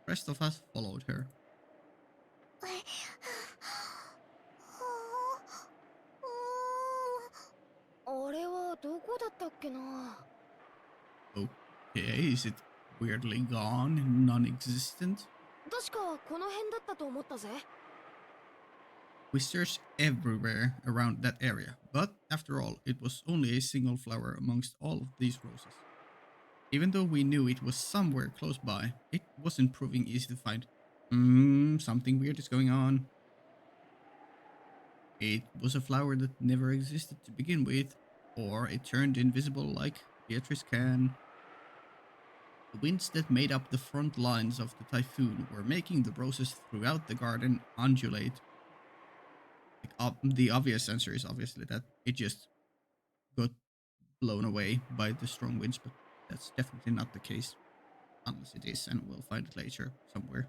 [SPEAKER 1] The rest of us followed her.
[SPEAKER 4] あれはどこだったっけな。
[SPEAKER 1] Okay, is it weirdly gone and non-existent?
[SPEAKER 4] 確かこの辺だったと思ったぜ。
[SPEAKER 1] We searched everywhere around that area, but after all, it was only a single flower amongst all of these roses. Even though we knew it was somewhere close by, it wasn't proving easy to find. Something weird is going on. It was a flower that never existed to begin with, or it turned invisible like Beatrice can. The winds that made up the front lines of the typhoon were making the roses throughout the garden undulate. The obvious answer is obviously that it just got blown away by the strong winds, but that's definitely not the case. Unless it is, and we'll find it later somewhere.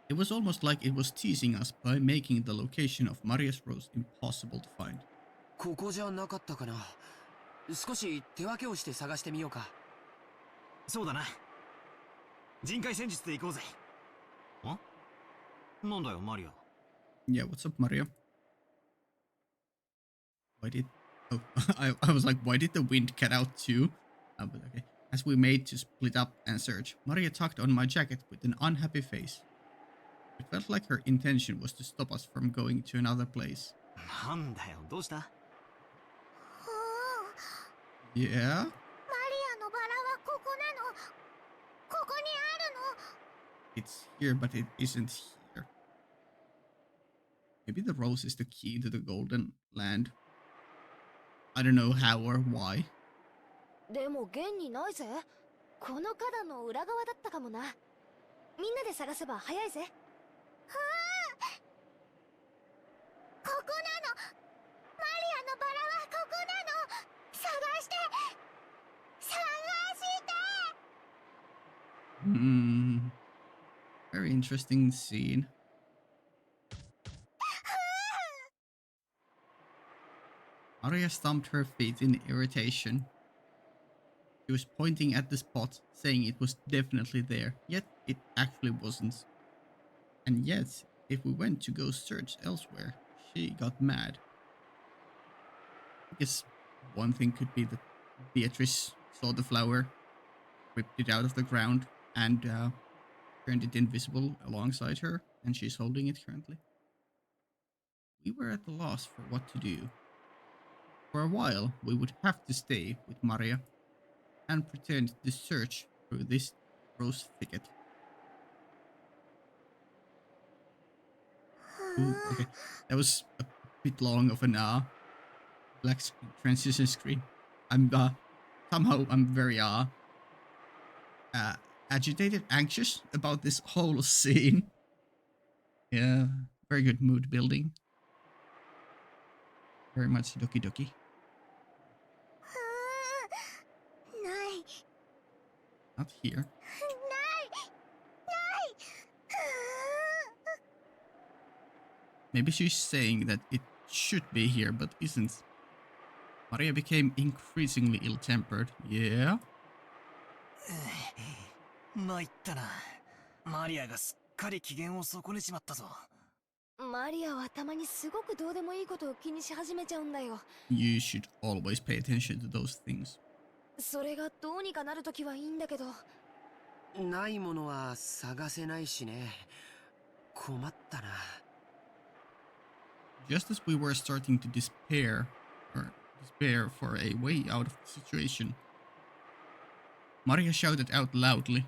[SPEAKER 1] It was almost like it was teasing us by making the location of Maria's rose impossible to find.
[SPEAKER 5] ここじゃなかったかな。少し手分けをして探してみようか。
[SPEAKER 2] そうだな。人海戦術で行こうぜ。なんだよ、マリア。
[SPEAKER 1] Yeah, what's up, Maria? Why did... Oh, I was like, why did the wind cut out too? But okay. As we made to split up and search, Maria tugged on my jacket with an unhappy face. It felt like her intention was to stop us from going to another place.
[SPEAKER 2] なんだよ、どうした？
[SPEAKER 1] Yeah?
[SPEAKER 3] マリアのバラはここなの。ここにあるの。
[SPEAKER 1] It's here, but it isn't here. Maybe the rose is the key to the golden land. I don't know how or why.
[SPEAKER 4] でも現にないぜ。この花壇の裏側だったかもな。みんなで探せば早いぜ。
[SPEAKER 3] ここなの。マリアのバラはここなの。探して。探して。
[SPEAKER 1] Very interesting scene. Maria stomped her feet in irritation. She was pointing at the spot, saying it was definitely there, yet it actually wasn't. And yet, if we went to go search elsewhere, she got mad. I guess one thing could be that Beatrice saw the flower, ripped it out of the ground, and turned it invisible alongside her, and she's holding it currently. We were at a loss for what to do. For a while, we would have to stay with Maria and pretend to search through this rose thicket. Ooh, okay, that was a bit long of an black transition screen. I'm very agitated, anxious about this whole scene. Yeah, very good mood building. Very much doki doki.
[SPEAKER 3] ない。
[SPEAKER 1] Not here.
[SPEAKER 3] ない。ない。
[SPEAKER 1] Maybe she's saying that it should be here, but isn't. Maria became increasingly ill-tempered. Yeah?
[SPEAKER 2] 参ったな。マリアがすっかり機嫌を損ねちまったぞ。
[SPEAKER 4] マリアはたまにすごくどうでもいいことを気にし始めちゃうんだよ。
[SPEAKER 1] You should always pay attention to those things.
[SPEAKER 4] それがどうにかなるときはいいんだけど。
[SPEAKER 5] ないものは探せないしね。困ったな。
[SPEAKER 1] Just as we were starting to despair for a way out of the situation, Maria shouted out loudly.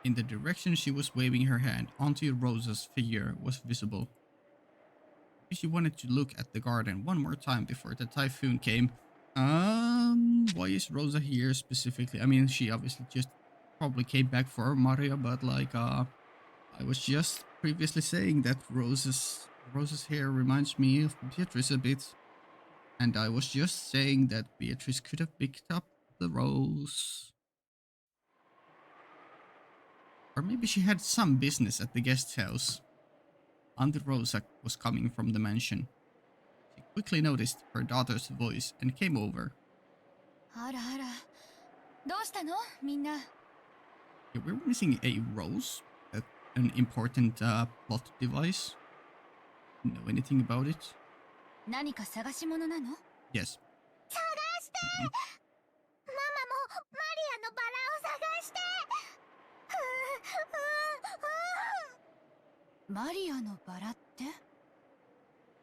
[SPEAKER 1] In the direction she was waving her hand, Auntie Rosa's figure was visible. She wanted to look at the garden one more time before the typhoon came. Why is Rosa here specifically? I mean, she obviously just probably came back for Maria, but like, I was just previously saying that Rosa's hair reminds me of Beatrice a bit. And I was just saying that Beatrice could have picked up the rose. Or maybe she had some business at the guest house. Auntie Rosa was coming from the mansion. She quickly noticed her daughter's voice and came over.
[SPEAKER 3] あらあら。どうしたのみんな。
[SPEAKER 1] Yeah, we're missing a rose, an important plot device. Know anything about it?
[SPEAKER 3] 何か探し物なの？
[SPEAKER 1] Yes.
[SPEAKER 3] 探して。ママもマリアのバラを探して。マリアのバラって？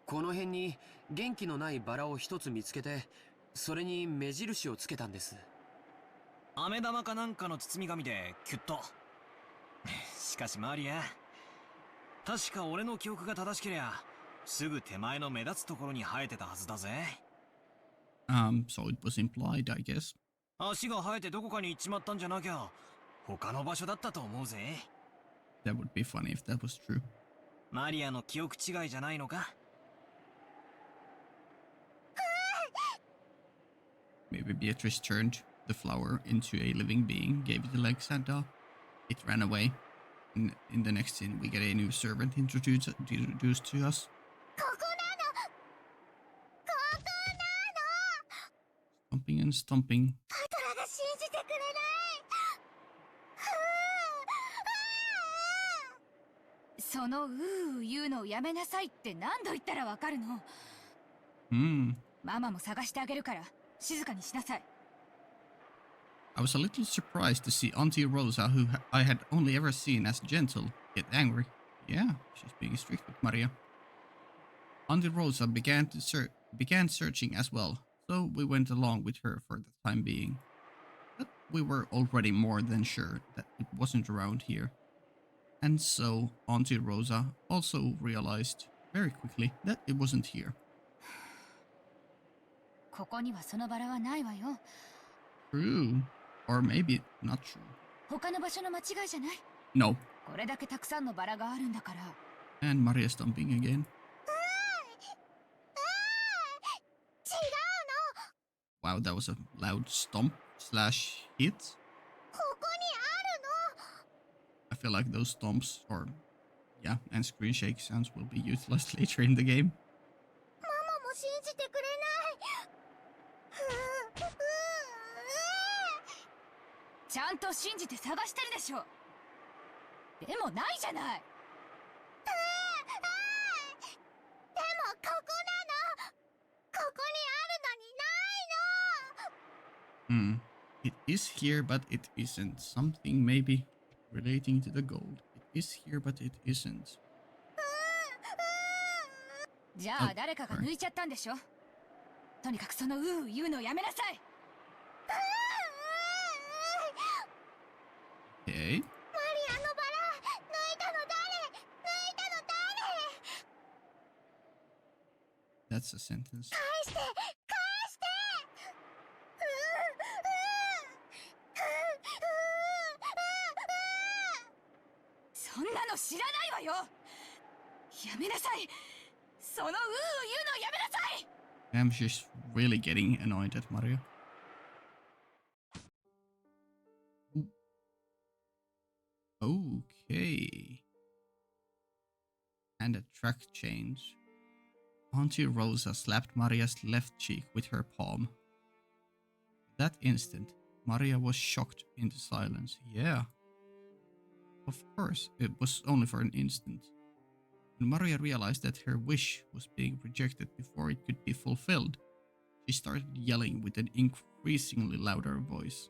[SPEAKER 5] この辺に元気のないバラを一つ見つけて、それに目印をつけたんです。
[SPEAKER 2] 飴玉かなんかの包み紙でキュッと。しかしマリア、確か俺の記憶が正しけりゃすぐ手前の目立つところに生えてたはずだぜ。
[SPEAKER 1] So it was implied, I guess.
[SPEAKER 2] 足が生えてどこかに行っちまったんじゃなきゃ他の場所だったと思うぜ。
[SPEAKER 1] That would be funny if that was true.
[SPEAKER 2] マリアの記憶違いじゃないのか？
[SPEAKER 1] Maybe Beatrice turned the flower into a living being, gave it legs, and it ran away. In the next scene, we get a new servant introduced to us. stomping and stomping.
[SPEAKER 3] パトラが信じてくれない。
[SPEAKER 6] その言うのをやめなさいって何度言ったらわかるの。ママも探してあげるから静かにしなさい。
[SPEAKER 1] I was a little surprised to see Auntie Rosa, who I had only ever seen as gentle, get angry. Yeah, she's being strict with Maria. Auntie Rosa began searching as well, so we went along with her for the time being. But we were already more than sure that it wasn't around here. And so Auntie Rosa also realized very quickly that it wasn't here.
[SPEAKER 6] ここにはそのバラはないわよ。
[SPEAKER 1] True. Or maybe not true.
[SPEAKER 6] 他の場所の間違いじゃない。
[SPEAKER 1] No.
[SPEAKER 6] これだけたくさんのバラがあるんだから。
[SPEAKER 1] And Maria stomping again. Wow, that was a loud stomp slash hit.
[SPEAKER 3] ここにあるの。
[SPEAKER 1] I feel like those stomps or yeah, and screen shake sounds will be utilized later in the game.
[SPEAKER 3] ママも信じてくれない。
[SPEAKER 6] ちゃんと信じて探してるでしょ。でもないじゃない。
[SPEAKER 3] でもここなの。ここにあるのにないの。
[SPEAKER 1] It is here, but it isn't. Something maybe relating to the gold. It is here, but it isn't.
[SPEAKER 6] じゃあ誰かが抜いちゃったんでしょ。とにかくその言うのやめなさい。
[SPEAKER 1] Okay.
[SPEAKER 3] マリアのバラ抜いたの誰。
[SPEAKER 1] That's a sentence.
[SPEAKER 3] 返して返して。
[SPEAKER 6] そんなの知らないわよ。やめなさい。その言うのやめなさい。
[SPEAKER 1] I'm just really getting annoyed at Mario. Okay. And a track change. Auntie Rosa slapped Maria's left cheek with her palm. That instant, Maria was shocked into silence. Yeah. Of course, it was only for an instant. When Maria realized that her wish was being rejected before it could be fulfilled, she started yelling with an increasingly louder voice.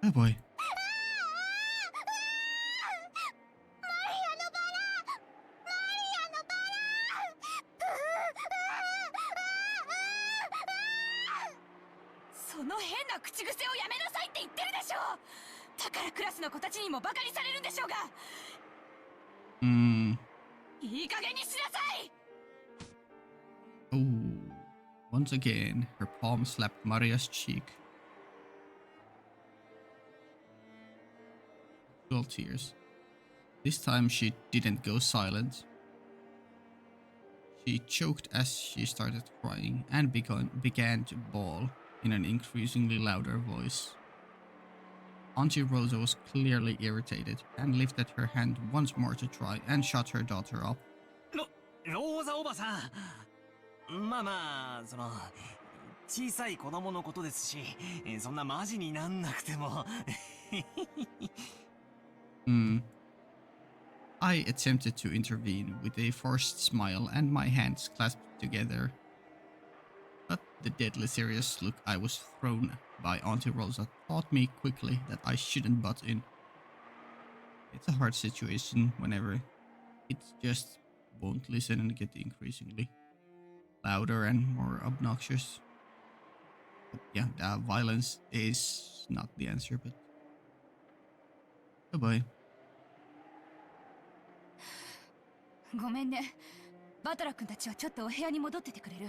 [SPEAKER 1] Oh boy.
[SPEAKER 6] その変な口癖をやめなさいって言ってるでしょ。だからクラスの子たちにもバカにされるんでしょうが。いい加減にしなさい。
[SPEAKER 1] Oh. Once again, her palm slapped Maria's cheek. Dual tears. This time she didn't go silent. She choked as she started crying and began to bawl in an increasingly louder voice. Auntie Rosa was clearly irritated and lifted her hand once more to try and shut her daughter up.
[SPEAKER 2] ローザおばさん。まあまあ、小さい子供のことですし、そんなマジになんなくても。
[SPEAKER 1] I attempted to intervene with a forced smile and my hands clasped together. But the deadly serious look I was thrown by Auntie Rosa taught me quickly that I shouldn't butt in. It's a hard situation whenever it just won't listen and get increasingly louder and more obnoxious. But yeah, violence is not the answer, but goodbye.
[SPEAKER 6] ごめんね。バトラ君たちはちょっとお部屋に戻っててくれる？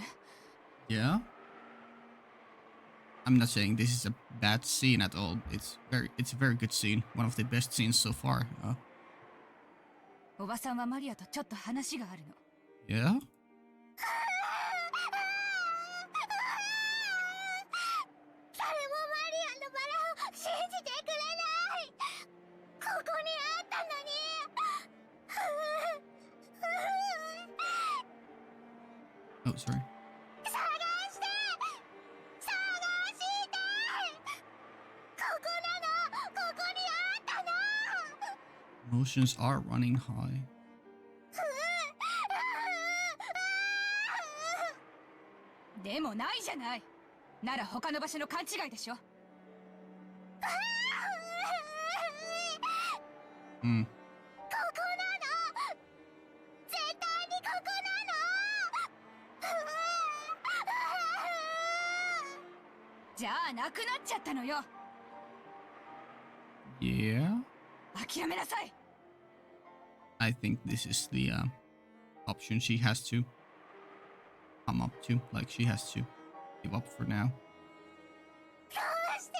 [SPEAKER 1] Yeah? I'm not saying this is a bad scene at all. It's a very good scene. One of the best scenes so far.
[SPEAKER 6] おばさんはマリアとちょっと話があるの。
[SPEAKER 1] Yeah?
[SPEAKER 3] 誰もマリアのバラを信じてくれない。ここにあったのに。
[SPEAKER 1] Oh Oh, sorry.
[SPEAKER 3] 探して探してここなのここにあったの
[SPEAKER 1] Emotions are running high.
[SPEAKER 6] でもないじゃない。なら他の場所の勘違いでしょ。
[SPEAKER 1] Hmm.
[SPEAKER 3] ここなの絶対にここなの
[SPEAKER 6] じゃあなくなっちゃったのよ。
[SPEAKER 1] Yeah.
[SPEAKER 6] 諦めなさい。
[SPEAKER 1] I think this is the option she has to come up to. Like, she has to give up for now.
[SPEAKER 3] どうして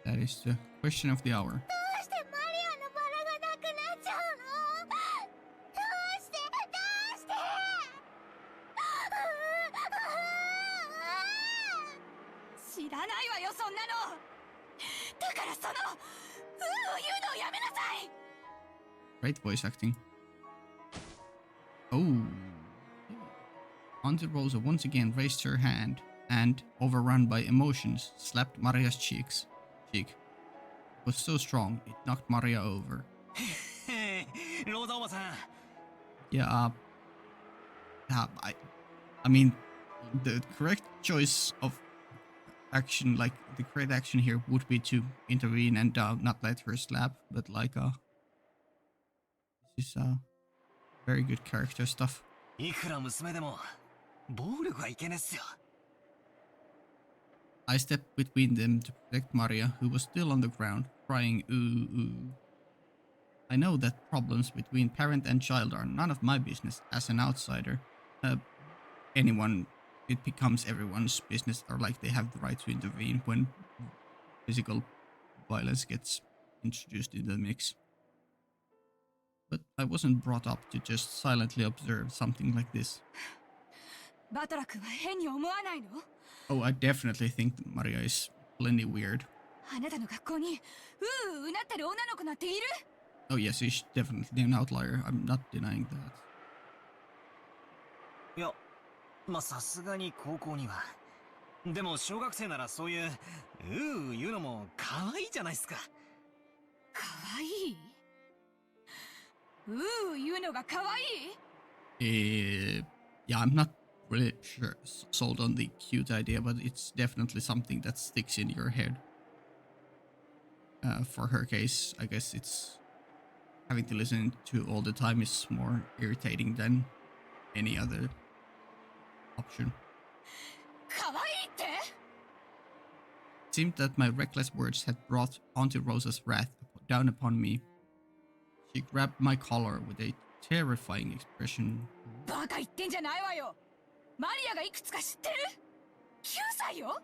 [SPEAKER 1] That is the question of the hour.
[SPEAKER 3] どうしてマリアのバラがなくなっちゃうのどうしてどうして
[SPEAKER 6] 知らないわよそんなの。だからその言うのをやめなさい。
[SPEAKER 1] Great voice acting. Oh. Auntie Rosa once again raised her hand and, overrun by emotions, slapped Maria's cheek. It was so strong, it knocked Maria over.
[SPEAKER 2] ローザおばさん
[SPEAKER 1] Yeah, I mean, the correct choice of action, like, the correct action here would be to intervene and not let her slap, but like, this is, very good character stuff.
[SPEAKER 2] いくら娘でも暴力はいけねっすよ
[SPEAKER 1] I stepped between them to protect Maria, who was still on the ground, crying ooh ooh. I know that problems between parent and child are none of my business as an outsider. It becomes everyone's business, or like they have the right to intervene when physical violence gets introduced into the mix. But I wasn't brought up to just silently observe something like this.
[SPEAKER 6] バトラ君は変に思わないの？
[SPEAKER 1] Oh, I definitely think that Maria is plenty weird.
[SPEAKER 6] あなたの学校にうなってる女の子なんている？
[SPEAKER 1] Oh yes, she's definitely an outlier. I'm not denying that.
[SPEAKER 2] いやまあさすがに高校にはでも小学生ならそういう言うのも可愛いじゃないっすか
[SPEAKER 6] かわいい？言うのがかわいい？
[SPEAKER 1] Yeah, I'm not really sure sold on the cute idea, but it's definitely something that sticks in your head. For her case, I guess it's having to listen to all the time is more irritating than any other option.
[SPEAKER 6] かわいいって？
[SPEAKER 1] It seemed that my reckless words had brought Auntie Rosa's wrath down upon me. She grabbed my collar with a terrifying expression.
[SPEAKER 6] バカ言ってんじゃないわよ。マリアがいくつか知ってる？ 9 歳よ。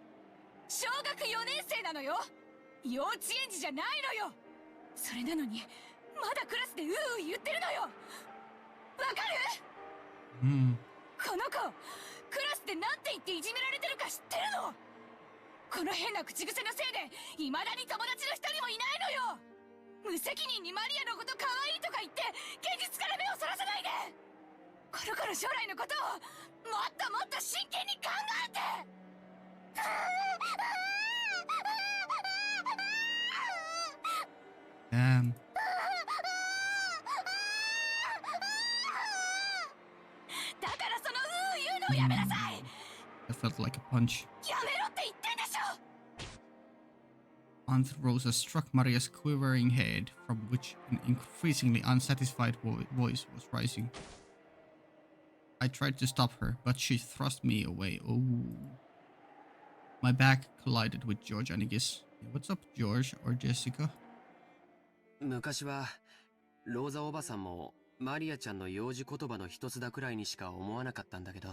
[SPEAKER 6] 小学4年生なのよ。幼稚園児じゃないのよ。それなのにまだクラスで言ってるのよ。わかる？この子クラスでなんて言っていじめられてるか知ってるの？この変な口癖のせいで未だに友達の一人もいないのよ。無責任にマリアのこと可愛いとか言って現実から目をそらさないで。この子の将来のことをもっともっと真剣に考えて。
[SPEAKER 1] Damn.
[SPEAKER 6] だからその言うのをやめなさい。
[SPEAKER 1] That felt like a punch.
[SPEAKER 6] やめろって言ってんでしょ。
[SPEAKER 1] Aunt Rosa struck Maria's quivering head, from which an increasingly unsatisfied voice was rising. I tried to stop her, but she thrust me away. Oh. My back collided with George Anigus. What's up, George or Jessica?
[SPEAKER 5] 昔はローザおばさんもマリアちゃんの幼児言葉の一つだくらいにしか思わなかったんだけど、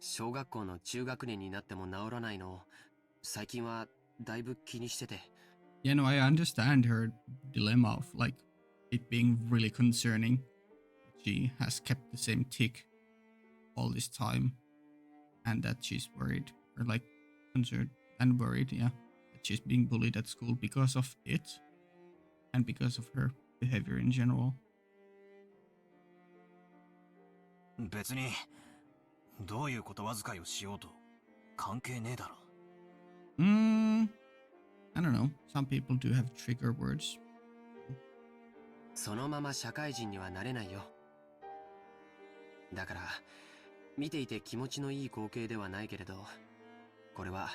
[SPEAKER 5] 小学校の中学年になっても治らないのを最近はだいぶ気にしてて。
[SPEAKER 1] Yeah, no, I understand her dilemma of like it being really concerning. She has kept the same tick all this time, and that she's worried, or like concerned and worried, yeah, that she's being bullied at school because of it, and because of her behavior in general.
[SPEAKER 2] 別にどういう言葉遣いをしようと関係ねえだろ。
[SPEAKER 1] I don't know. Some people do have trigger words.
[SPEAKER 5] そのまま社会人にはなれないよ。だから見ていて気持ちのいい光景ではないけれど、これは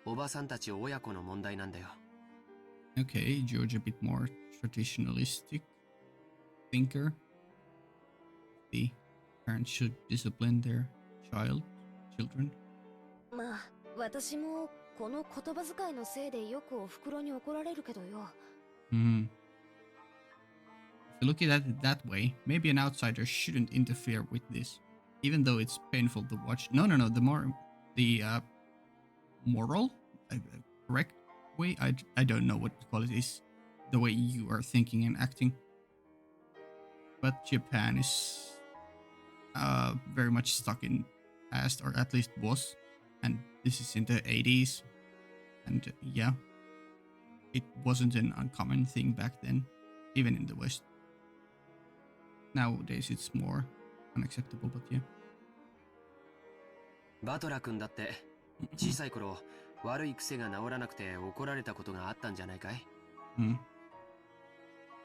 [SPEAKER 5] おばさんたち親子の問題なんだよ。
[SPEAKER 1] Okay, George a bit more traditionalistic thinker. The parents should discipline their children.
[SPEAKER 4] まあ私もこの言葉遣いのせいでよくお袋に怒られるけどよ。
[SPEAKER 1] If you look at it that way, maybe an outsider shouldn't interfere with this, even though it's painful to watch. No, the moral, correct way. I don't know what to call it is the way you are thinking and acting. But Japan is very much stuck in past, or at least was, and this is in the 80s, and yeah, it wasn't an uncommon thing back then, even in the West. Nowadays it's more unacceptable, but yeah.
[SPEAKER 5] バトラ君だって小さい頃悪い癖が治らなくて怒られたことがあったんじゃないかい？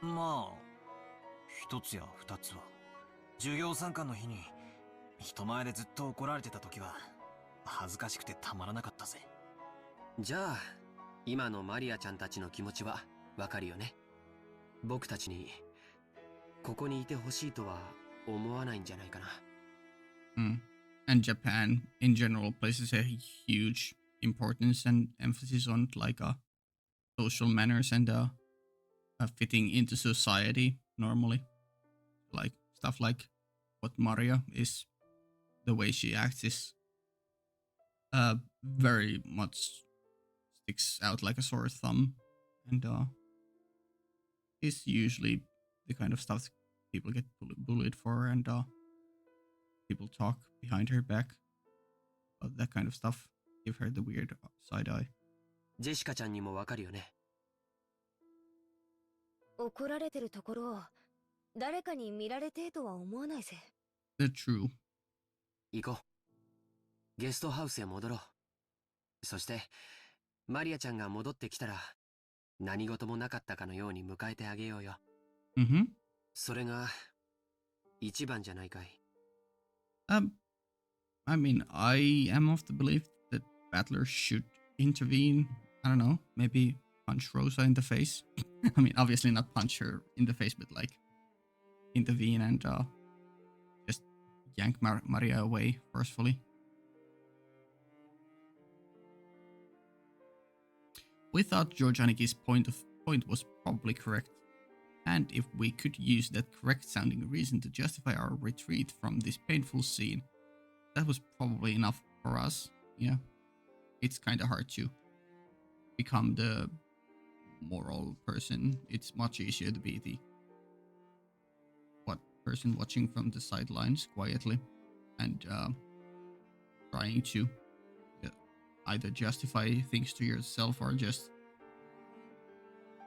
[SPEAKER 2] まあ一つや二つは。授業参観の日に人前でずっと怒られてた時は恥ずかしくてたまらなかったぜ。
[SPEAKER 5] じゃあ今のマリアちゃんたちの気持ちはわかるよね。僕たちにここにいてほしいとは思わないんじゃないかな。
[SPEAKER 1] And Japan in general places a huge importance and emphasis on like social manners and fitting into society normally. Like stuff like what Maria is, the way she acts is very much sticks out like a sore thumb, and is usually the kind of stuff people get bullied for, and people talk behind her back about that kind of stuff. Give her the weird side eye.
[SPEAKER 5] ジェシカちゃんにもわかるよね。
[SPEAKER 4] 怒られてるところを誰かに見られてえとは思わないぜ。
[SPEAKER 1] That's true.
[SPEAKER 5] 行こう。ゲストハウスへ戻ろう。そしてマリアちゃんが戻ってきたら何事もなかったかのように迎えてあげようよ。それが一番じゃないかい。
[SPEAKER 1] I mean, I am of the belief that battlers should intervene. I don't know, maybe punch Rosa in the face. I mean, obviously not punch her in the face, but like intervene and just yank Maria away forcefully. We thought George Aniki's point was probably correct, and if we could use that correct-sounding reason to justify our retreat from this painful scene, that was probably enough for us. Yeah, it's kind of hard to become the moral person. It's much easier to be the person watching from the sidelines quietly and trying to either justify things to yourself or just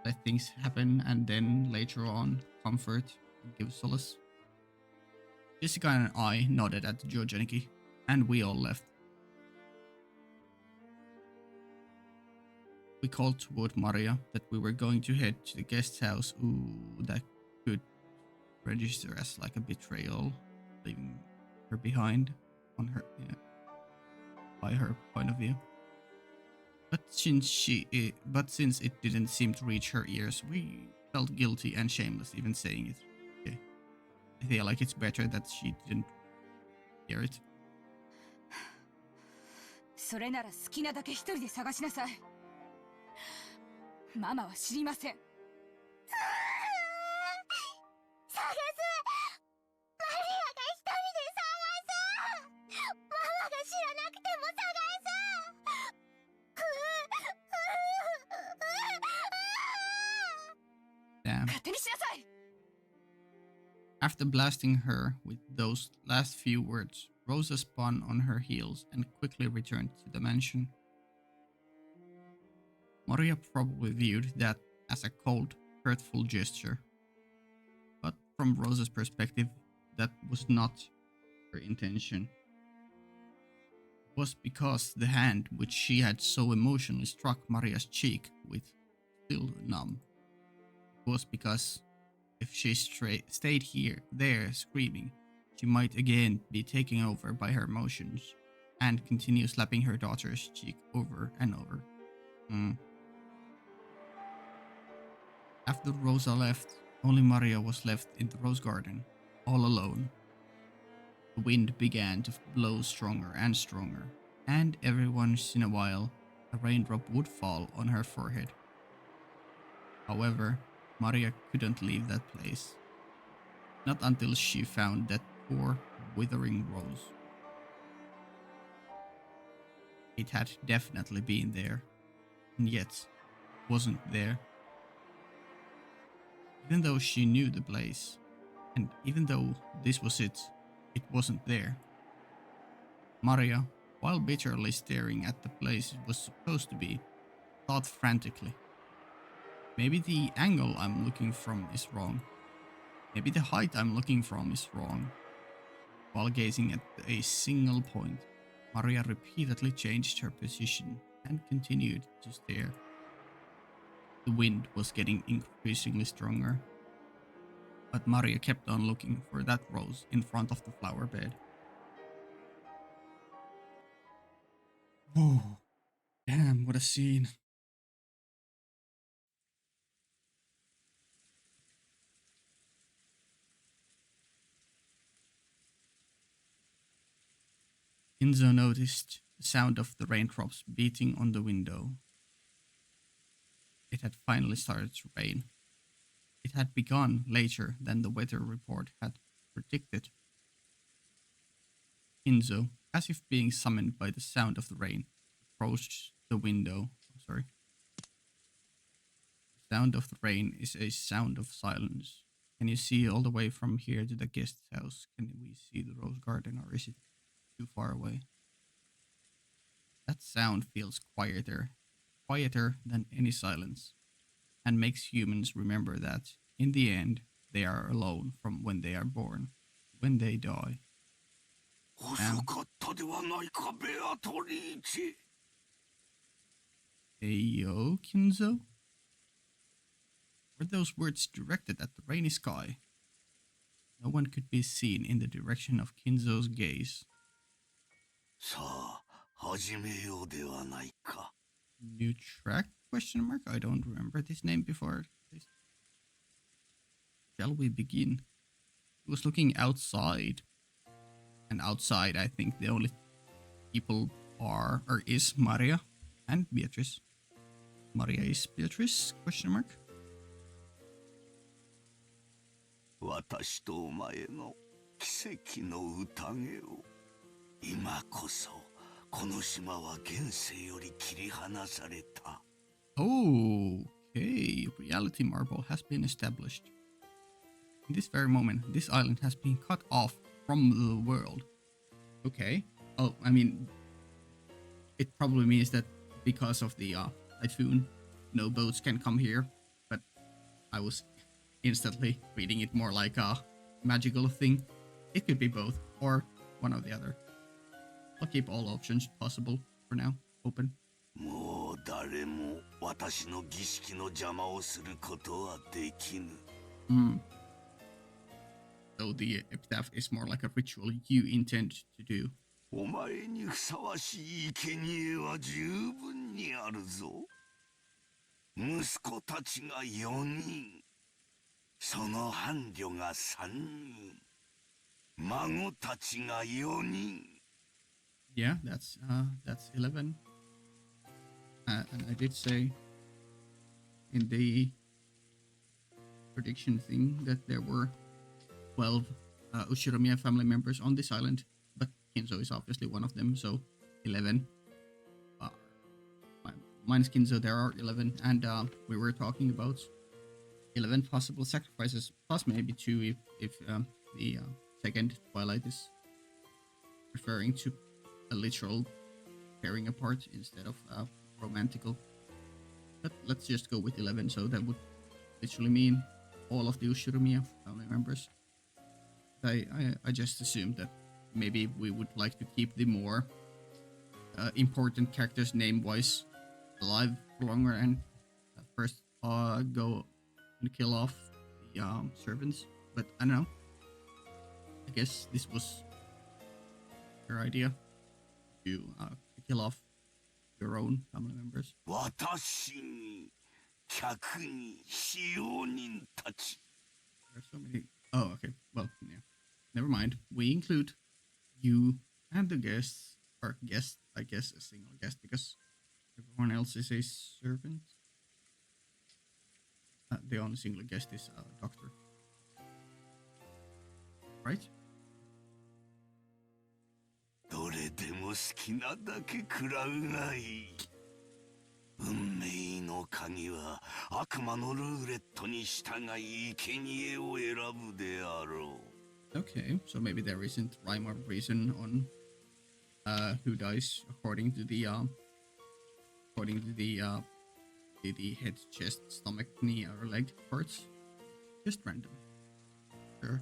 [SPEAKER 1] let things happen and then later on comfort and give solace. Jessica and I nodded at George Aniki, and we all left. We called toward Maria that we were going to head to the guest house. Ooh, that could register as like a betrayal, leaving her behind on her, by her point of view. But since it didn't seem to reach her ears, we felt guilty and shameless even saying it. Okay. I feel like it's better that she didn't hear it.
[SPEAKER 6] それなら好きなだけ一人で探しなさい。ママは知りません。
[SPEAKER 3] 探す。マリアが一人で探す。ママが知らなくても探す。
[SPEAKER 1] Damn.
[SPEAKER 6] 勝手にしなさい。
[SPEAKER 1] After blasting her with those last few words, Rosa spun on her heels and quickly returned to the mansion. Maria probably viewed that as a cold, hurtful gesture. But from Rosa's perspective, that was not her intention. was because the hand which she had so emotionally struck Maria's cheek with still numb. It was because if she stayed there screaming, she might again be taken over by her emotions and continue slapping her daughter's cheek over and over. After Rosa left, only Maria was left in the rose garden, all alone. The wind began to blow stronger and stronger, and every once in a while, a raindrop would fall on her forehead. However, Maria couldn't leave that place. Not until she found that poor, withering rose. It had definitely been there, and yet wasn't there. Even though she knew the place, and even though this was it wasn't there. Maria, while bitterly staring at the place it was supposed to be, thought frantically. Maybe the angle I'm looking from is wrong. Maybe the height I'm looking from is wrong. While gazing at a single point, Maria repeatedly changed her position and continued to stare. The wind was getting increasingly stronger, but Maria kept on looking for that rose in front of the flower bed. Whoa, damn, what a scene. Kinzo noticed the sound of the raindrops beating on the window. It had finally started to rain. It had begun later than the weather report had predicted. Kinzo, as if being summoned by the sound of the rain, approached the window. Sorry. The sound of the rain is a sound of silence. Can you see all the way from here to the guest house? Can we see the rose garden, or is it too far away? That sound feels quieter than any silence, and makes humans remember that, in the end, they are alone from when they are born, when they die. Heyo, Kinzo? Were those words directed at the rainy sky? No one could be seen in the direction of Kinzo's gaze. New track? Question mark? I don't remember this name before. Shall we begin? He was looking outside. And outside, I think the only people are or is Maria and Beatrice. Maria is Beatrice? Question mark.
[SPEAKER 7] 私とお前の奇跡の宴を今こそこの島は現世より切り離された。
[SPEAKER 1] Okay, reality marble has been established. In this very moment, this island has been cut off from the world. Okay. Oh, I mean, it probably means that because of the typhoon, no boats can come here. But I was instantly reading it more like a magical thing. It could be both, or one or the other. I'll keep all options possible for now open.
[SPEAKER 7] もう誰も私の儀式の邪魔をすることはできぬ。
[SPEAKER 1] So the epitaph is more like a ritual you intend to do.
[SPEAKER 7] お前にふさわしい生贄は十分にあるぞ。息子たちが4人、その伴侶が3人、孫たちが4人。
[SPEAKER 1] Yeah, that's 11. And I did say in the prediction thing that there were 12 Ushiromiya family members on this island, but Kinzo is obviously one of them, so 11. Minus Kinzo, there are 11, and we were talking about 11 possible sacrifices, plus maybe 2 if the second Twilight is referring to a literal tearing apart instead of romantical. But let's just go with 11, so that would literally mean all of the Ushiromiya family members. I just assumed that maybe we would like to keep the more important characters name-wise alive longer and first go and kill off the servants. But I don't know. I guess this was your idea to kill off your own family members.
[SPEAKER 7] 私に客に使用人たち
[SPEAKER 1] There are so many. Oh, okay. Well, yeah. Never mind. We include you and the guests, or guest, I guess, a single guest because everyone else is a servant. The only single guest is a doctor. Right?
[SPEAKER 7] どれでも好きなだけ食らうがいい運命の鍵は悪魔のルーレットに従い生贄を選ぶであろう
[SPEAKER 1] Okay, so maybe there isn't rhyme or reason on who dies according to the head, chest, stomach, knee, or leg parts. Just random. Sure.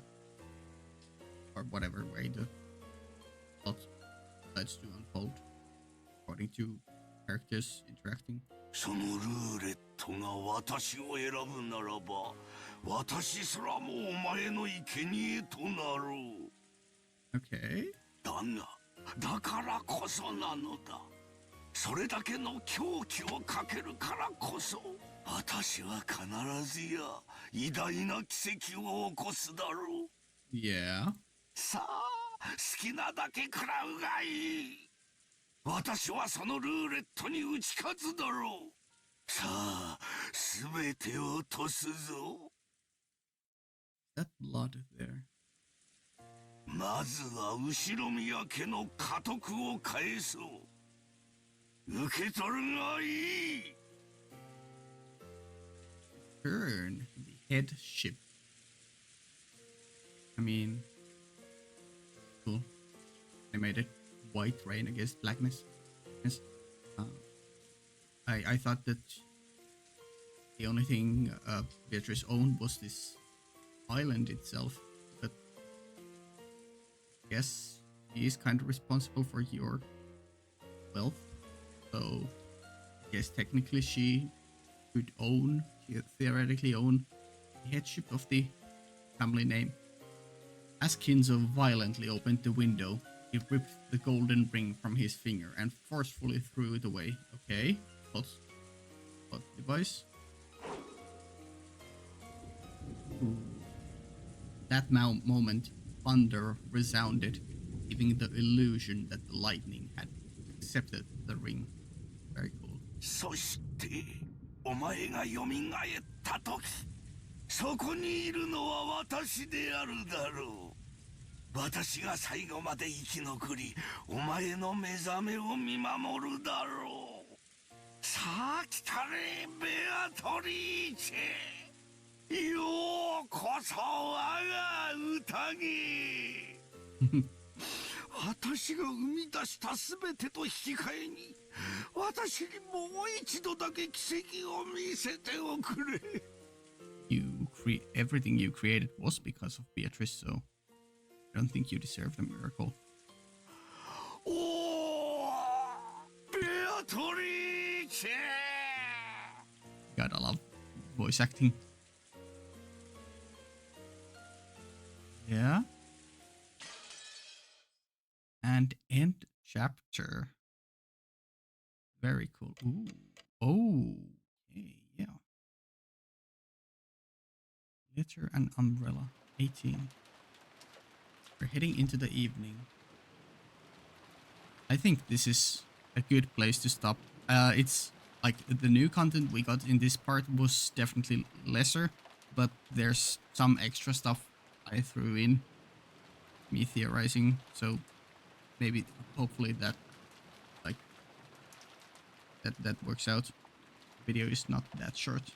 [SPEAKER 1] Or whatever way the plot decides to unfold according to characters interacting.
[SPEAKER 7] そのルーレットが私を選ぶならば私すらもお前の生贄となろう
[SPEAKER 1] Okay.
[SPEAKER 7] だからこそなのだそれだけの狂気をかけるからこそ私は必ずや偉大な奇跡を起こすだろう
[SPEAKER 1] Yeah.
[SPEAKER 7] さあ好きなだけ食らうがいい私はそのルーレットに打ち勝つだろうさあ全てを落とすぞ
[SPEAKER 1] That blood there.
[SPEAKER 7] まずは後ろ宮家の家督を返そう受け取るがいい
[SPEAKER 1] Turn the headship. I mean, cool. They made it white rain against blackness. Yes. I thought that the only thing Beatrice owned was this island itself, but yes, he is kind of responsible for your wealth. So, I guess technically she could theoretically own the headship of the family name. As Kinzo violently opened the window, he ripped the golden ring from his finger and forcefully threw it away. Okay, plot device. Ooh. That moment, thunder resounded, giving the illusion that the lightning had accepted the ring. Very cool.
[SPEAKER 7] そしてお前が蘇った時そこにいるのは私であるだろう私が最後まで生き残りお前の目覚めを見守るだろうさあ来たれベアトリーチェようこそ我が宴私が生み出した全てと引き換えに私にもう一度だけ奇跡を見せておくれ
[SPEAKER 1] Everything you created was because of Beatrice, so I don't think you deserved a miracle.
[SPEAKER 7] Oh, Beatrice!
[SPEAKER 1] God, I love voice acting. Yeah. And end chapter. Very cool. Ooh. Oh. Okay, yeah. Glitter and umbrella. 18. We're heading into the evening. I think this is a good place to stop. It's like the new content we got in this part was definitely lesser, but there's some extra stuff I threw in. Me theorizing, so maybe hopefully that that works out. Video is not that short.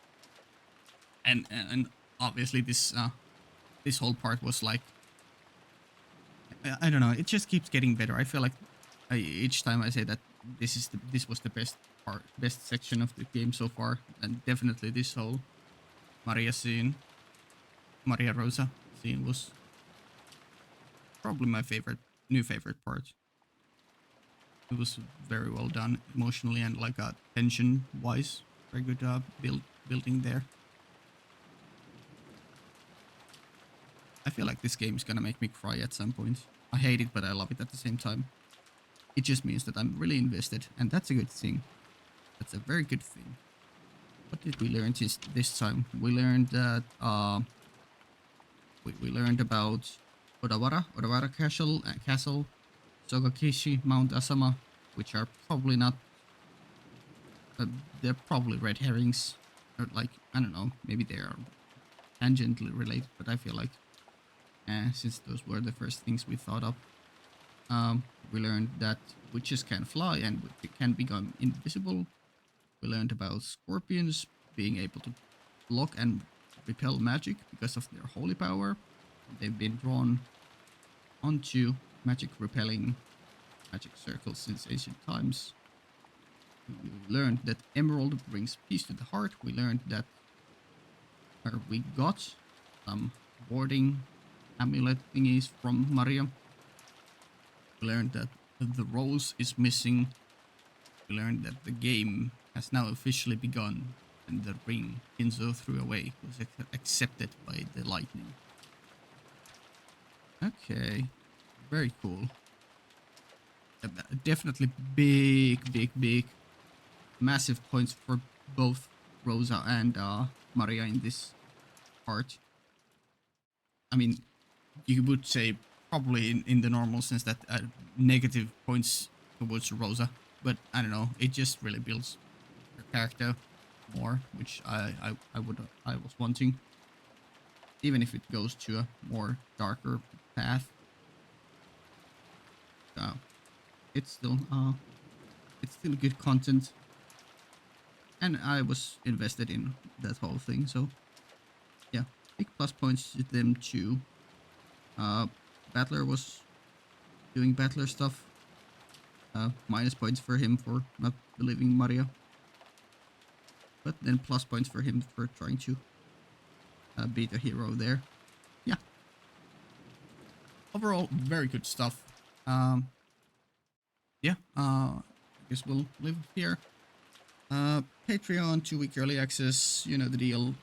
[SPEAKER 1] And obviously this this whole part was like I don't know, it just keeps getting better. I feel like each time I say that this was the best section of the game so far, and definitely this whole Maria Rosa scene was probably my new favorite part. It was very well done emotionally and like tension wise. Very good building there. I feel like this game is gonna make me cry at some point. I hate it, but I love it at the same time. It just means that I'm really invested, and that's a good thing. That's a very good thing. What did we learn this time? We learned that we learned about Odawara Castle, Sogakishi, Mount Asama, which are probably not. They're probably red herrings, or like I don't know. Maybe they are tangentially related, but I feel like, since those were the first things we thought of, we learned that witches can fly and can become invisible. We learned about scorpions being able to block and repel magic because of their holy power. They've been drawn onto magic repelling magic circles since ancient times. We learned that emerald brings peace to the heart. We learned that, or we got some warding amulet thingies from Maria. We learned that the rose is missing. We learned that the game has now officially begun, and the ring Kinzo threw away was accepted by the lightning. Okay, very cool. Definitely big, massive points for both Rosa and Maria in this part. I mean, you would say probably in the normal sense that negative points towards Rosa, but I don't know, it just really builds her character more, which I was wanting, even if it goes to a more darker path. It's still good content, and I was invested in that whole thing. So yeah, big plus points to them too. Battler was doing Battler stuff. Minus points for him for not believing Maria, but then plus points for him for trying to beat a hero there. Yeah. Overall, very good stuff. Yeah. I guess we'll leave it here. Patreon, 2-week early access. You know the deal.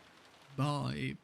[SPEAKER 1] Bye.